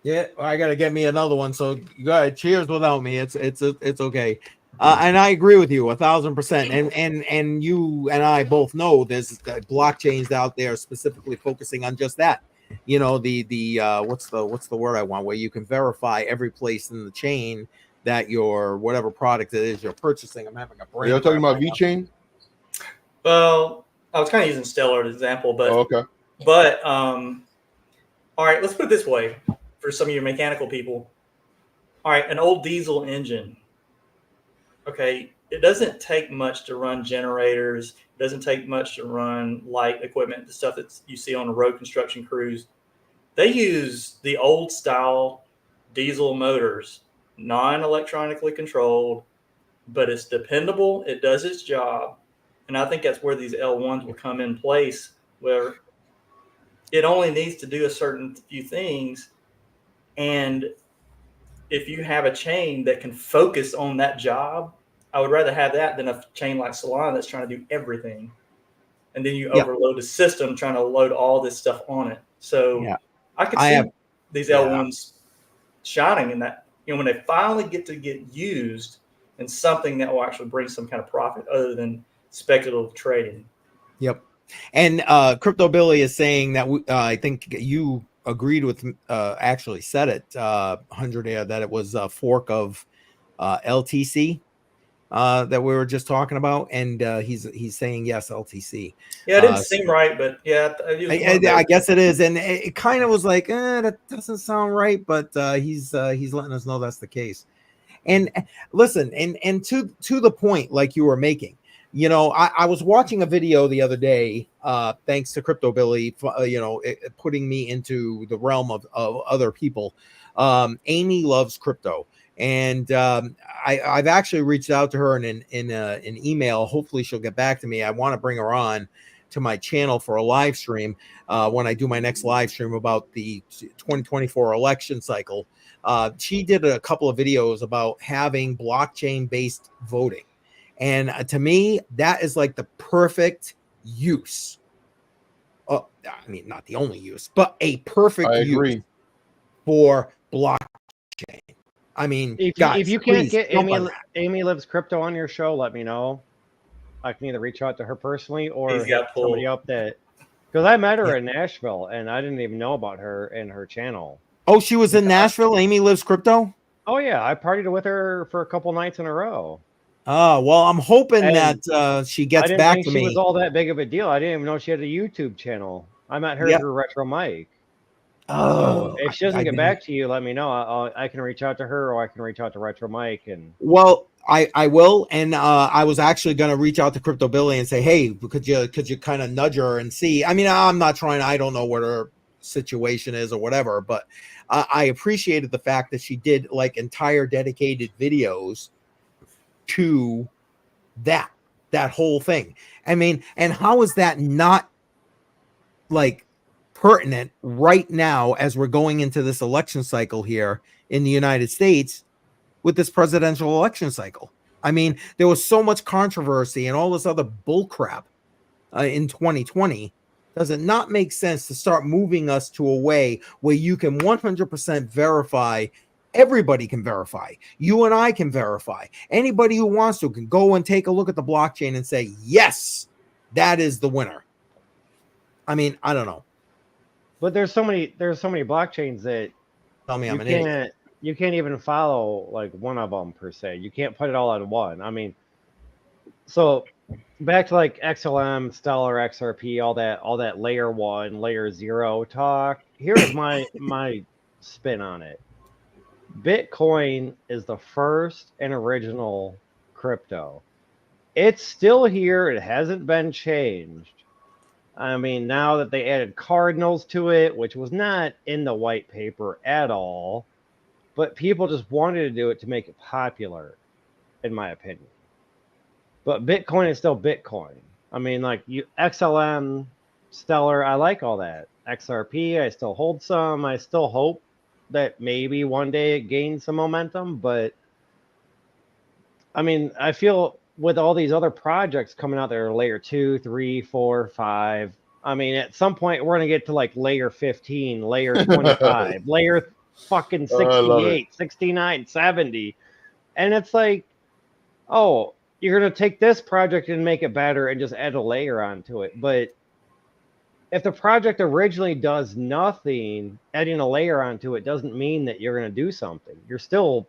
Yeah, I got to get me another one. So you got cheers without me. It's okay. And I agree with you 1,000%. And you and I both know there's blockchains out there specifically focusing on just that. The what's the word I want, where you can verify every place in the chain that your whatever product it is you're purchasing. I'm having a brain.
You're talking about VeChain?
Well, I was kind of using Stellar as an example, but
okay.
But all right, let's put it this way for some of your mechanical people. all right, an old diesel engine. Okay, it doesn't take much to run generators. It doesn't take much to run light equipment, the stuff that you see on the road construction crews. They use the old style diesel motors, non-electronically controlled, but it's dependable. It does its job. And I think that's where these L1s will come in place, where it only needs to do a certain few things. And if you have a chain that can focus on that job, I would rather have that than a chain like Salon that's trying to do everything. And then you overload the system trying to load all this stuff on it. So I could see these L1s shining in that, when they finally get used in something that will actually bring some kind of profit other than speculative trading.
Yep. And Crypto Billy is saying that I think you agreed with actually said it 100 that it was a fork of LTC that we were just talking about, and he's saying yes, LTC.
Yeah, it didn't seem right, but yeah,
I guess it is, and it kind of was like that doesn't sound right, but he's letting us know that's the case. And listen, and to the point, like you were making, I was watching a video the other day, thanks to Crypto Billy, putting me into the realm of other people. Amy loves crypto. And I've actually reached out to her in an email. Hopefully she'll get back to me. I want to bring her on to my channel for a live stream when I do my next live stream about the 2024 election cycle. She did a couple of videos about having blockchain-based voting. And to me, that is like the perfect use. I mean, not the only use, but a perfect use for blockchain. I mean,
if you can't get Amy Lives Crypto on your show, let me know. I can either reach out to her personally or hit somebody up because I met her in Nashville and I didn't even know about her and her channel.
Oh, she was in Nashville. Amy Lives Crypto.
Oh yeah, I partied with her for a couple nights in a row.
Oh well, I'm hoping that she gets back to me.
She was all that big of a deal. I didn't even know she had a YouTube channel. I met her through Retro Mike.
Oh,
if she doesn't get back to you, let me know. I can reach out to her, or I can reach out to Retro Mike. And
well, I will. And I was actually going to reach out to Crypto Billy and say, hey, could you kind of nudge her and see? I mean, I'm not trying. I don't know what her situation is or whatever, but I appreciated the fact that she did like entire dedicated videos to that whole thing. I mean, and how is that not like pertinent right now as we're going into this election cycle here in the United States with this presidential election cycle? I mean, there was so much controversy and all this other bull crap in 2020. Does it not make sense to start moving us to a way where you can 100% verify? Everybody can verify. You and I can verify. Anybody who wants to can go and take a look at the blockchain and say, yes, that is the winner. I mean, I don't know.
But there's so many blockchains that
tell me I'm an idiot.
You can't even follow like one of them per se. You can't put it all on one. I mean, so back to like XLM, Stellar, XRP, all that layer 1, layer 0 talk. Here's my spin on it. Bitcoin is the first and original crypto. It's still here. It hasn't been changed. I mean, now that they added cardinals to it, which was not in the white paper at all, but people just wanted to do it to make it popular, in my opinion. But Bitcoin is still Bitcoin. I mean, like XLM, Stellar, I like all that. XRP, I still hold some. I still hope that maybe one day it gains some momentum. But, I mean, I feel with all these other projects coming out there, layer 2, 3, 4, 5. I mean, at some point we're gonna get to like layer 15, layer 25, layer fucking 68, 69, 70. And it's like, oh, you're gonna take this project and make it better and just add a layer onto it. But if the project originally does nothing, adding a layer onto it doesn't mean that you're gonna do something. You're still,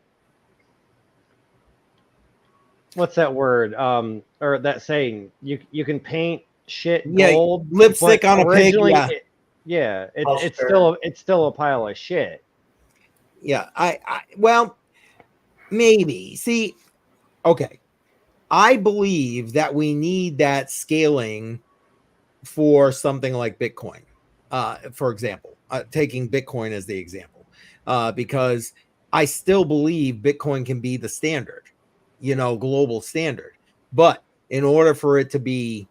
what's that word? Or that saying, you can paint shit gold,
lipstick on a pig.
It's still a pile of shit.
Yeah, well, Maybe. See, okay. I believe that we need that scaling for something like Bitcoin. For example, taking Bitcoin as the example, because I still believe Bitcoin can be the standard, global standard. But in order for it to be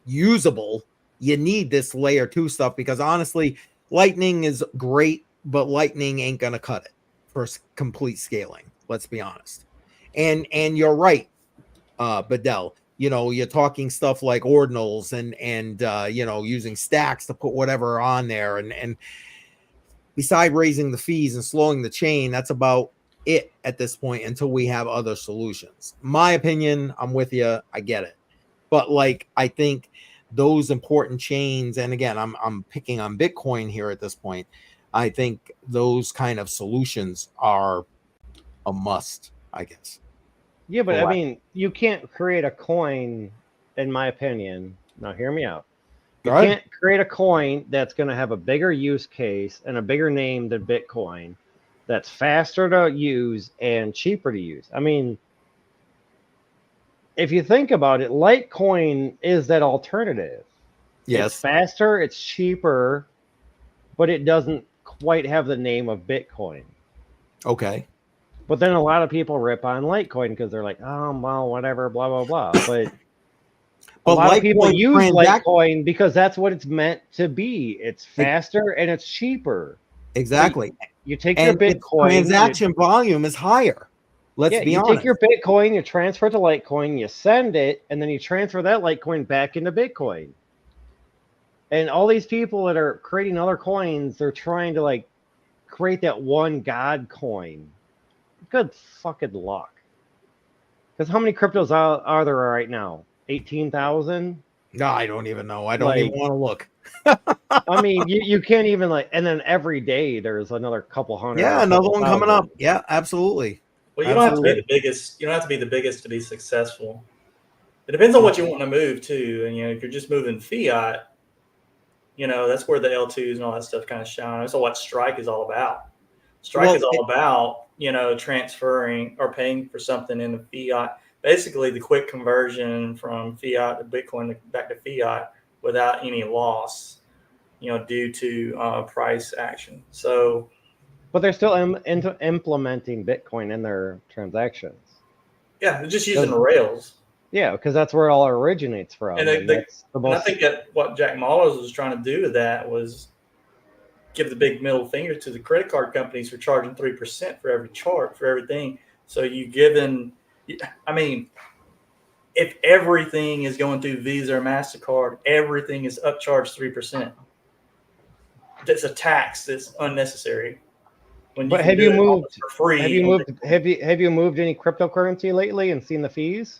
usable, you need this layer 2 stuff, because honestly, Lightning is great, but Lightning ain't gonna cut it for complete scaling. Let's be honest. And you're right, Bedell. You're talking stuff like ordinals and using stacks to put whatever on there, and beside raising the fees and slowing the chain, that's about it at this point until we have other solutions. My opinion, I'm with you. I get it. But I think those important chains, and again, I'm picking on Bitcoin here at this point. I think those kind of solutions are a must, I guess.
Yeah, but I
Correct.
mean, you can't create a coin, in my opinion. Now, hear me out. You
Go ahead.
can't create a coin that's going to have a bigger use case and a bigger name than Bitcoin, that's faster to use and cheaper to use. I mean, if you think about it, Litecoin is that alternative.
Yes.
It's faster, it's cheaper, but it doesn't quite have the name of Bitcoin.
Okay.
But then a lot of people rip on Litecoin because they're like, oh, well, whatever, blah, blah, blah. But a lot of people use Litecoin because that's what it's meant to be. It's faster and it's cheaper.
Exactly.
So you take your Bitcoin.
Transaction volume is higher. Let's be honest.
You take your Bitcoin, you transfer it to Litecoin, you send it, and then you transfer that Litecoin back into Bitcoin. And all these people that are creating other coins, they're trying to create that one God coin. Good fucking luck. Because how many cryptos are there right now? 18,000?
No, I don't even know. I don't even want to look.
I mean, you can't even and then every day there's another couple hundred.
Yeah, another one coming up. Yeah, absolutely.
Well, you don't have to be the biggest. You don't have to be the biggest to be successful. It depends on what you want to move to. And if you're just moving fiat, that's where the L2s and all that stuff kind of shine. That's what Strike is all about. Strike is all about, transferring or paying for something in the fiat. Basically, the quick conversion from fiat to Bitcoin back to fiat without any loss, due to price action. So,
but they're still implementing Bitcoin in their transactions.
Yeah, they're just using the rails.
Yeah, because that's where it all originates from.
And I think that what Jack Mallers was trying to do with that was give the big middle finger to the credit card companies for charging 3% for every chart, for everything. So if everything is going through Visa or MasterCard, everything is upcharged 3%. That's a tax that's unnecessary.
But have you moved for free? Have you moved any cryptocurrency lately and seen the fees?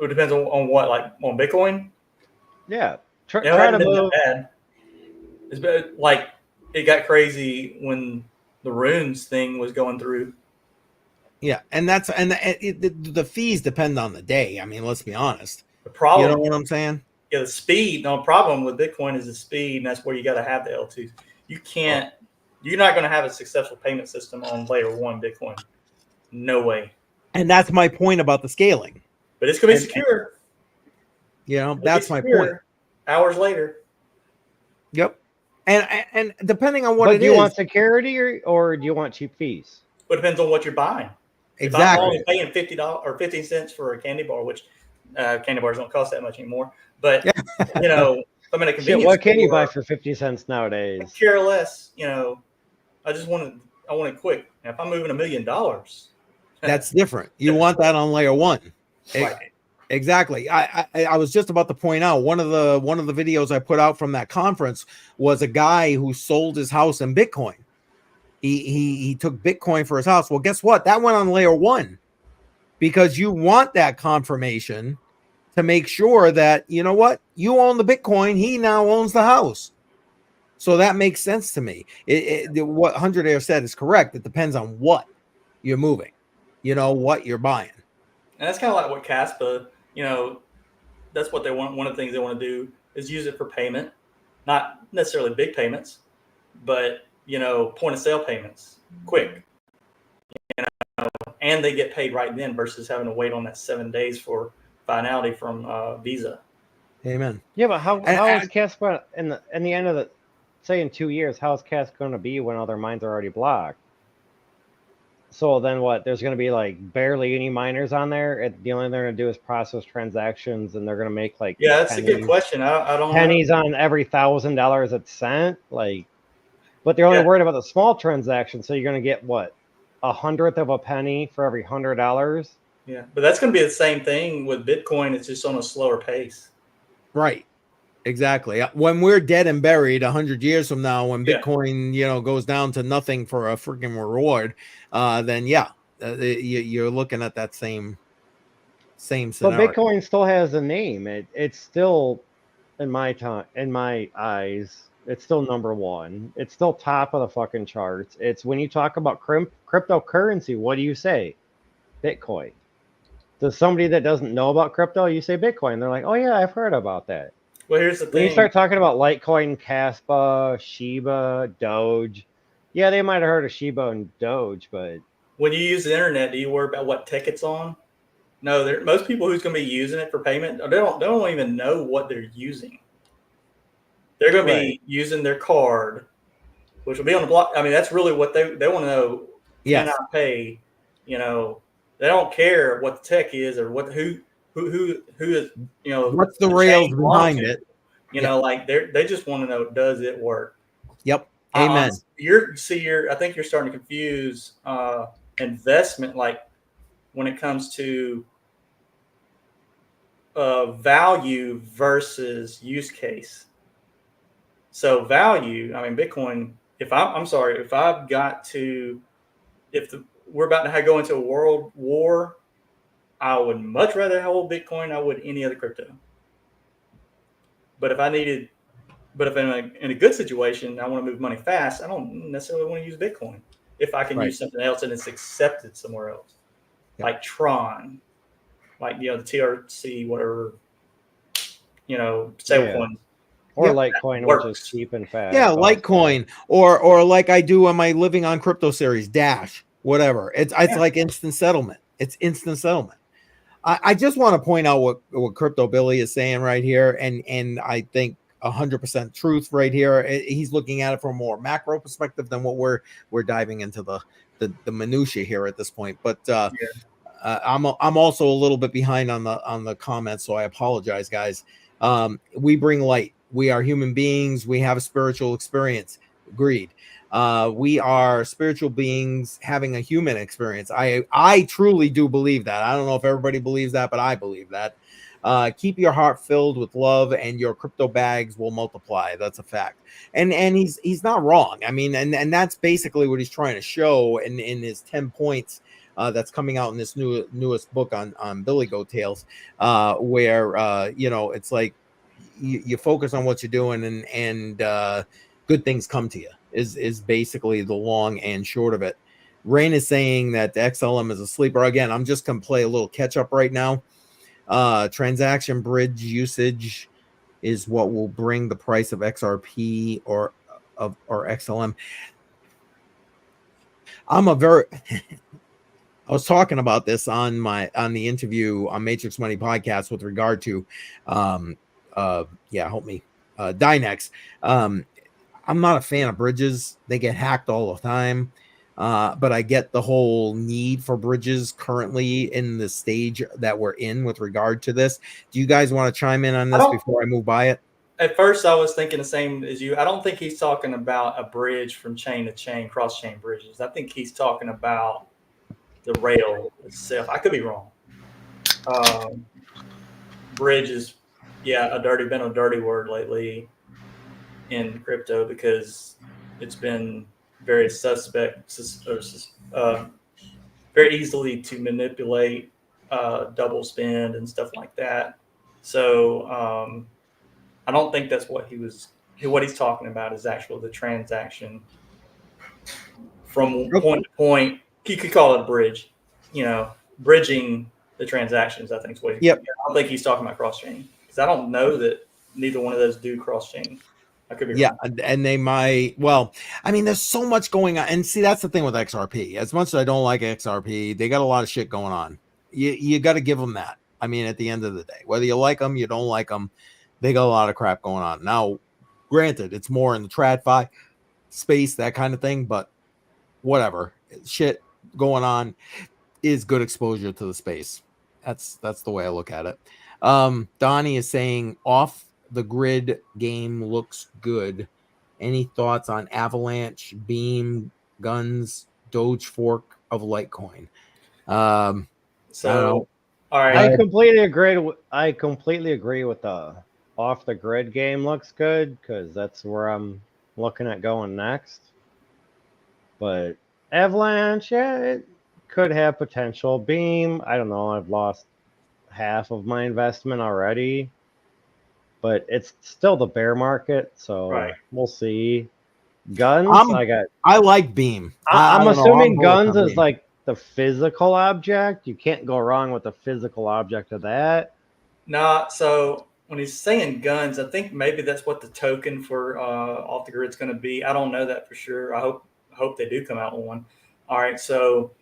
It depends on what, on Bitcoin.
Yeah,
try to move. Bad. It's been, it got crazy when the runes thing was going through.
Yeah, and the fees depend on the day. I mean, let's be honest.
The problem,
you know what I'm saying?
Yeah, the speed. No problem with Bitcoin is the speed, and that's where you got to have the L2. You can't. You're not going to have a successful payment system on layer 1 Bitcoin. No way.
And that's my point about the scaling.
But it's going to be secure.
That's my point.
Hours later.
Yep. And depending on what
it is. Do you want security or do you want cheap fees?
But it depends on what you're buying.
Exactly.
If I'm only paying $50 or 15 cents for a candy bar, which candy bars don't cost that much anymore. But, I'm in a convenience store.
What can you buy for 50 cents nowadays?
I care less. I just want it quick. Now, if I'm moving $1 million,
that's different. You want that on layer 1.
Right.
Exactly. I was just about to point out one of the videos I put out from that conference was a guy who sold his house in Bitcoin. He took Bitcoin for his house. Well, guess what? That went on layer 1 because you want that confirmation to make sure that, you know what, you own the Bitcoin. He now owns the house. So that makes sense to me. What 100 Air said is correct. It depends on what you're moving, what you're buying.
And that's kind of like what Caspa, that's what they want. One of the things they want to do is use it for payment, not necessarily big payments, but, point of sale payments, quick. and they get paid right then versus having to wait on that 7 days for finality from Visa.
Amen.
Yeah, but how
And-
is Cass going in the end of the, say in 2 years, how is Cass going to be when all their mines are already blocked? So then what? There's going to be like barely any miners on there. The only thing they're going to do is process transactions, and they're going to make like
Yeah, that's a good question. I don't
pennies
know.
on every $1,000 it's sent. Like, but they're only
Yeah.
worried about the small transactions. So you're going to get what, 1/100th of a penny for every $100.
Yeah, but that's going to be the same thing with Bitcoin. It's just on a slower pace.
Right. Exactly. When we're dead and buried 100 years from now, when
Yeah.
Bitcoin, goes down to nothing for a freaking reward, then you're looking at that same
But
scenario.
Bitcoin still has a name. It's still, in my eyes, it's still number one. It's still top of the fucking charts. It's when you talk about cryptocurrency, what do you say? Bitcoin. To somebody that doesn't know about crypto, you say Bitcoin. They're like, oh yeah, I've heard about that.
Well, here's the
When you
thing.
start talking about Litecoin, Caspa, Shiba, Doge, yeah, they might have heard of Shiba and Doge, but
When you use the internet, do you worry about what tech it's on? No, most people who's going to be using it for payment, they don't even know what they're using. They're going to be using their card, which will be on the block. I mean, that's really what they want to know. Can I pay? They don't care what the tech is or who is,
what's the rails behind it.
Like they just want to know, does it work?
Yep. Amen.
I think you're starting to confuse investment, like when it comes to value versus use case. So value, I mean, Bitcoin. We're about to go into a world war, I would much rather hold Bitcoin than I would any other crypto. But if in a good situation, I want to move money fast, I don't necessarily want to use Bitcoin. If I can use something else and it's accepted somewhere else, like Tron, like the TRC, whatever, stablecoin.
Or Litecoin, which is cheap and fast.
Yeah, Litecoin, or like I do on my Living on Crypto series, Dash, whatever. It's like instant settlement. It's instant settlement. I just want to point out what Crypto Billy is saying right here, and I think 100% truth right here. He's looking at it from a more macro perspective than what we're diving into the minutia here at this point. But I'm also a little bit behind on the comments, so I apologize, guys. We bring light. We are human beings. We have a spiritual experience. Agreed. We are spiritual beings having a human experience. I truly do believe that. I don't know if everybody believes that, but I believe that. Keep your heart filled with love, and your crypto bags will multiply. That's a fact. And he's not wrong. I mean, and that's basically what he's trying to show in his 10 points. That's coming out in this newest book on Billy Goat Tales, where it's like you focus on what you're doing, and good things come to you. Is basically the long and short of it. Rain is saying that the XLM is a sleeper. Again, I'm just gonna play a little catch up right now. Transaction bridge usage is what will bring the price of XRP or XLM. I was talking about this on the interview on Matrix Money podcast with regard to help me, Dynex. I'm not a fan of bridges. They get hacked all the time. But I get the whole need for bridges currently in the stage that we're in with regard to this. Do you guys want to chime in on this before I move by it?
At first, I was thinking the same as you. I don't think he's talking about a bridge from chain to chain, cross-chain bridges. I think he's talking about the rail itself. I could be wrong. Bridge is, been a dirty word lately in crypto because it's been very very easily to manipulate, double spend and stuff like that. So I don't think that's what he's talking about is actually the transaction from point to point. You could call it a bridge, bridging the transactions. I think is what. I don't think he's talking about cross chain because I don't know that neither one of those do cross chain. I could be
Yeah,
wrong.
and they might. Well, I mean, there's so much going on, and see, that's the thing with XRP. As much as I don't like XRP, they got a lot of shit going on. You got to give them that. I mean, at the end of the day, whether you like them, you don't like them, they got a lot of crap going on. Now, granted, it's more in the TradFi space, that kind of thing, but whatever, shit going on is good exposure to the space. That's the way I look at it. Donnie is saying off the grid game looks good. Any thoughts on Avalanche, Beam, Guns, Doge fork of Litecoin? I don't know.
All right.
I completely agree. I completely agree with the off the grid game looks good because that's where I'm looking at going next. But Avalanche, yeah, it could have potential. Beam, I don't know. I've lost half of my investment already, but it's still the bear market, so
Right.
we'll see. Guns,
I like Beam.
I'm
don't know,
assuming
bullish
guns
on
is
Beam.
like the physical object. You can't go wrong with the physical object of that.
Nah, so when he's saying guns, I think maybe that's what the token for off the grid's going to be. I don't know that for sure. I hope they do come out with one. All right, so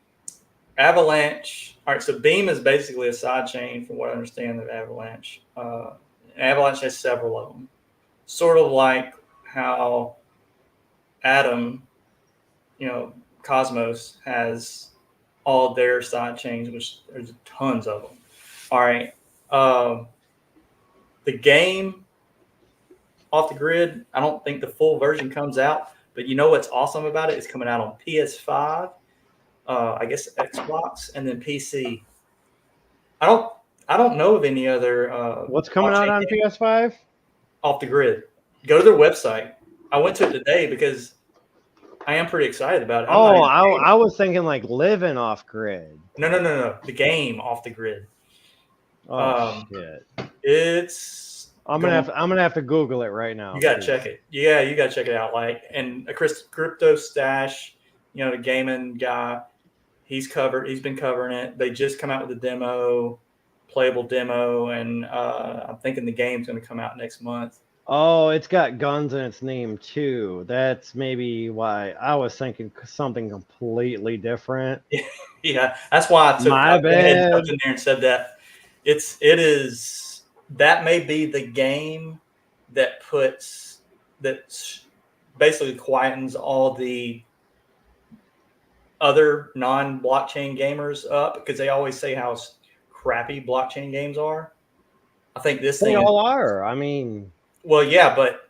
Avalanche. All right, so Beam is basically a side chain, from what I understand of Avalanche. Avalanche has several of them, sort of like how Atom, Cosmos has all their side chains, which there's tons of them. All right. The game off the grid, I don't think the full version comes out, but you know what's awesome about it? It's coming out on PS5, I guess Xbox, and then PC. I don't know of any other.
What's coming out on PS5?
Off the grid. Go to their website. I went to it today because I am pretty excited about it.
I was thinking like living off grid.
No. The game off the grid.
Oh shit!
I'm
gonna have to Google it right now.
You gotta check it. Yeah, you gotta check it out. And a Crypto Stash, the gaming guy, he's been covering it. They just come out with a playable demo, and I'm thinking the game's gonna come out next month.
Oh, it's got guns in its name too. That's maybe why I was thinking something completely different.
Yeah, that's why I went ahead and jumped in there and said that. That may be the game that basically quietens all the other non-blockchain gamers up, because they always say how crappy blockchain games are. I think
they all are. I mean,
well, yeah, but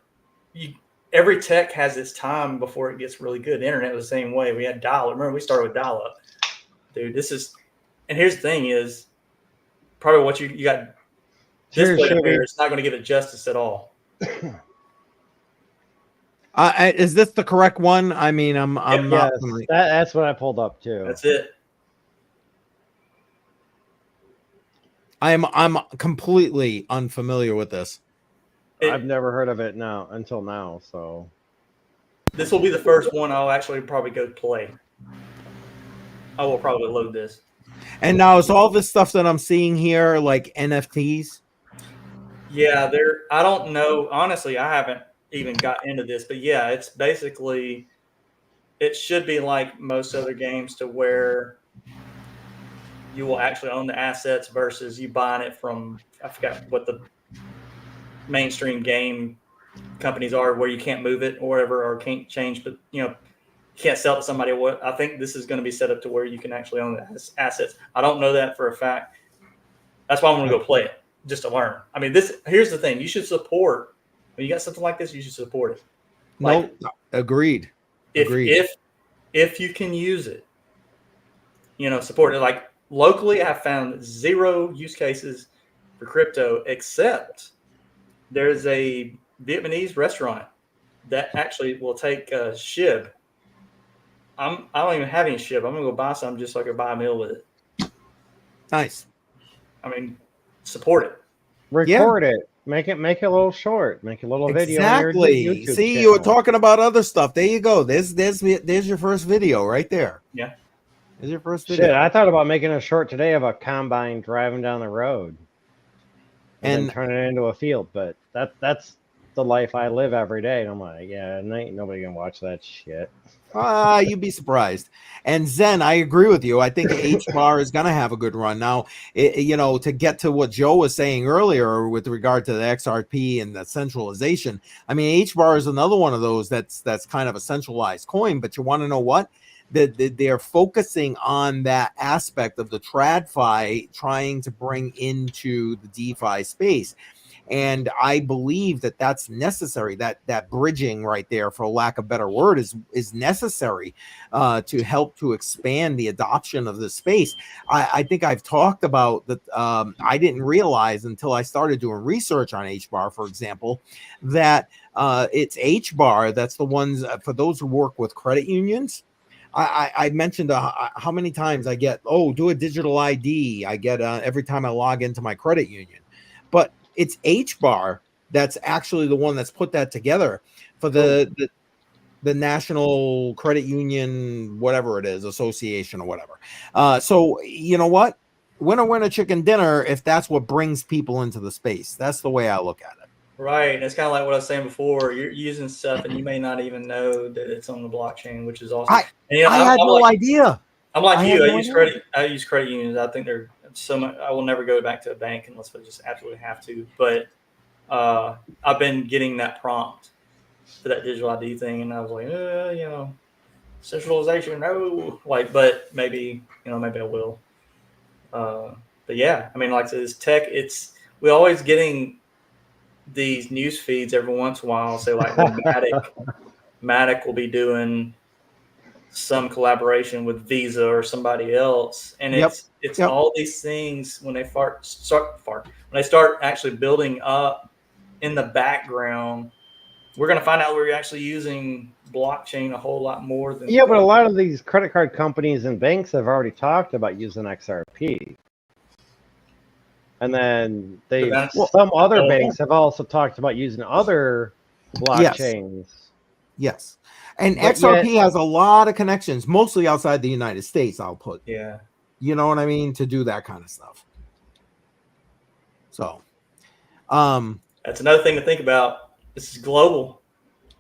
every tech has its time before it gets really good. The internet was the same way. We had dial-up. Remember, we started with dial-up. Dude, and here's the thing is, probably what you got displayed up here, it's not going to give it justice at all.
Is this the correct one? I mean, I'm not.
Yes, that's what I pulled up too.
That's it.
I'm completely unfamiliar with this.
I've never heard of it until now. So
this will be the first one I'll actually probably go play. I will probably load this.
And now is all this stuff that I'm seeing here like NFTs?
Yeah, I don't know. Honestly, I haven't even got into this, but yeah, it's basically, it should be like most other games to where you will actually own the assets versus you buying it from, I forgot what the mainstream game companies are, where you can't move it or whatever, or can't change, but you can't sell it to somebody. What I think this is going to be set up to where you can actually own the assets. I don't know that for a fact. That's why I'm going to go play it, just to learn. I mean, here's the thing: you should support, when you got something like this, you should support it.
Like, no, agreed.
If you can use it, support it. Like locally, I've found zero use cases for crypto, except there's a Vietnamese restaurant that actually will take SHIB. I don't even have any SHIB. I'm gonna go buy some just so I can buy a meal with it.
Nice.
I mean, support it.
Record it. Make it a little short. Make a little video.
Exactly. See, channel. You were talking about other stuff. There you go. There's your first video right there.
Yeah.
There's your first video.
Shit, I thought about making a short today of a combine driving down the road and then turning it into a field, but that's the life I live every day. And I'm like, yeah, ain't nobody gonna watch that shit.
You'd be surprised. And Zen, I agree with you. I think H bar is going to have a good run. Now, to get to what Joe was saying earlier with regard to the XRP and the centralization, I mean, H bar is another one of those that's kind of a centralized coin. But you want to know what? They're focusing on that aspect of the TradFi, trying to bring into the DeFi space. And I believe that that's necessary. That bridging right there, for lack of a better word, is necessary to help to expand the adoption of the space. I think I've talked about that. I didn't realize until I started doing research on HBAR, for example, that it's HBAR that's the ones for those who work with credit unions. I mentioned how many times I get, do a digital ID. I get every time I log into my credit union, but it's HBAR that's actually the one that's put that together for the National Credit Union, whatever it is, association or whatever. So you know what? Winner, chicken dinner, if that's what brings people into the space. That's the way I look at it.
Right. And it's kind of like what I was saying before. You're using stuff and you may not even know that it's on the blockchain, which is awesome.
I had no idea.
I'm like you. I use credit unions. I think they're so much. I will never go back to a bank unless I just absolutely have to. But I've been getting that prompt for that digital ID thing, and I was like, centralization, no. But maybe I will. But yeah, I mean, like this tech, we're always getting these news feeds every once in a while. Say like Matic will be doing some collaboration with Visa or somebody else, and it's all these things when they start actually building up in the background. We're going to find out we're actually using blockchain a whole lot more than
but a lot of these credit card companies and banks have already talked about using XRP, and then some other banks have also talked about using other blockchains.
Yes. And XRP has a lot of connections, mostly outside the United States, I'll put.
Yeah.
You know what I mean? To do that kind of stuff. So,
that's another thing to think about. This is global.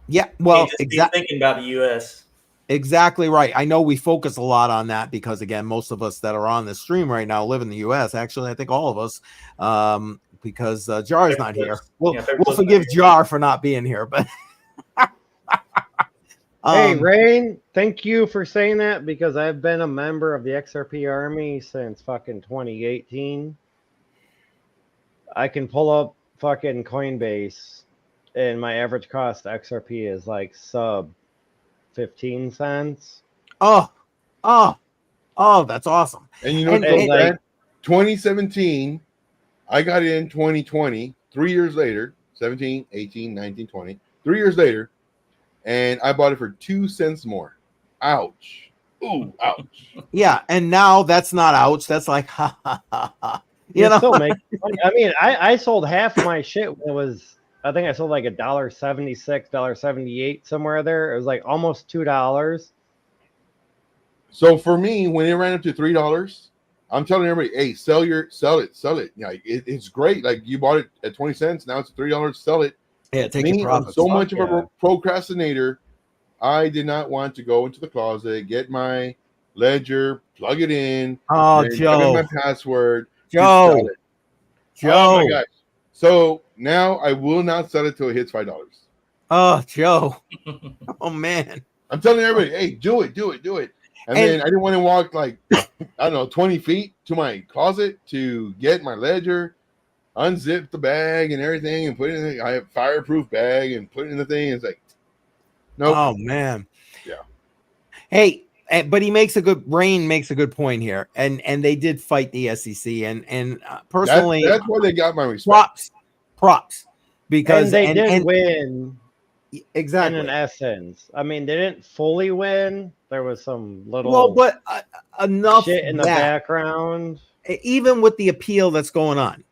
Yeah. Well,
exactly. Thinking about the U.S.
Exactly right. I know we focus a lot on that because, again, most of us that are on this stream right now live in the U.S. Actually, I think all of us, because Jar is not here. We'll forgive Jar for not being here, but.
Hey, Rain, thank you for saying that because I've been a member of the XRP Army since fucking 2018. I can pull up fucking Coinbase and my average cost XRP is like sub 15 cents.
Oh, that's awesome.
And you know what? 2017, I got in 2020, 3 years later, 17, 18, 19, 20, 3 years later. And I bought it for 2 cents more. Ouch. Ooh, ouch.
Yeah, and now that's not ouch. That's like, ha, ha, ha, ha.
Still make money. I mean, I sold half my shit when it was, I think I sold like $1.76, $1.78, somewhere there. It was like almost $2.
So for me, when it ran up to $3, I'm telling everybody, hey, sell it. Yeah, it's great. Like you bought it at 20 cents. Now it's $3. Sell it.
Yeah, take your profits.
I'm so much of a procrastinator. I did not want to go into the closet, get my ledger, plug it in.
Oh, Joe.
Plug in my password.
Joe.
Oh my gosh. So now I will not sell it till it hits $5.
Oh, Joe. Oh man.
I'm telling everybody, hey, do it. And then I didn't want to walk like 20 feet to my closet to get my ledger. Unzip the bag and everything and put it in. I have fireproof bag and put it in the thing. It's like, no.
Oh man.
Yeah.
Hey, but Rain makes a good point here, and they did fight the SEC, and personally,
that's why they got my respect.
Props, because
they did win.
Exactly.
In essence, I mean, they didn't fully win. There was some little
but enough
shit in the background.
Even with the appeal that's going on.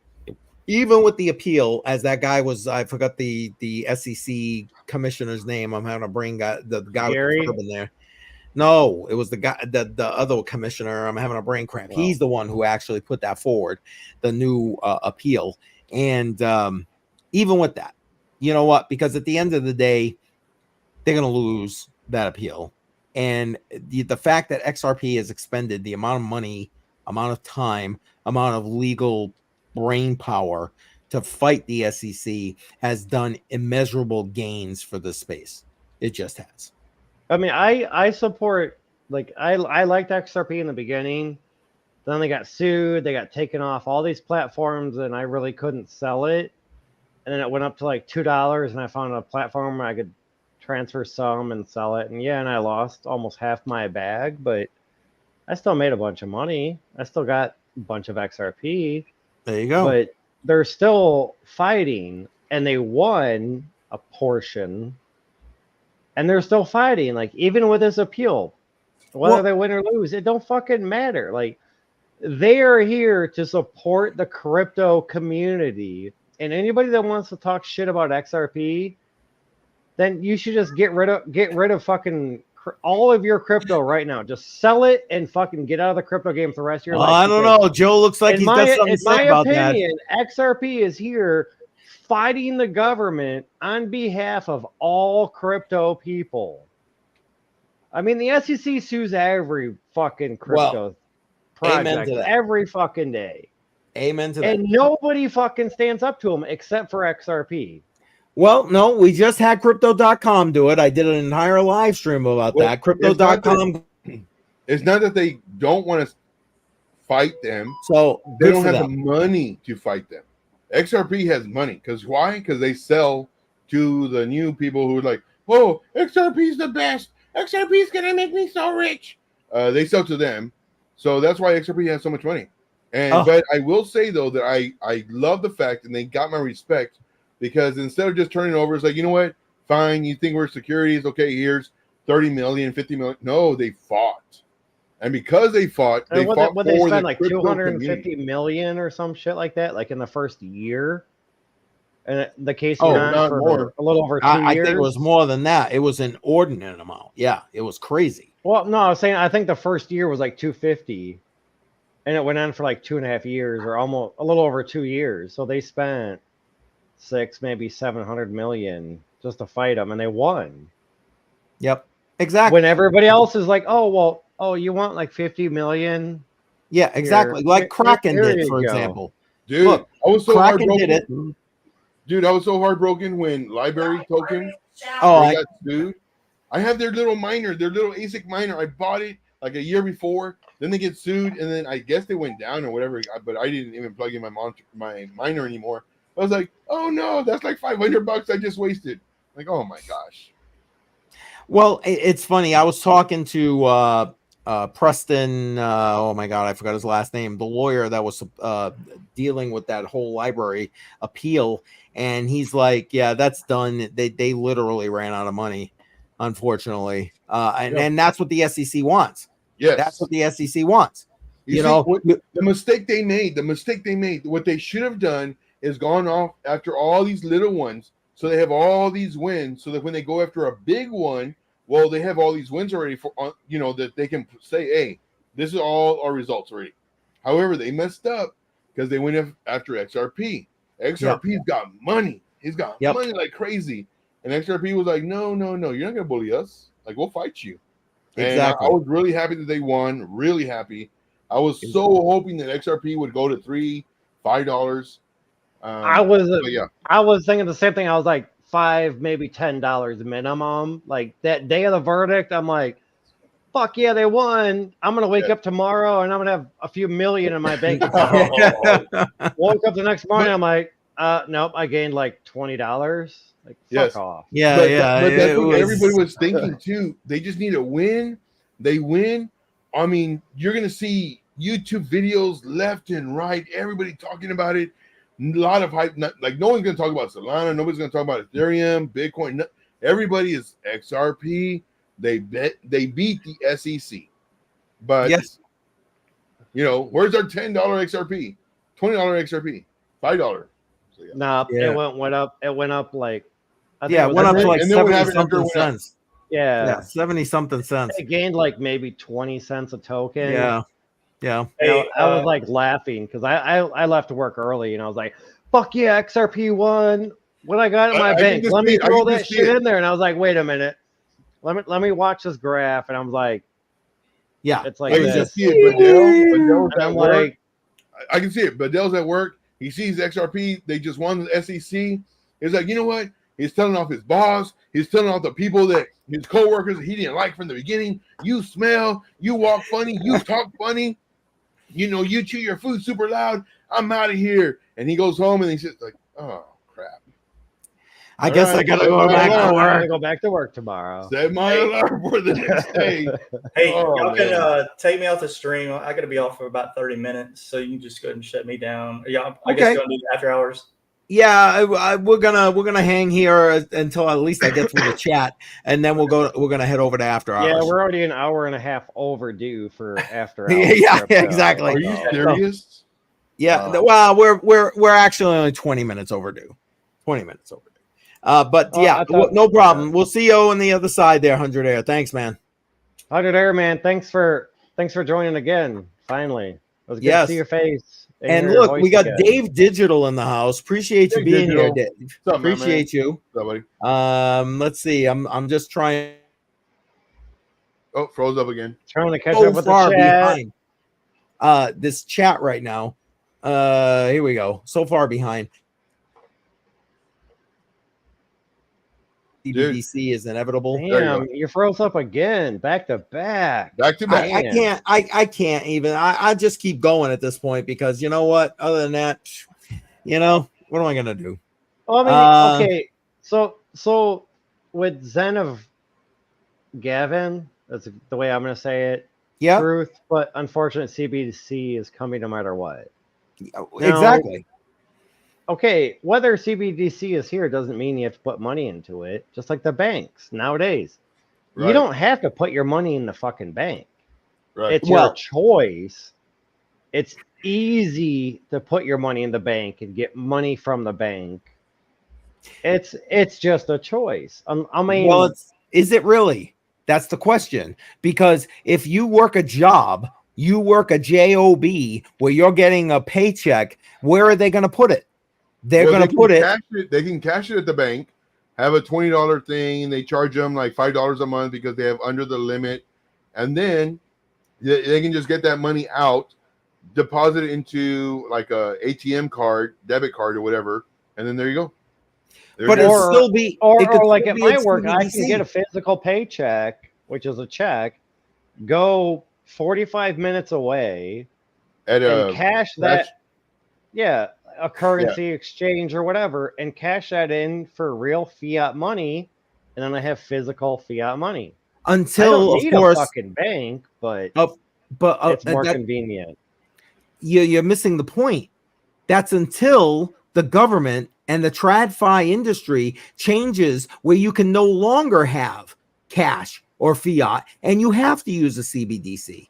Even with the appeal, as that guy was, I forgot the SEC commissioner's name. I'm having a brain guy, the guy
Gary?
with the turban there. No, it was the guy, the other commissioner. I'm having a brain cramp. Wow. He's the one who actually put that forward, the new appeal. And even with that, you know what? Because at the end of the day, they're going to lose that appeal. And the fact that XRP has expended the amount of money, amount of time, amount of legal brain power to fight the SEC has done immeasurable gains for the space. It just has.
I mean, I support, like, I liked XRP in the beginning. Then they got sued. They got taken off all these platforms, and I really couldn't sell it. And then it went up to like $2, and I found a platform where I could transfer some and sell it. And yeah, and I lost almost half my bag, but I still made a bunch of money. I still got a bunch of XRP.
There you go.
But they're still fighting, and they won a portion, and they're still fighting. Like, even with this appeal, whether they win or lose, it don't fucking matter. Like, they are here to support the crypto community, and anybody that wants to talk shit about XRP, then you should just get rid of fucking all of your crypto right now. Just sell it and fucking get out of the crypto game for the rest of your life.
I don't know. Joe looks like he's got something to say about that. In my opinion,
XRP is here fighting the government on behalf of all crypto people. I mean, the SEC sues every fucking crypto project every fucking day.
Amen to that.
And nobody fucking stands up to them except for XRP.
Well, no, we just had crypto.com do it. I did an entire live stream about that. Crypto.com.
It's not that they don't want to fight them.
So
they don't have the money to fight them. XRP has money. Because why? Because they sell to the new people who are like, oh, XRP is the best. XRP is going to make me so rich. They sell to them. So that's why XRP has so much money. And But I will say, though, that I love the fact, and they got my respect, because instead of just turning it over, it's like, you know what? Fine, you think we're securities. Okay, here's 30 million, 50 million. No, they fought. And because they fought,
they spent like 250 million or some shit like that, like in the first year. And the case went on for a little over 2 years.
I think it was more than that. It was an inordinate amount. Yeah, it was crazy.
Well, no, I was saying I think the first year was like 250, and it went on for like 2.5 years, or almost a little over 2 years. So they spent 600, maybe 700 million just to fight them, and they won.
Yep, exactly.
When everybody else is like, oh, you want like 50 million?
Yeah, exactly. Like Kraken did, for example.
Dude,
look,
I was so
Kraken did it.
Dude, I was so heartbroken when Library Token got sued. I have their little miner, their little ASIC miner. I bought it like a year before. Then they get sued, and then I guess they went down or whatever. But I didn't even plug in my miner anymore. I was like, oh no, that's like $500 I just wasted. Like, oh my gosh.
Well, it's funny. I was talking to Preston. Oh my God, I forgot his last name. The lawyer that was dealing with that whole library appeal, and he's like, "Yeah, that's done. They literally ran out of money, unfortunately, and that's what the SEC wants.
Yes,
that's what the SEC wants. You know,
the mistake they made. What they should have done is gone off after all these little ones, so they have all these wins, so that when they go after a big one, well, they have all these wins already for, that they can say, hey, this is all our results already. However, they messed up because they went after XRP. XRP's got money. He's got money like crazy. And XRP was like, no, you're not going to bully us. Like, we'll fight you. Exactly. And I was really happy that they won. Really happy. I was so hoping that XRP would go to $3, $5.
I was thinking the same thing. I was like $5, maybe $10 minimum. Like that day of the verdict, I'm like, fuck yeah, they won. I'm gonna wake up tomorrow and I'm gonna have a few million in my bank account. Woke up the next morning, I'm like, nope, I gained like $20. Like, fuck off.
But
that's what everybody was thinking too. They just need a win. They win. I mean, you're gonna see YouTube videos left and right. Everybody talking about it. A lot of hype. No one's going to talk about Solana. Nobody's going to talk about Ethereum, Bitcoin. Everybody is XRP. They beat the SEC. But, where's our $10 XRP? $20 XRP? $5? So,
it went up. It went up like,
it went up to like 70-something cents.
Yeah,
70-something cents.
It gained like maybe 20 cents a token.
Yeah.
I was like laughing because I left work early and I was like, fuck yeah, XRP won. when I got at my
I can
bank,
just
let me
see it. I
throw
can
that
just see
shit
it.
in there, and I was like, wait a minute, let me watch this graph, and I'm like,
Yeah.
it's like
I can
this,
just see it. Bedell's
and
at
I'm
work.
like,
I can see it. Bedell's at work. He sees XRP. They just won the SEC. He's like, you know what? He's telling off his boss. He's telling off the people that his coworkers that he didn't like from the beginning. You smell. You walk funny. You talk funny. You know, you chew your food super loud. I'm out of here. And he goes home and he's just like, oh crap.
I guess I gotta go back to
I'm
work.
gonna go back to work tomorrow.
Set my alarm for the next day.
Hey,
Oh,
y'all can
man.
take me off the stream. I got to be off for about 30 minutes, so you can just go ahead and shut me down. Yeah, I guess
Okay.
you're gonna do after hours.
Yeah, we're gonna hang here until at least I get through the chat, and then we're gonna head over to after hours.
Yeah, we're already an hour and a half overdue for after
Yeah,
hours.
yeah,
crypto.
exactly.
Are you
So-
serious?
Yeah,
Wow.
well, we're actually only 20 minutes overdue. 20 minutes overdue. But
Oh,
yeah,
I thought-
no problem.
okay.
We'll see you on the other side there, 100 Air. Thanks, man.
100 Air, man. Thanks for joining again. Finally, it was good
Yes.
to see your face.
And
hear your
look,
voice
we got
again.
Dave Digital in the house. Appreciate you
Dave
being
Digital.
here, Dave.
What's up, man,
Appreciate you.
What's up, buddy?
Let's see. I'm just trying
Oh, froze up again.
Trying to catch
so
up with
far
the chat.
behind. This chat right now. Here we go. So far behind. CBDC is inevitable.
you
Damn,
go.
you froze up again, back to back.
Back to back.
I can't even. I just keep going at this point because you know what? Other than that, you know, what am I gonna do?
Well, I mean, okay, so with Zen of Gavin, that's the way I'm gonna say it.
Yeah,
Truth, but unfortunate CBDC is coming no matter what.
exactly.
Okay, whether CBDC is here doesn't mean you have to put money into it. Just like the banks nowadays, you
Right.
don't have to put your money in the fucking bank.
Right.
It's your choice. It's easy to put your money in the bank and get money from the bank. It's just a choice. I mean,
Well, is it really? That's the question. Because if you work a job, you work a job where you're getting a paycheck, where are they going to put it? They're
Well,
going to put it.
They can cash it at the bank, have a $20 thing, and they charge them like $5 a month because they have under the limit, and then they can just get that money out, deposit it into like a ATM card, debit card, or whatever, and then there you go.
But it'll still be,
or
it could
like
still
at
be
my
a
work, I can
CBDC.
get a physical paycheck, which is a check, go 45 minutes away,
at
and cash that.
cash-
Yeah, a currency exchange or whatever, and cash that in for real fiat money, and then I have physical fiat money. I
Until,
don't
of
need
course,
a fucking bank, but
but
it's more convenient.
You're missing the point. That's until the government and the TradFi industry changes where you can no longer have cash or fiat, and you have to use a CBDC.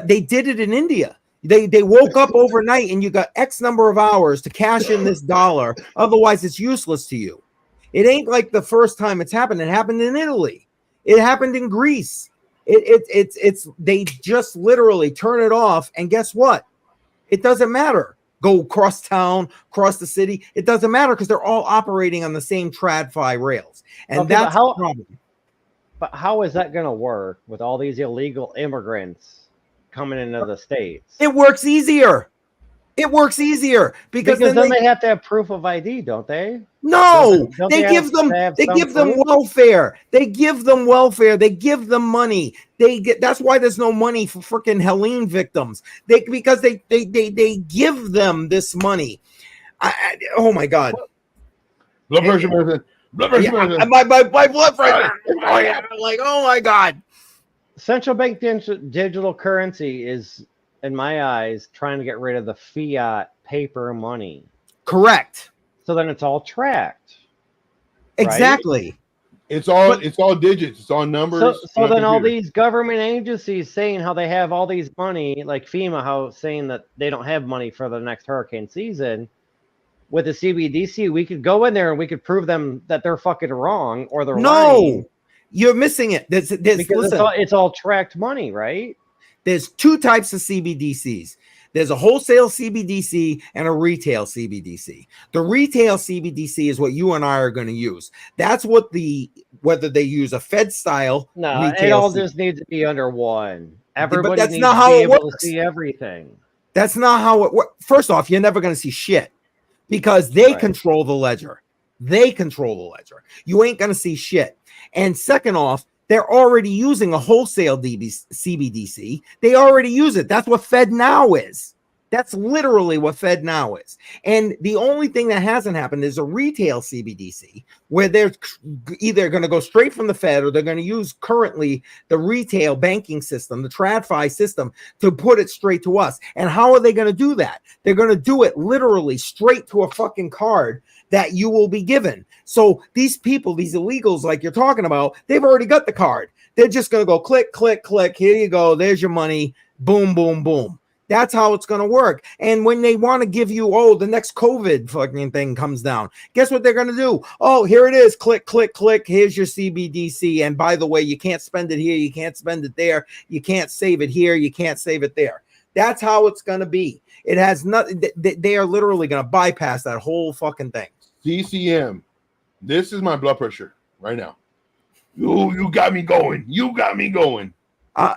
They did it in India. They woke up overnight and you got X number of hours to cash in this dollar. Otherwise, it's useless to you. It ain't like the first time it's happened. It happened in Italy. It happened in Greece. It's they just literally turn it off, and guess what? It doesn't matter. Go across town, across the city. It doesn't matter because they're all operating on the same TradFi rails, and
Okay, but
that's the problem.
But how is that going to work with all these illegal immigrants coming into the States?
It works easier. It works easier because then
they have to have proof of ID, don't they?
No,
Don't
they give them welfare. They give them welfare. They give them money. That's why there's no money for freaking Helene victims. Because they give them this money. Oh my God.
blood pressure medicine. Blood pressure medicine.
My blood pressure. Like, oh my God.
Central bank digital currency is, in my eyes, trying to get rid of the fiat paper money.
Correct.
So then it's all tracked.
Exactly.
Right?
It's all digits. It's all numbers.
So then all these government agencies saying how they have all these money, like FEMA, how saying that they don't have money for the next hurricane season. With the CBDC, we could go in there and we could prove them that they're fucking wrong or they're lying.
You're missing it.
Because it's all tracked money, right?
There's two types of CBDCs. There's a wholesale CBDC and a retail CBDC. The retail CBDC is what you and I are going to use. That's what whether they use a Fed style.
No,
retail
it all
CBDC.
just needs to be under one.
But
Everybody
that's
needs
not
to
how
be
it
able to
works.
see everything.
That's not how it works. First off, you're never going to see shit because they
Right.
control the ledger. They control the ledger. You ain't going to see shit. And second off, they're already using a wholesale CBDC. They already use it. That's what Fed Now is. That's literally what Fed Now is. And the only thing that hasn't happened is a retail CBDC where they're either going to go straight from the Fed or they're going to use currently the retail banking system, the TradFi system, to put it straight to us. And how are they going to do that? They're going to do it literally straight to a fucking card that you will be given. So these people, these illegals like you're talking about, they've already got the card. They're just going to go click, click, click. Here you go. There's your money. Boom, boom, boom. That's how it's going to work. And when they want to give you, the next COVID fucking thing comes down, guess what they're going to do? Oh, here it is. Click, click, click. Here's your CBDC. And by the way, you can't spend it here. You can't spend it there. You can't save it here. You can't save it there. That's how it's going to be. It has nothing. They are literally going to bypass that whole fucking thing.
CCM. This is my blood pressure right now. You got me going. You got me going.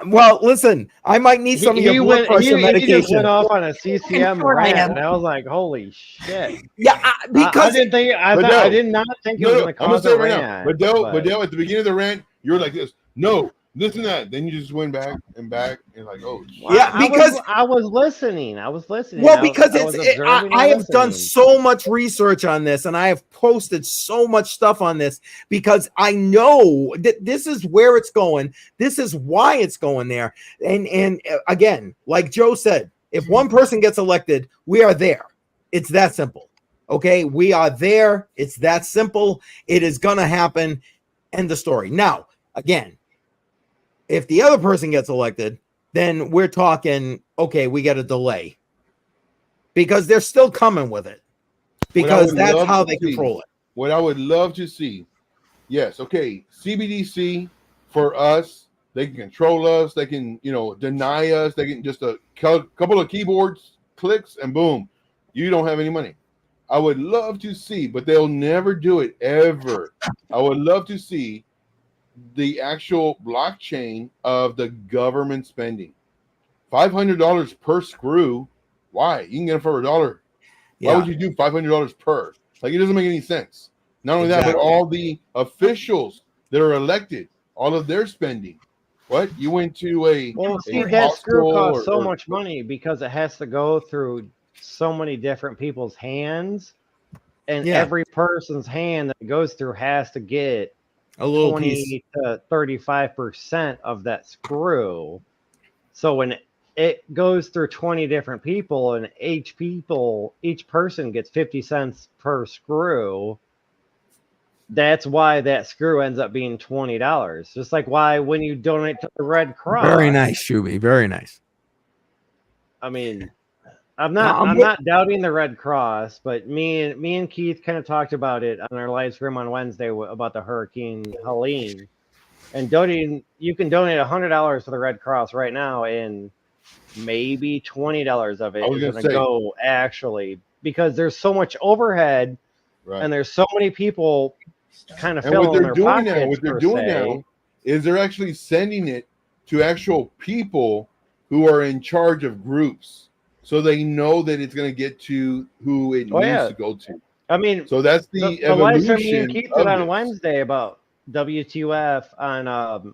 Well, listen, I might need some of your blood pressure
He
medication.
just went off on a CCM
Sure I
rant,
am.
and I was like, "Holy shit!"
Yeah, because
I didn't think. I did not think it was going to
I'm gonna
cause
say
a
it right
rant.
now. But at the beginning of the rant, you were like this. No, this and that. Then you just went back and like, oh, shit.
Yeah, because
I was listening. I was listening.
Well, because
I was
I
observing
have
and
done
listening.
so much research on this and I have posted so much stuff on this because I know that this is where it's going. This is why it's going there. And again, like Joe said, if one person gets elected, we are there. It's that simple. Okay, we are there. It's that simple. It is going to happen. End of story. Now, again, if the other person gets elected, then we're talking, okay, we got a delay because they're still coming with it because that's how they control it.
What I would love to see, yes, okay, CBDC for us, they can control us, they can, deny us, they can just a couple of keyboards clicks and boom, you don't have any money. I would love to see, but they'll never do it ever. I would love to see the actual blockchain of the government spending. $500 per screw. Why? You can get it for $1. Why would you do $500 per? Like, it doesn't make any sense. Not only that, but all the officials that are elected, all of their spending. What? You went to
that screw costs so much money because it has to go through so many different people's hands, and every person's hand that it goes through has to get
a little
20
piece
to 35% of that screw. So when it goes through 20 different people and each person gets 50 cents per screw, that's why that screw ends up being $20. Just like why when you donate to the Red Cross.
Very nice, Shuby. Very nice.
I mean, I'm not doubting the Red Cross, but me and Keith kind of talked about it on our live stream on Wednesday about the Hurricane Helene, and you can donate $100 to the Red Cross right now, and maybe $20 of it is going to go actually because there's so much overhead, and there's so many people kind of filling their pockets.
What they're doing now is they're actually sending it to actual people who are in charge of groups. So they know that it's going to get to who it needs to go to.
I mean,
so that's the evolution.
Live stream me and Keith did on Wednesday about WTF on
on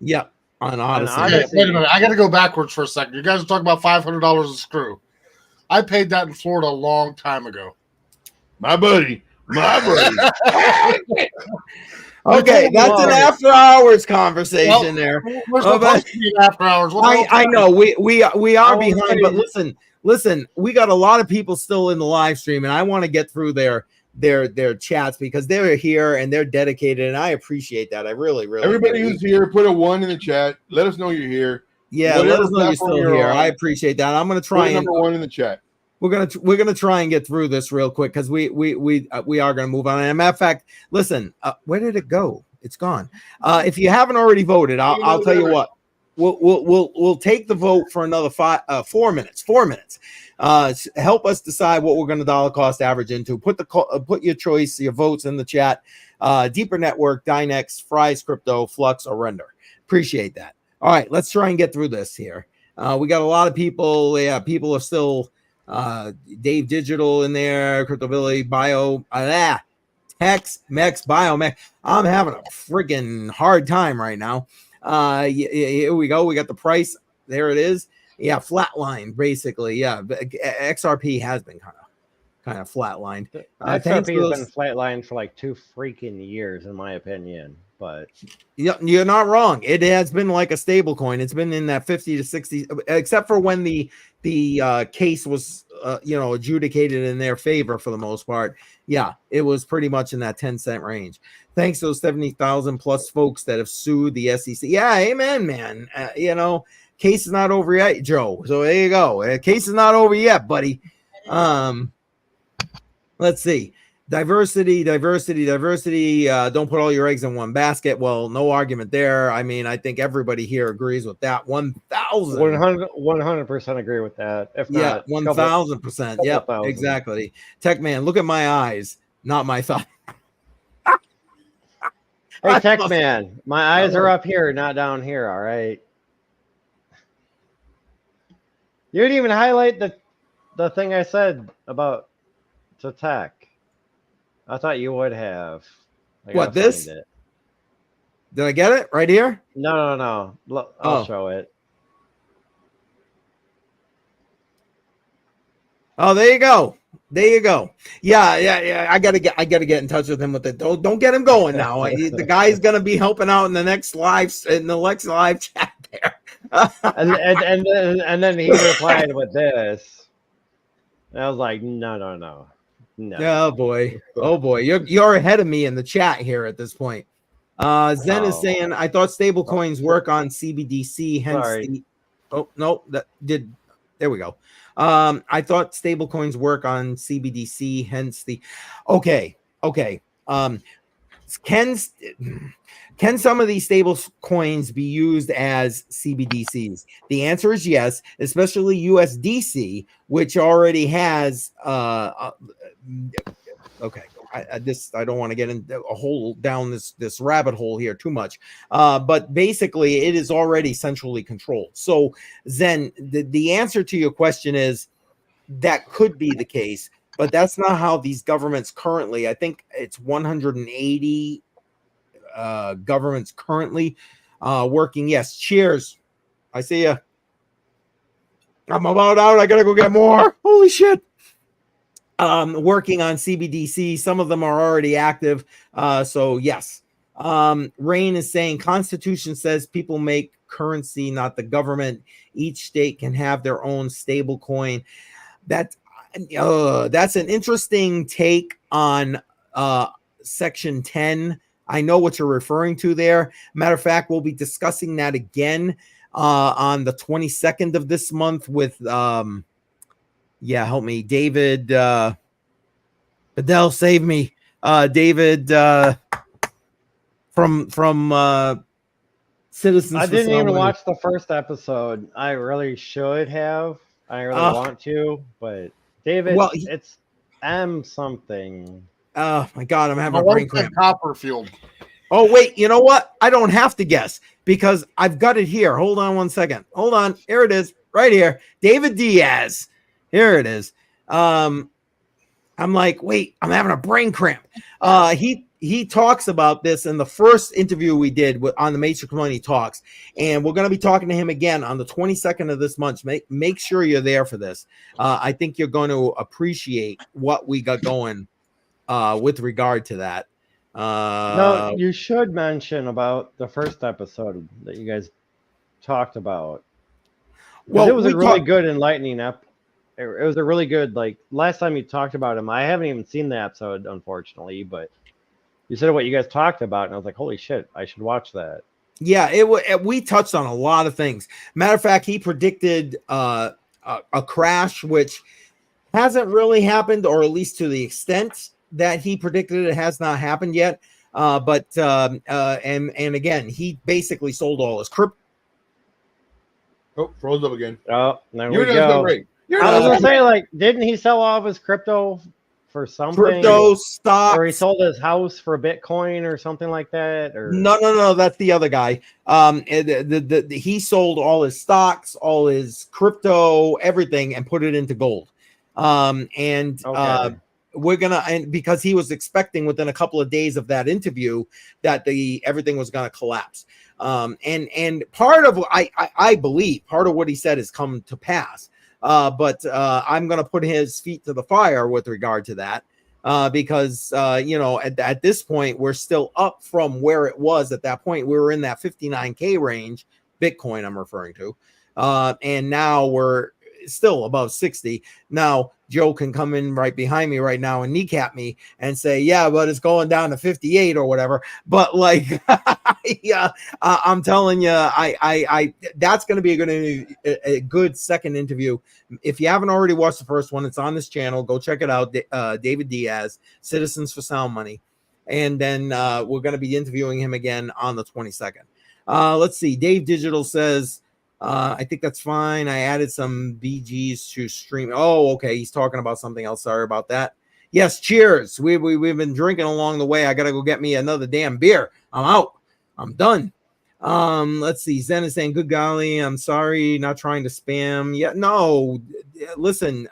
Odyssey.
Wait a minute, I got to go backwards for a second. You guys are talking about $500 a screw. I paid that in Florida a long time ago.
My buddy.
Okay, that's an after hours conversation there.
Where's the after hours?
I know we are behind, but listen, we got a lot of people still in the live stream, and I want to get through their chats because they're here and they're dedicated, and I appreciate that. I really
everybody who's here, put a 1 in the chat. Let us know you're here.
Yeah, let us know you're still here. I appreciate that. I'm gonna try
number 1 in the chat.
We're gonna try and get through this real quick because we are gonna move on. And as a matter of fact, listen, where did it go? It's gone. If you haven't already voted, I'll tell you what. we'll take the vote for another 4 minutes. 4 minutes. Help us decide what we're going to dollar cost average into. Put your choice, your votes in the chat. Deeper Network, Dynex, Fry's Crypto, Flux, or Render. Appreciate that. All right, let's try and get through this here. We got a lot of people. Yeah, people are still Dave Digital in there, Cryptobilly, Bio, Tex, Mex, Biomex. I'm having a freaking hard time right now. Here we go. We got the price. There it is. Yeah, flatline basically. Yeah, XRP has been kind of flatlined.
XRP has been flatlined for like 2 freaking years, in my opinion. But
yeah, you're not wrong. It has been like a stable coin. It's been in that 50 to 60, except for when the case was adjudicated in their favor for the most part. Yeah, it was pretty much in that 10-cent range. Thanks to those 70,000 plus folks that have sued the SEC. Yeah, amen, man. Case is not over yet, Joe. So there you go. Case is not over yet, buddy. Let's see. Diversity. Don't put all your eggs in one basket. Well, no argument there. I mean, I think everybody here agrees with that.
100% agree with that. If not,
1000%. Yep, exactly. Tech man, look at my eyes, not my thought.
Hey, Tech man, my eyes are up here, not down here. All right. You didn't even highlight the thing I said about to Tech. I thought you would have.
What, this? Did I get it right here?
No. I'll show it.
Oh, there you go. Yeah. I gotta get in touch with him with it. Don't get him going now. The guy's gonna be helping out in the next live chat there.
and then he replied with this. And I was like, no.
Oh boy. You're ahead of me in the chat here at this point. Zen is saying, I thought stable coins work on CBDC, hence there we go. I thought stable coins work on CBDC, hence the okay. Can some of these stable coins be used as CBDCs? The answer is yes, especially USDC, which already has I don't want to get in a hole down this rabbit hole here too much, but basically it is already centrally controlled. So Zen, the answer to your question is that could be the case, but that's not how these governments currently. I think it's 180 governments currently working. Yes, cheers. I see ya. I'm about out. I gotta go get more. Holy shit. Working on CBDC. Some of them are already active. So yes. Rain is saying Constitution says people make currency, not the government. Each state can have their own stable coin. That's an interesting take on Section 10. I know what you're referring to there. Matter of fact, we'll be discussing that again on the 22nd of this month with help me, David Bedell, save me. David from Citizens.
I didn't even watch the first episode. I really should have. I really want to, but David, it's M something.
Oh my God, I'm having a brain cramp.
Copperfield.
Oh wait, you know what? I don't have to guess because I've got it here. Hold on one second. Hold on. Here it is, right here. David Diaz. Here it is. I'm like, wait, I'm having a brain cramp. He talks about this in the first interview we did on the Matrix Money Talks, and we're going to be talking to him again on the 22nd of this month. Make sure you're there for this. I think you're going to appreciate what we got going with regard to that.
No, you should mention about the first episode that you guys talked about. Well, it was a really good, enlightening it was a really good, like, last time you talked about him. I haven't even seen the episode, unfortunately, but you said what you guys talked about, and I was like, holy shit, I should watch that.
Yeah, we touched on a lot of things. Matter of fact, he predicted a crash, which hasn't really happened, or at least to the extent that he predicted, it has not happened yet. And again, he basically sold all his crypto.
Oh, froze up again.
Oh, there
You're
we
not
go.
right. You're
I was
not
gonna say, like, didn't he sell all of his crypto for something?
Crypto
Or he
stocks.
sold his house for Bitcoin or something like that? Or
No, that's the other guy. He sold all his stocks, all his crypto, everything, and put it into gold.
okay.
We're gonna, and because he was expecting within a couple of days of that interview that everything was gonna collapse. And part of I believe part of what he said has come to pass. But I'm gonna put his feet to the fire with regard to that. Because at this point we're still up from where it was at that point. We were in that 59K range, Bitcoin I'm referring to, and now we're still above 60. Now Joe can come in right behind me right now and kneecap me and say, yeah, but it's going down to 58 or whatever. But like, yeah, I'm telling you, I that's going to be a good second interview. If you haven't already watched the first one, it's on this channel. Go check it out. David Diaz, Citizens for Sound Money. And then we're going to be interviewing him again on the 22nd. Let's see. Dave Digital says, I think that's fine. I added some BGs to stream. Oh, okay. He's talking about something else. Sorry about that. Yes, cheers. We've been drinking along the way. I got to go get me another damn beer. I'm out. I'm done. Let's see. Zen is saying, good golly, I'm sorry, not trying to spam. Yeah, no, listen,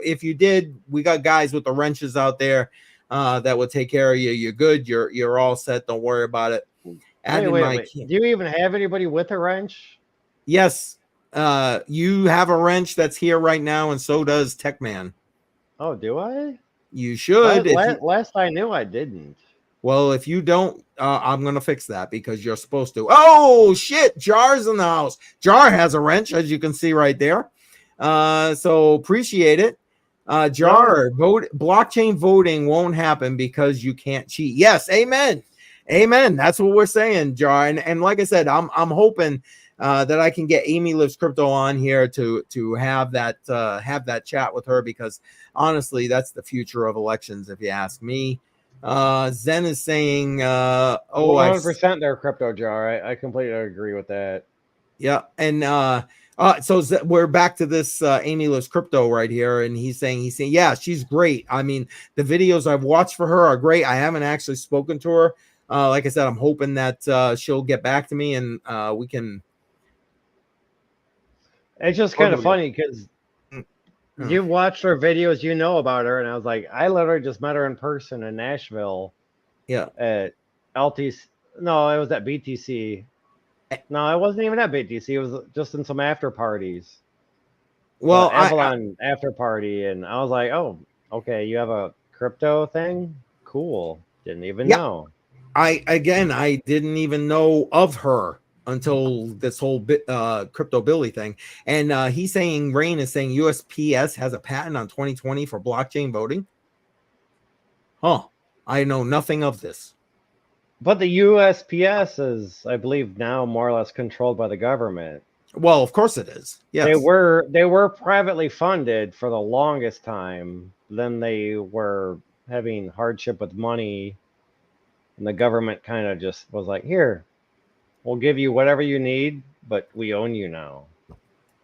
if you did, we got guys with the wrenches out there that will take care of you. You're good. You're all set. Don't worry about it.
Wait. Do you even have anybody with a wrench?
Yes. You have a wrench that's here right now, and so does Tech Man.
Oh, do I?
You should.
Last I knew, I didn't.
Well, if you don't, I'm going to fix that because you're supposed to. Oh, shit. Jar's in the house. Jar has a wrench, as you can see right there. So appreciate it. Jar, blockchain voting won't happen because you can't cheat. Yes, amen. Amen. That's what we're saying, Jar. And like I said, I'm hoping that I can get Amy Lives Crypto on here to have that chat with her, because honestly, that's the future of elections, if you ask me. Zen is saying
100% they're crypto, Jar. I completely agree with that.
Yeah. And so we're back to this Amy Lives Crypto right here, and he's saying yeah, she's great. I mean, the videos I've watched for her are great. I haven't actually spoken to her. Like I said, I'm hoping that she'll get back to me and we can.
It's just kind of funny because you watched her videos, you know about her, and I was like, I literally just met her in person in Nashville.
Yeah.
At LTC. No, it was at BTC. No, it wasn't even at BTC. It was just in some after parties.
Well,
Avalon after party, and I was like, oh, okay, you have a crypto thing? Cool. Didn't even know.
I didn't even know of her until this whole Crypto Billy thing. And he's saying, Rain is saying USPS has a patent on 2020 for blockchain voting. Huh. I know nothing of this.
But the USPS is, I believe, now more or less controlled by the government.
Well, of course it is. Yes.
They were privately funded for the longest time. Then they were having hardship with money, and the government kind of just was like, here, we'll give you whatever you need, but we own you now.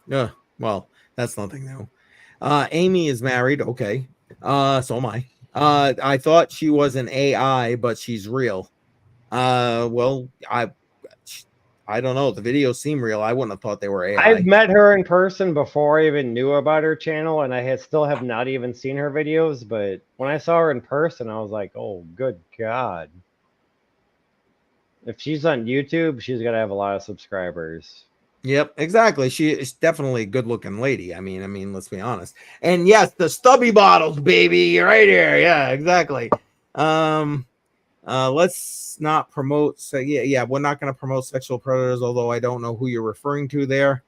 Yeah, well, that's nothing new. Amy is married. Okay. So am I. I thought she was an AI, but she's real. Well, I don't know. The videos seem real. I wouldn't have thought they were AI.
I've met her in person before I even knew about her channel, and I still have not even seen her videos. But when I saw her in person, I was like, oh, good God. If she's on YouTube, she's got to have a lot of subscribers.
Yep, exactly. She is definitely a good-looking lady. I mean, let's be honest. And yes, the stubby bottles, baby, right here. Yeah, exactly. Let's not promote. So yeah, we're not going to promote sexual predators, although I don't know who you're referring to there.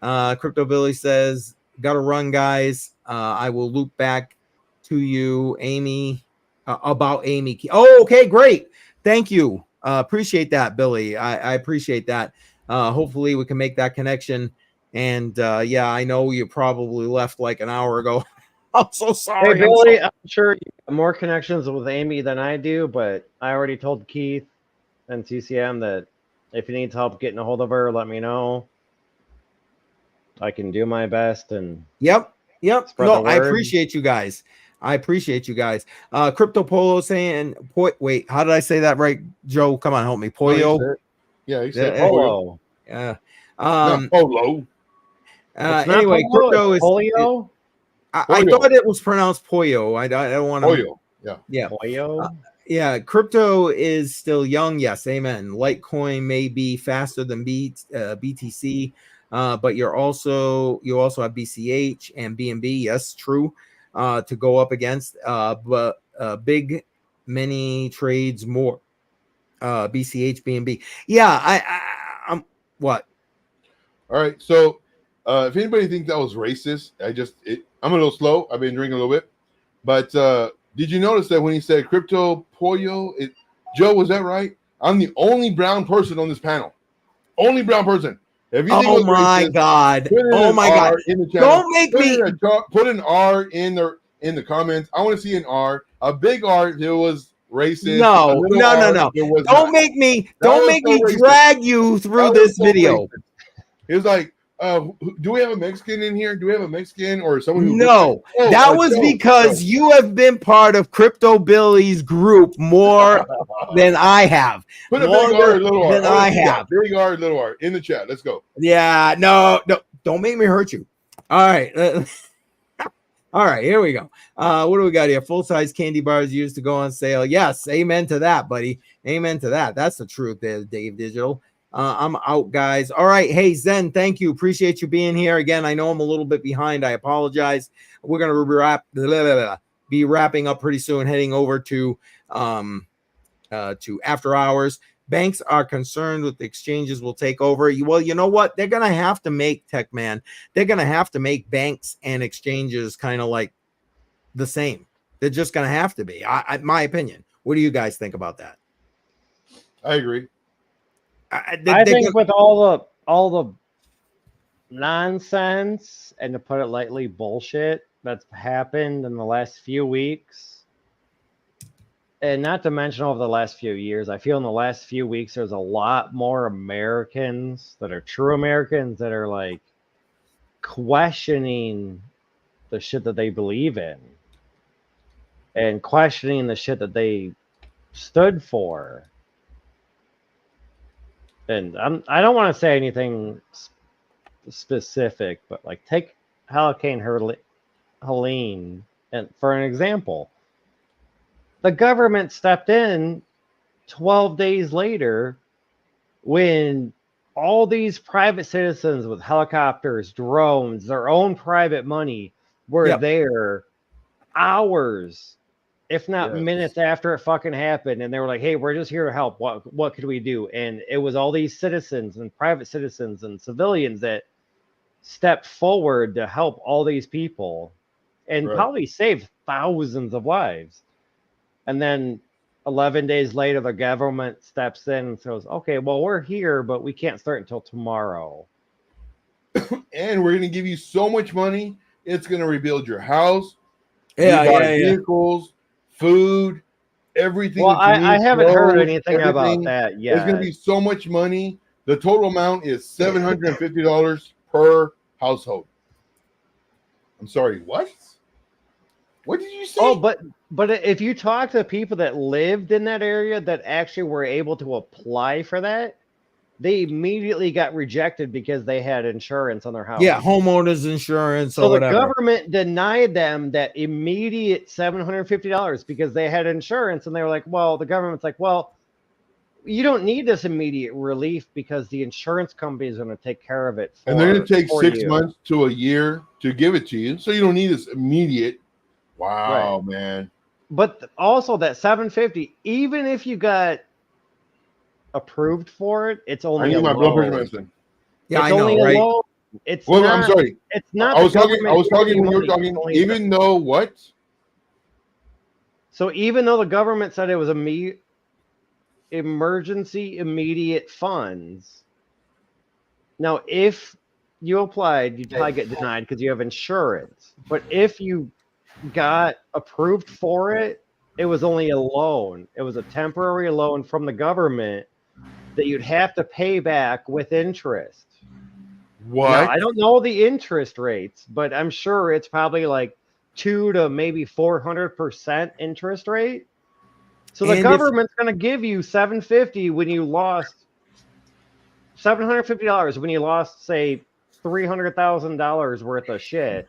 Crypto Billy says, "Gotta run, guys. I will loop back to you, Amy, about Amy." Oh, okay, great. Thank you. Appreciate that, Billy. I appreciate that. Hopefully we can make that connection. And yeah, I know you probably left like an hour ago. I'm so sorry.
Hey, Billy, I'm sure you have more connections with Amy than I do, but I already told Keith and CCM that if he needs help getting a hold of her, let me know. I can do my best and
Yep.
Spread
No,
the
I
word.
appreciate you guys. Crypto Polo saying, wait, how did I say that right? Joe, come on, help me.
No, he
Pollo.
said- yeah, he said
Yeah,
polio.
Polo.
Yeah.
Not polo.
It's not
Anyway,
polo,
crypto
it's
is.
polio.
I thought it was pronounced pollo. I don't want to.
Polio. Yeah.
Yeah.
Pollo.
Yeah. Crypto is still young. Yes. Amen. Litecoin may be faster than BTC, but you also have BCH and BNB. Yes, true. To go up against, but big many trades more. BCH, BNB. Yeah. I'm what?
All right. So, if anybody thinks that was racist, I'm a little slow. I've been drinking a little bit, but did you notice that when he said crypto pollo, Joe, was that right? I'm the only brown person on this panel. Only brown person. If you think it
Oh
was
my
racist,
God.
put in
Oh
an
my
R
God.
in the channel.
Don't make me.
Put an R in the comments. I want to see an R, a big R if it was racist.
No.
A little R if it was
Don't
not.
make me.
That
Don't
was
make
so
me
racist.
drag you through
That was
this
so
video.
racist. It was like, do we have a Mexican in here? Do we have a Mexican or someone who
No,
looks like,
that was because you have been part of Crypto Billy's group more than I have.
Put a big R or little R.
Than
I want
I
to see that.
have.
Big R, little R in the chat. Let's go.
Yeah, no, don't make me hurt you. All right. All right, here we go. What do we got here? Full-size candy bars used to go on sale. Yes, amen to that, buddy. Amen to that. That's the truth there, Dave Digital. I'm out, guys. All right. Hey, Zen, thank you. Appreciate you being here. Again, I know I'm a little bit behind. I apologize. We're going to be wrapping up pretty soon, heading over to after hours. Banks are concerned with the exchanges will take over. Well, you know what? They're going to have to make, Tech Man, they're going to have to make banks and exchanges kind of like the same. They're just going to have to be, my opinion. What do you guys think about that?
I agree.
I think with all the nonsense and, to put it lightly, bullshit that's happened in the last few weeks, and not to mention over the last few years, I feel in the last few weeks there's a lot more Americans that are true Americans that are like questioning the shit that they believe in and questioning the shit that they stood for. And I don't want to say anything specific, but like take Hurricane Helene and for an example. The government stepped in 12 days later when all these private citizens with helicopters, drones, their own private money were there hours, if not minutes after it fucking happened. And they were like, hey, we're just here to help. What could we do? And it was all these citizens and private citizens and civilians that stepped forward to help all these people and probably saved thousands of lives. And then 11 days later, the government steps in and says, okay, well, we're here, but we can't start until tomorrow.
And we're going to give you so much money. It's going to rebuild your house. Vehicles, food, everything.
Well, I haven't heard anything about that yet.
There's going to be so much money. The total amount is $750 per household. I'm sorry, what? What did you say?
Oh, but if you talk to people that lived in that area that actually were able to apply for that, they immediately got rejected because they had insurance on their house.
Yeah, homeowners insurance or whatever.
So the government denied them that immediate $750 because they had insurance, and they were like, well, the government's like, well, you don't need this immediate relief because the insurance company is going to take care of it.
And they're going to take 6 months to a year to give it to you. So you don't need this immediate. Wow, man.
But also that $750, even if you got approved for it, it's only
I need my blood pressure medicine.
Yeah, I know, right?
It's not,
I'm sorry.
It's not.
I was talking when you were talking. Even though what?
So even though the government said it was emergency immediate funds, now if you applied, you'd probably get denied because you have insurance. But if you got approved for it, it was only a loan. It was a temporary loan from the government that you'd have to pay back with interest.
What?
Now, I don't know the interest rates, but I'm sure it's probably like 2 to maybe 400% interest rate. So the
And if-
government's going to give you $750 when you lost $750 when you lost, say, $300,000 worth of shit.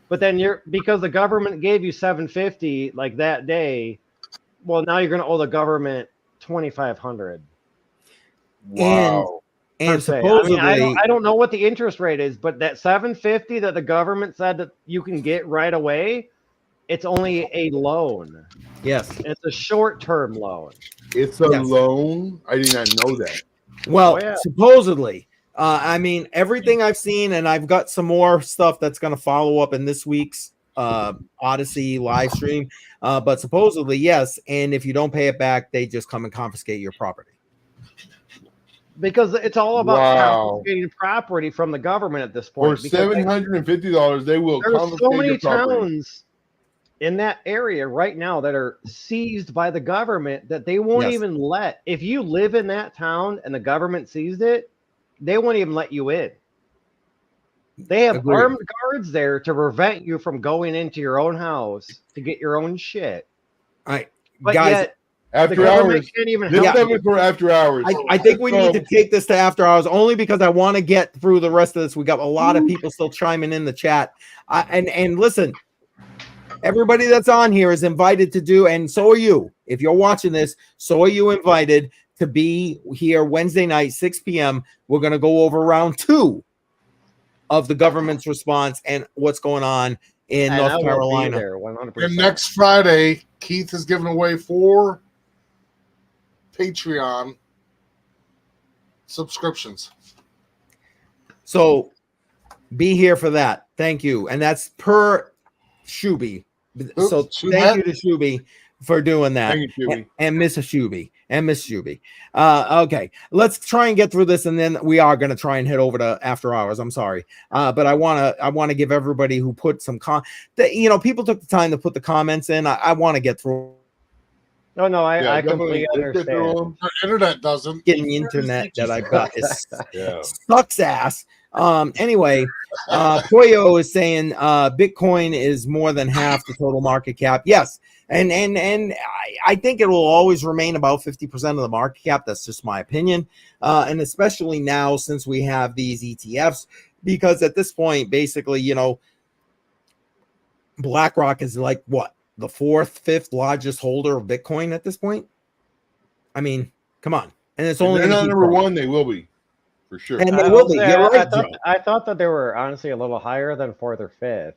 But then because the government gave you $750 like that day, well, now you're going to owe the government $2,500
Wow.
per
and
se.
supposedly,
I mean, I don't know what the interest rate is, but that $750 that the government said that you can get right away, it's only a loan.
yes.
It's a short-term loan.
It's a
Yes.
loan. I did not know that.
Well,
Oh, yeah.
supposedly, I mean, everything I've seen, and I've got some more stuff that's going to follow up in this week's Odyssey live stream. But supposedly, yes. And if you don't pay it back, they just come and confiscate your property.
Because it's all about
Wow.
confiscating property from the government at this
For
point. Because
$750, they will
there's
confiscate
so many
your property.
towns in that area right now that are seized by the government that they won't
Yes.
even let. If you live in that town and the government seized it, they won't even let you in. They have
Agreed.
armed guards there to prevent you from going into your own house to get your own shit.
All right,
But
guys.
yet the
After
government
hours.
can't even
This
help
stuff
you.
is for after hours.
I think we need to take this to after hours only because I want to get through the rest of this. We got a lot of people still chiming in the chat. And listen, everybody that's on here is invited to do, and so are you. If you're watching this, so are you invited to be here Wednesday night, 6 p.m. We're going to go over round 2 of the government's response and what's going on in
And I
North
will be
Carolina.
there 100%.
And next Friday, Keith is giving away 4 Patreon subscriptions.
So be here for that. Thank you. And that's per Shuby. So
Oops,
thank you to Shuby for doing that.
Thank you, Shuby.
And Miss Shuby and Miss Shuby. Okay, let's try and get through this, and then we are going to try and head over to after hours. I'm sorry, but I want to give everybody who put some people took the time to put the comments in. I want to get through.
No, I
definitely.
completely
Let's get through
understand.
them.
Our internet doesn't.
Getting the internet that I've got is
Yeah.
sucks ass. Anyway, Toyo is saying Bitcoin is more than half the total market cap. Yes, and I think it will always remain about 50% of the market cap. That's just my opinion, and especially now since we have these ETFs, because at this point, basically, BlackRock is like what, the 4th, 5th largest holder of Bitcoin at this point. I mean, come on, and it's
If
only
they're
gonna
not
keep
number
growing.
1, they will be. For sure.
And they will be.
Yeah,
You're right, Joe.
I thought that they were honestly a little higher than 4th or 5th.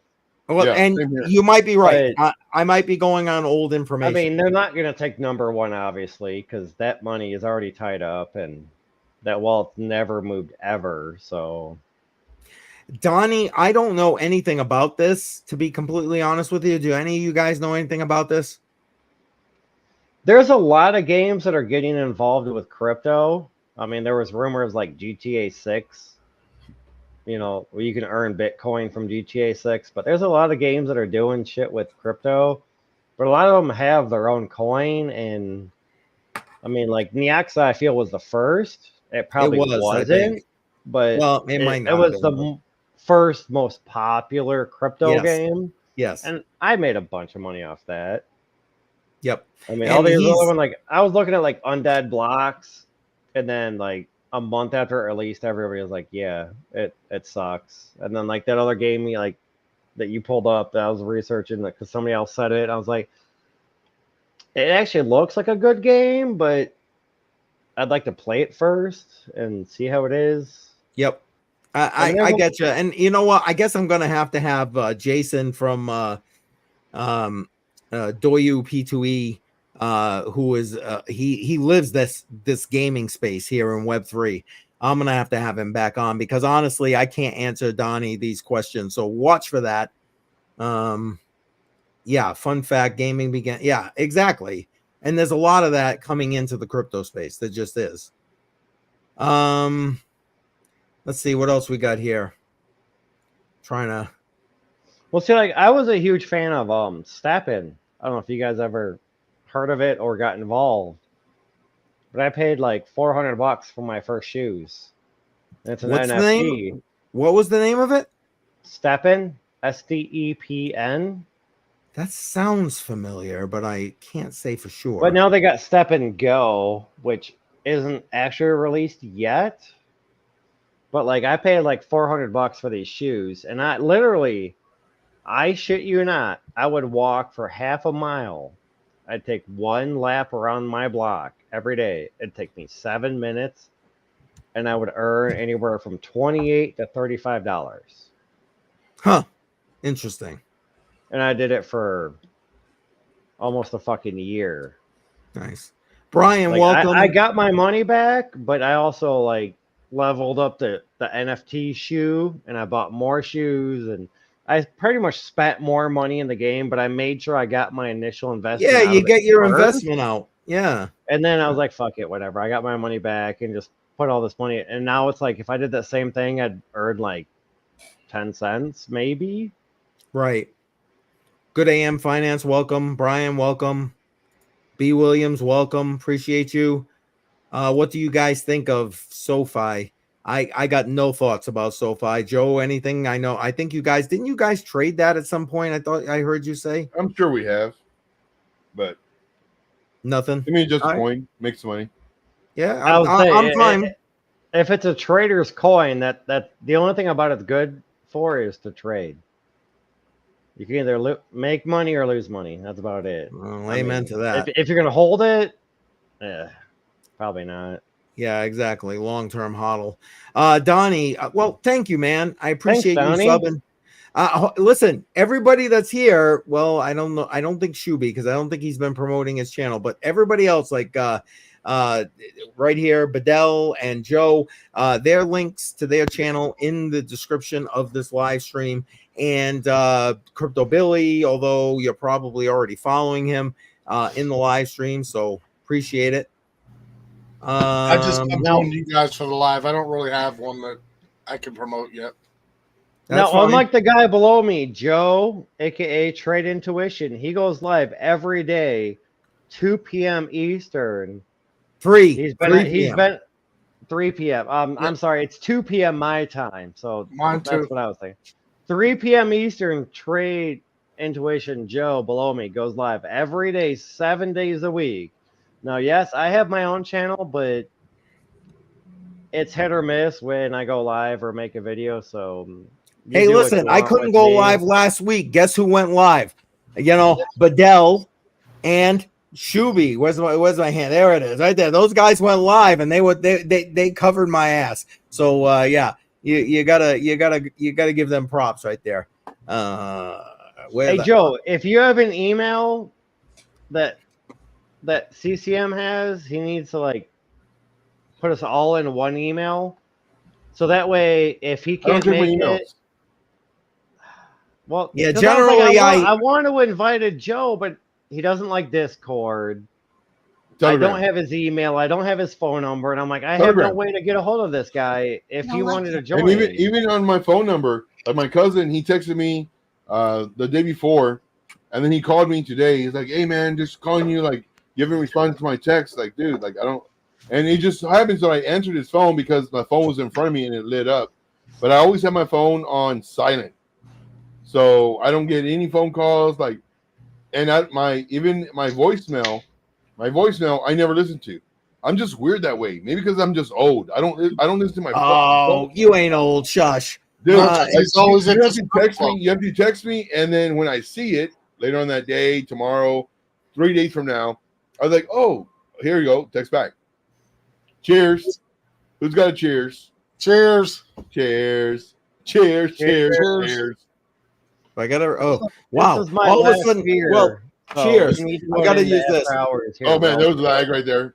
Well,
Yeah,
and
same here.
you might be right. I might be going on old
I
information.
mean, they're not going to take number 1, obviously, because that money is already tied up and that wallet's never moved ever. So,
Donnie, I don't know anything about this, to be completely honest with you. Do any of you guys know anything about this?
there's a lot of games that are getting involved with crypto. I mean, there was rumors like GTA 6, where you can earn Bitcoin from GTA 6, but there's a lot of games that are doing shit with crypto, but a lot of them have their own coin. And I mean, like Niaxa, I feel was the first. It probably
was, I
wasn't,
think.
but
Well, it might not
It was
have
the
been.
first most popular crypto
Yes.
game,
Yes.
and I made a bunch of money off that.
Yep.
I mean,
And
all these
he's-
other one, like I was looking at like Undead Blocks, and then like a month after it released, everybody was like, "Yeah, it sucks." And then like that other game, like that you pulled up, that I was researching, because somebody else said it. I was like, it actually looks like a good game, but I'd like to play it first and see how it is.
Yep.
I mean,
I get you. And you know what? I guess I'm going to have Jason from Doyu P2E, who is he lives this gaming space here in Web3. I'm gonna have to have him back on because honestly, I can't answer Donnie these questions. So watch for that. Yeah, fun fact, gaming began. Yeah, exactly. And there's a lot of that coming into the crypto space. There just is. Let's see what else we got here. Trying to.
Well, see, like I was a huge fan of Stappin. I don't know if you guys ever heard of it or got involved, but I paid like $400 for my first shoes. And it's an
What's the
NFT.
name? What was the name of it?
Steppen, Stepn.
That sounds familiar, but I can't say for sure.
But now they got Step and Go, which isn't actually released yet. But like I paid like $400 for these shoes, and I shit you not, I would walk for half a mile. I'd take one lap around my block every day. It'd take me 7 minutes, and I would earn anywhere from $28 to $35.
Huh. Interesting.
And I did it for almost a fucking year.
Nice. Brian,
Like,
welcome.
I got my money back, but I also like leveled up the NFT shoe, and I bought more shoes, and I pretty much spent more money in the game, but I made sure I got my initial investment.
Yeah,
out
you
of it
get your
first.
investment out. Yeah.
And then I was like, fuck it, whatever. I got my money back and just put all this money. And now it's like, if I did that same thing, I'd earn like 10 cents, maybe.
Right. Good AM Finance, welcome. Brian, welcome. B. Williams, welcome. Appreciate you. What do you guys think of SoFi? I got no thoughts about SoFi. Joe, anything? I think you guys, didn't you guys trade that at some point? I thought I heard you say.
I'm sure we have, but
Nothing.
I mean, just
All right.
coin, make some money.
Yeah,
I would say
I'm fine.
If it's a trader's coin, that the only thing about it's good for is to trade. You can either make money or lose money. That's about it.
Well, amen to that.
If you're gonna hold it, probably not.
Yeah, exactly. Long-term hodl. Donnie, well, thank you, man. I appreciate you
Donnie.
subbing. Listen, everybody that's here, well, I don't know. I don't think Shuby, because I don't think he's been promoting his channel, but everybody else, like right here, Bedell and Joe, their links to their channel in the description of this live stream. And Crypto Billy, although you're probably already following him in the live stream, so appreciate it.
I just joined you guys for the live. I don't really have one that I can promote yet.
That's
Now,
fine.
unlike the guy below me, Joe, aka Trade Intuition, he goes live every day, 2 p.m. Eastern. He's been 3 p.m. I'm sorry, it's 2 p.m. my time. So
Mine
that's
too.
what I was thinking. 3 p.m. Eastern, Trade Intuition Joe below me goes live every day, 7 days a week. Now, yes, I have my own channel, but it's hit or miss when I go live or make a video. So,
hey, listen, I couldn't go live last week. Guess who went live? You know, Bedell and Shuby. Where's my hand? There it is, right there. Those guys went live, and they covered my ass. So yeah, you gotta give them props right there.
Hey, Joe, if you have an email that CCM has, he needs to like put us all in one email, so that way if he can't make it, well,
yeah, generally
I want to invite a Joe, but he doesn't like Discord. Telegram. I don't have his email. I don't have his phone number, and I'm like, I have no way to get a hold of this guy if he wanted to join.
And even on my phone number, like my cousin, he texted me the day before, and then he called me today. He's like, "Hey man, just calling you, like you haven't responded to my text." Like, dude, like I don't. And it just happens that I answered his phone because my phone was in front of me and it lit up. But I always have my phone on silent, so I don't get any phone calls. Like, and my voicemail, I never listen to. I'm just weird that way. Maybe because I'm just old. I don't listen to my phone.
Oh, you ain't old, shush.
Dude, you have to text me, and then when I see it later on that day, tomorrow, 3 days from now, I was like, oh, here you go, text back. Cheers. Who's got a cheers?
Cheers.
Cheers. Cheers. Cheers. Cheers.
I gotta. Wow. All of a sudden, well, cheers. I gotta use this.
Oh man, there was lag right there.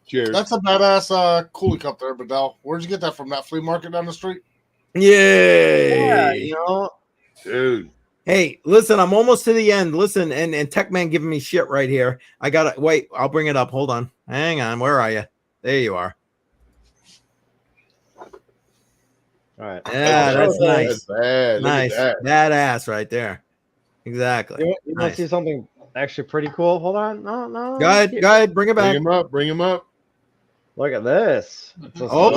Cheers.
That's a badass coolie cup there, Bedell. Where'd you get that from? That flea market down the street?
Yeah,
you know,
dude.
Hey, listen, I'm almost to the end. Listen, and Techman giving me shit right here. I gotta wait. I'll bring it up. Hold on. Hang on. Where are you? There you are.
All right.
Yeah, that's nice.
Bad.
Nice. Badass right there. Exactly.
You want to see something actually pretty cool? Hold on. No.
Go ahead. Bring it back.
Bring him up.
Look, Look at this. It's a
Oh,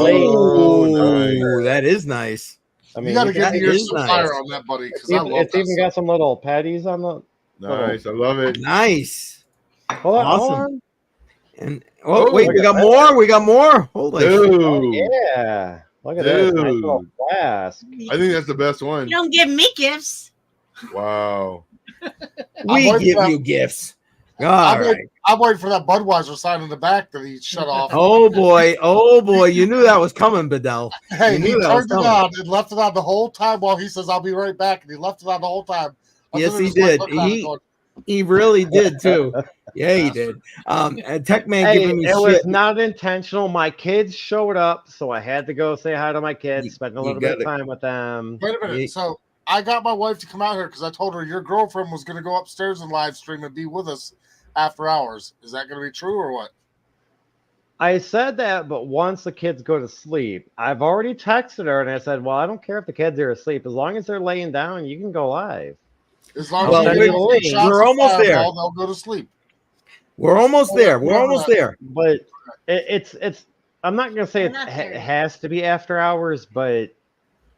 slate.
that is nice.
I
You
mean,
got to
you
get
can-
me your
is
supplier
nice.
on that, buddy,
it's
because I
even,
love
it's
that
even
stuff.
got some little patties on the.
Nice. I love it.
Nice.
Hold on,
Awesome.
hold on.
And
Oh,
wait, we
look
got
at
more. We got more. Holy shit.
Dude.
Oh, yeah. Look at this. Nice little
Dude.
flask.
I think that's the best
You
one.
don't give me gifts.
Wow.
We
waiting
give
for that-
you gifts. All right.
I'm waiting for that Budweiser sign in the back that he shut off.
Oh boy. Oh boy. You knew that was coming, Bedell.
Hey,
You
he
knew that was
turned it
coming.
on and left it on the whole time while he says, "I'll be right back," and he left it on the whole time. I'm
Yes,
sitting
he
there just,
did.
looking at it going,
He really did too. Yeah, he did. And Tech Man
Hey,
giving me
it
shit.
was not intentional. My kids showed up, so I had to go say hi to my kids, spend a
you
little bit of
gotta-
time with them.
Wait a minute.
Yeah.
So I got my wife to come out here because I told her your girlfriend was going to go upstairs and live stream and be with us after hours. Is that going to be true or what?
I said that, but once the kids go to sleep, I've already texted her and I said, well, I don't care if the kids are asleep. As long as they're laying down, you can go live.
As long
Well,
as
we're-
they don't take shots
we're
of
almost there.
Fireball, they'll go to sleep.
We're almost there. We're almost there.
But it's I'm not going to say
We're
it
not there yet.
has to be after hours, but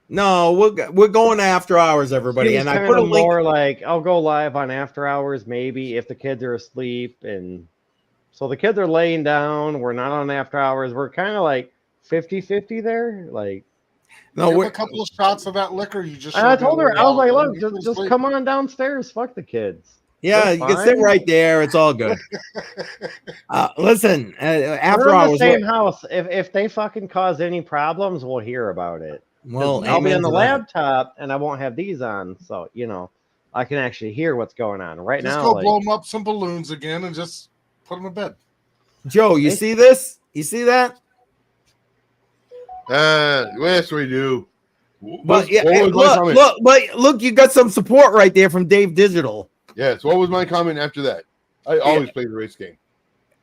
No, we're going after hours, everybody.
seems
And I
kind
put a
of
link.
more like I'll go live on after hours maybe if the kids are asleep, and so the kids are laying down, we're not on after hours, we're kind of like 50-50 there. Like
No,
Give
we're
a couple of shots of that liquor you just.
and I
showed me
told her,
a
I was
while
like,
ago.
look,
You go to
just
sleep.
come on downstairs, fuck the kids.
yeah.
They're
You can sit
fine.
right there. It's all good. Listen, after
We're in
hours.
the same house. If they fucking cause any problems, we'll hear about it.
Well,
I'll be
amen
on the
to that.
laptop and I won't have these on, so I can actually hear what's going on right
Just
now.
go
like,
blow them up some balloons again and just put them in bed.
Joe, you see this? You see that?
Yes, we do.
But yeah,
What was my comment?
look, you got some support right there from Dave Digital.
Yes. What was my comment after that? I always play the race game.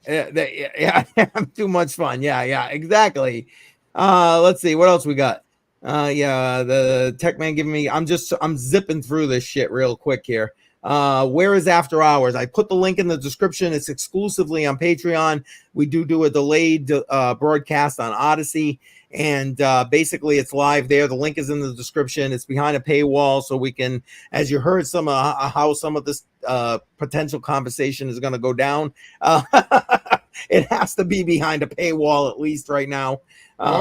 Yeah, too much fun. Yeah, exactly. Let's see what else we got. The Tech Man giving me. I'm zipping through this shit real quick here. Where is After Hours? I put the link in the description. It's exclusively on Patreon. We do a delayed broadcast on Odyssey, and basically it's live there. The link is in the description. It's behind a paywall, so we can, as you heard, how some of this potential conversation is going to go down. It has to be behind a paywall at least right now.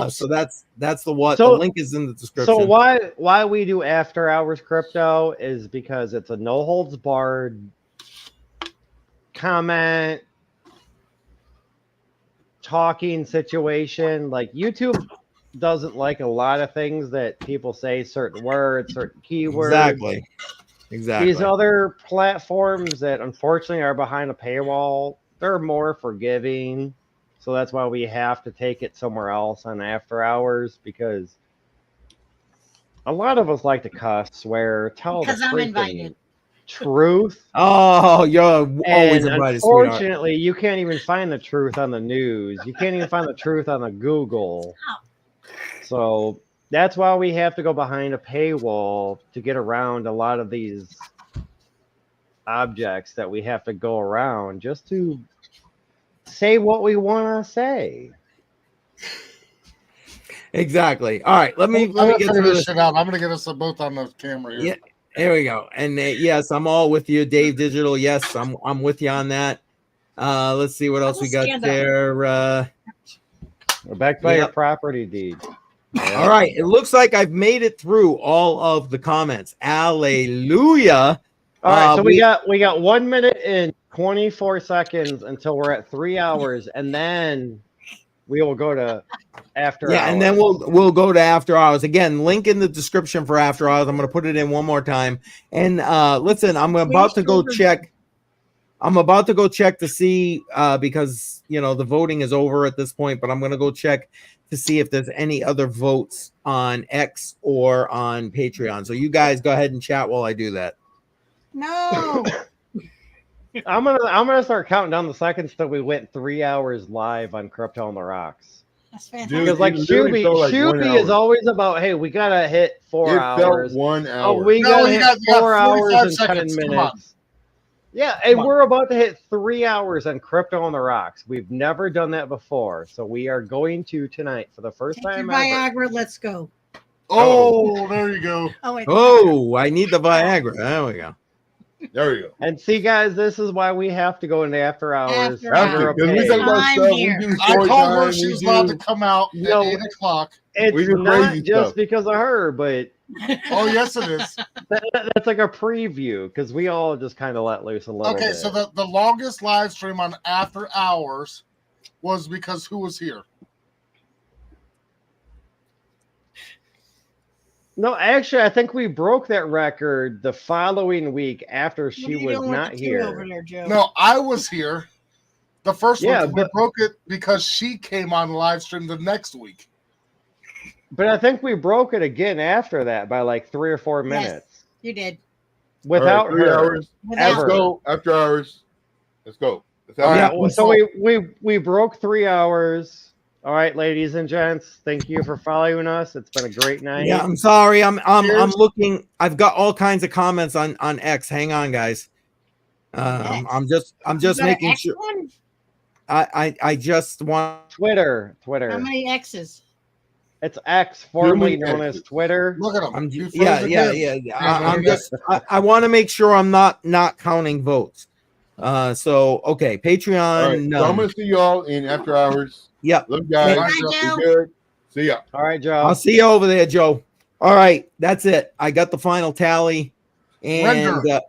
So that's the link is in the description.
So why we do after hours crypto is because it's a no holds barred comment talking situation. Like YouTube doesn't like a lot of things that people say, certain words, certain keywords.
Exactly.
These other platforms that unfortunately are behind a paywall, they're more forgiving. So that's why we have to take it somewhere else on after hours, because a lot of us like to cuss, swear, tell
Because
the
I'm
freaking
invited.
truth.
Oh, you're always
And
invited, sweetheart.
unfortunately, you can't even find the truth on the news. You can't even find the truth on the Google. So that's why we have to go behind a paywall to get around a lot of these objects that we have to go around just to say what we want to say.
Exactly. All right, let me get
figure
through
this
this.
shit out. I'm gonna get us both on the camera here.
Yeah, there we go. And yes, I'm all with you, Dave Digital. Yes, I'm with you on that. Let's see what else we got
stand up.
there.
We're back by your
Yep.
property deed.
All right, it looks like I've made it through all of the comments. Hallelujah.
All right, so we got 1 minute and 24 seconds until we're at 3 hours, and then we will go to after hours.
And then we'll go to After Hours. Again, link in the description for After Hours. I'm going to put it in one more time. And listen, I'm about to go check. I'm about to go check to see because the voting is over at this point, but I'm going to go check to see if there's any other votes on X or on Patreon. So you guys go ahead and chat while I do that.
No.
I'm gonna start counting down the seconds till we went 3 hours live on Crypto on the Rocks.
That's fantastic.
Dude,
Because like
it literally felt like 1
Shuby is
hour.
always about, hey, we gotta hit 4
It
hours.
felt 1
Oh,
hour.
we
No,
gotta
you
hit
got
4 hours
45
and 10
seconds. Come on.
minutes. Yeah, and
Come on.
we're about to hit 3 hours on Crypto on the Rocks. We've never done that before, so we are going to tonight for the first
Take your
time ever.
Viagra. Let's go.
Oh, there you go.
Oh wait.
Oh, I need the Viagra. There we go.
There you go.
And see, guys, this is why we have to go into after hours.
After
After,
under a
because we
page.
talk about
I'm
stuff,
here.
we do
I
story
called her.
time,
She
we
was about to
do.
come out at
No.
8 o'clock.
It's
We do
not
crazy
just
stuff.
because of her, but
Oh, yes, it is.
that's like a preview because we all just kind of let loose a little
Okay,
bit.
so the longest live stream on After Hours was because who was here?
No, actually, I think we broke that record the following week after
What
she
are you
was
doing with
not
the two over
here.
there, Joe?
No, I was here. The first
Yeah,
week we
but-
broke it because she came on live stream the next week.
But I think we broke it again after that by like 3 or 4
Yes.
minutes
You did.
without
All right, 3
her.
hours.
Without
Let's
Ever.
go. After hours. Let's go. Let's have
All
it.
right,
Yeah,
well, so we broke 3 hours. All right, ladies and gents, thank you for following us. It's been a great night.
Yeah, I'm sorry. I'm
Cheers.
looking. I've got all kinds of comments on X. Hang on, guys.
X?
I'm just
You got an
making
X
sure.
one?
I just want.
Twitter.
How many X's?
It's X, formerly
many
known as
X's.
Twitter.
Look at him.
I'm
He
just,
froze
yeah.
again.
I'm just. I want to make sure I'm not counting votes. So okay, Patreon.
All right. So I'm
None.
going to see y'all in after hours.
Yep.
Love guys.
Bye,
Be
Joe.
good. See ya.
All right, Joe.
I'll see you over there, Joe. All right, that's it. I got the final tally, and
Render.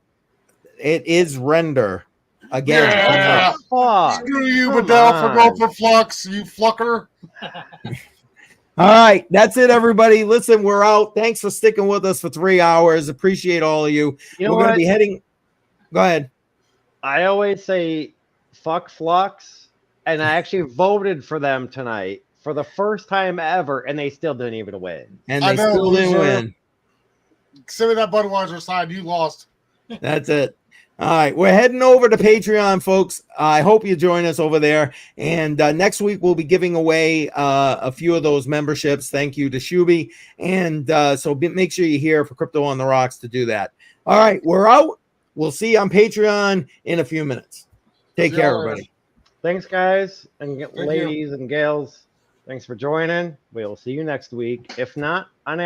it is render again.
Yeah.
Fuck.
Screw you,
Come
Bedell, for going
on.
for Flux, you flucker.
All right, that's it, everybody. Listen, we're out. Thanks for sticking with us for 3 hours. Appreciate all of you.
You know
We're going to
what?
be heading. Go ahead.
I always say fuck Flux, and I actually voted for them tonight for the first time ever, and they still didn't even win.
And
I
they
know,
still didn't
loser.
win.
Send me that Budweiser side. You lost.
That's it. All right, we're heading over to Patreon, folks. I hope you join us over there. And next week we'll be giving away a few of those memberships. Thank you to Shuby. And so make sure you're here for Crypto on the Rocks to do that. All right, we're out. We'll see you on Patreon in a few minutes. Take
See you
care,
later.
everybody.
Thanks, guys and
you.
ladies and gals. Thanks for joining. We'll see you next week. If not, on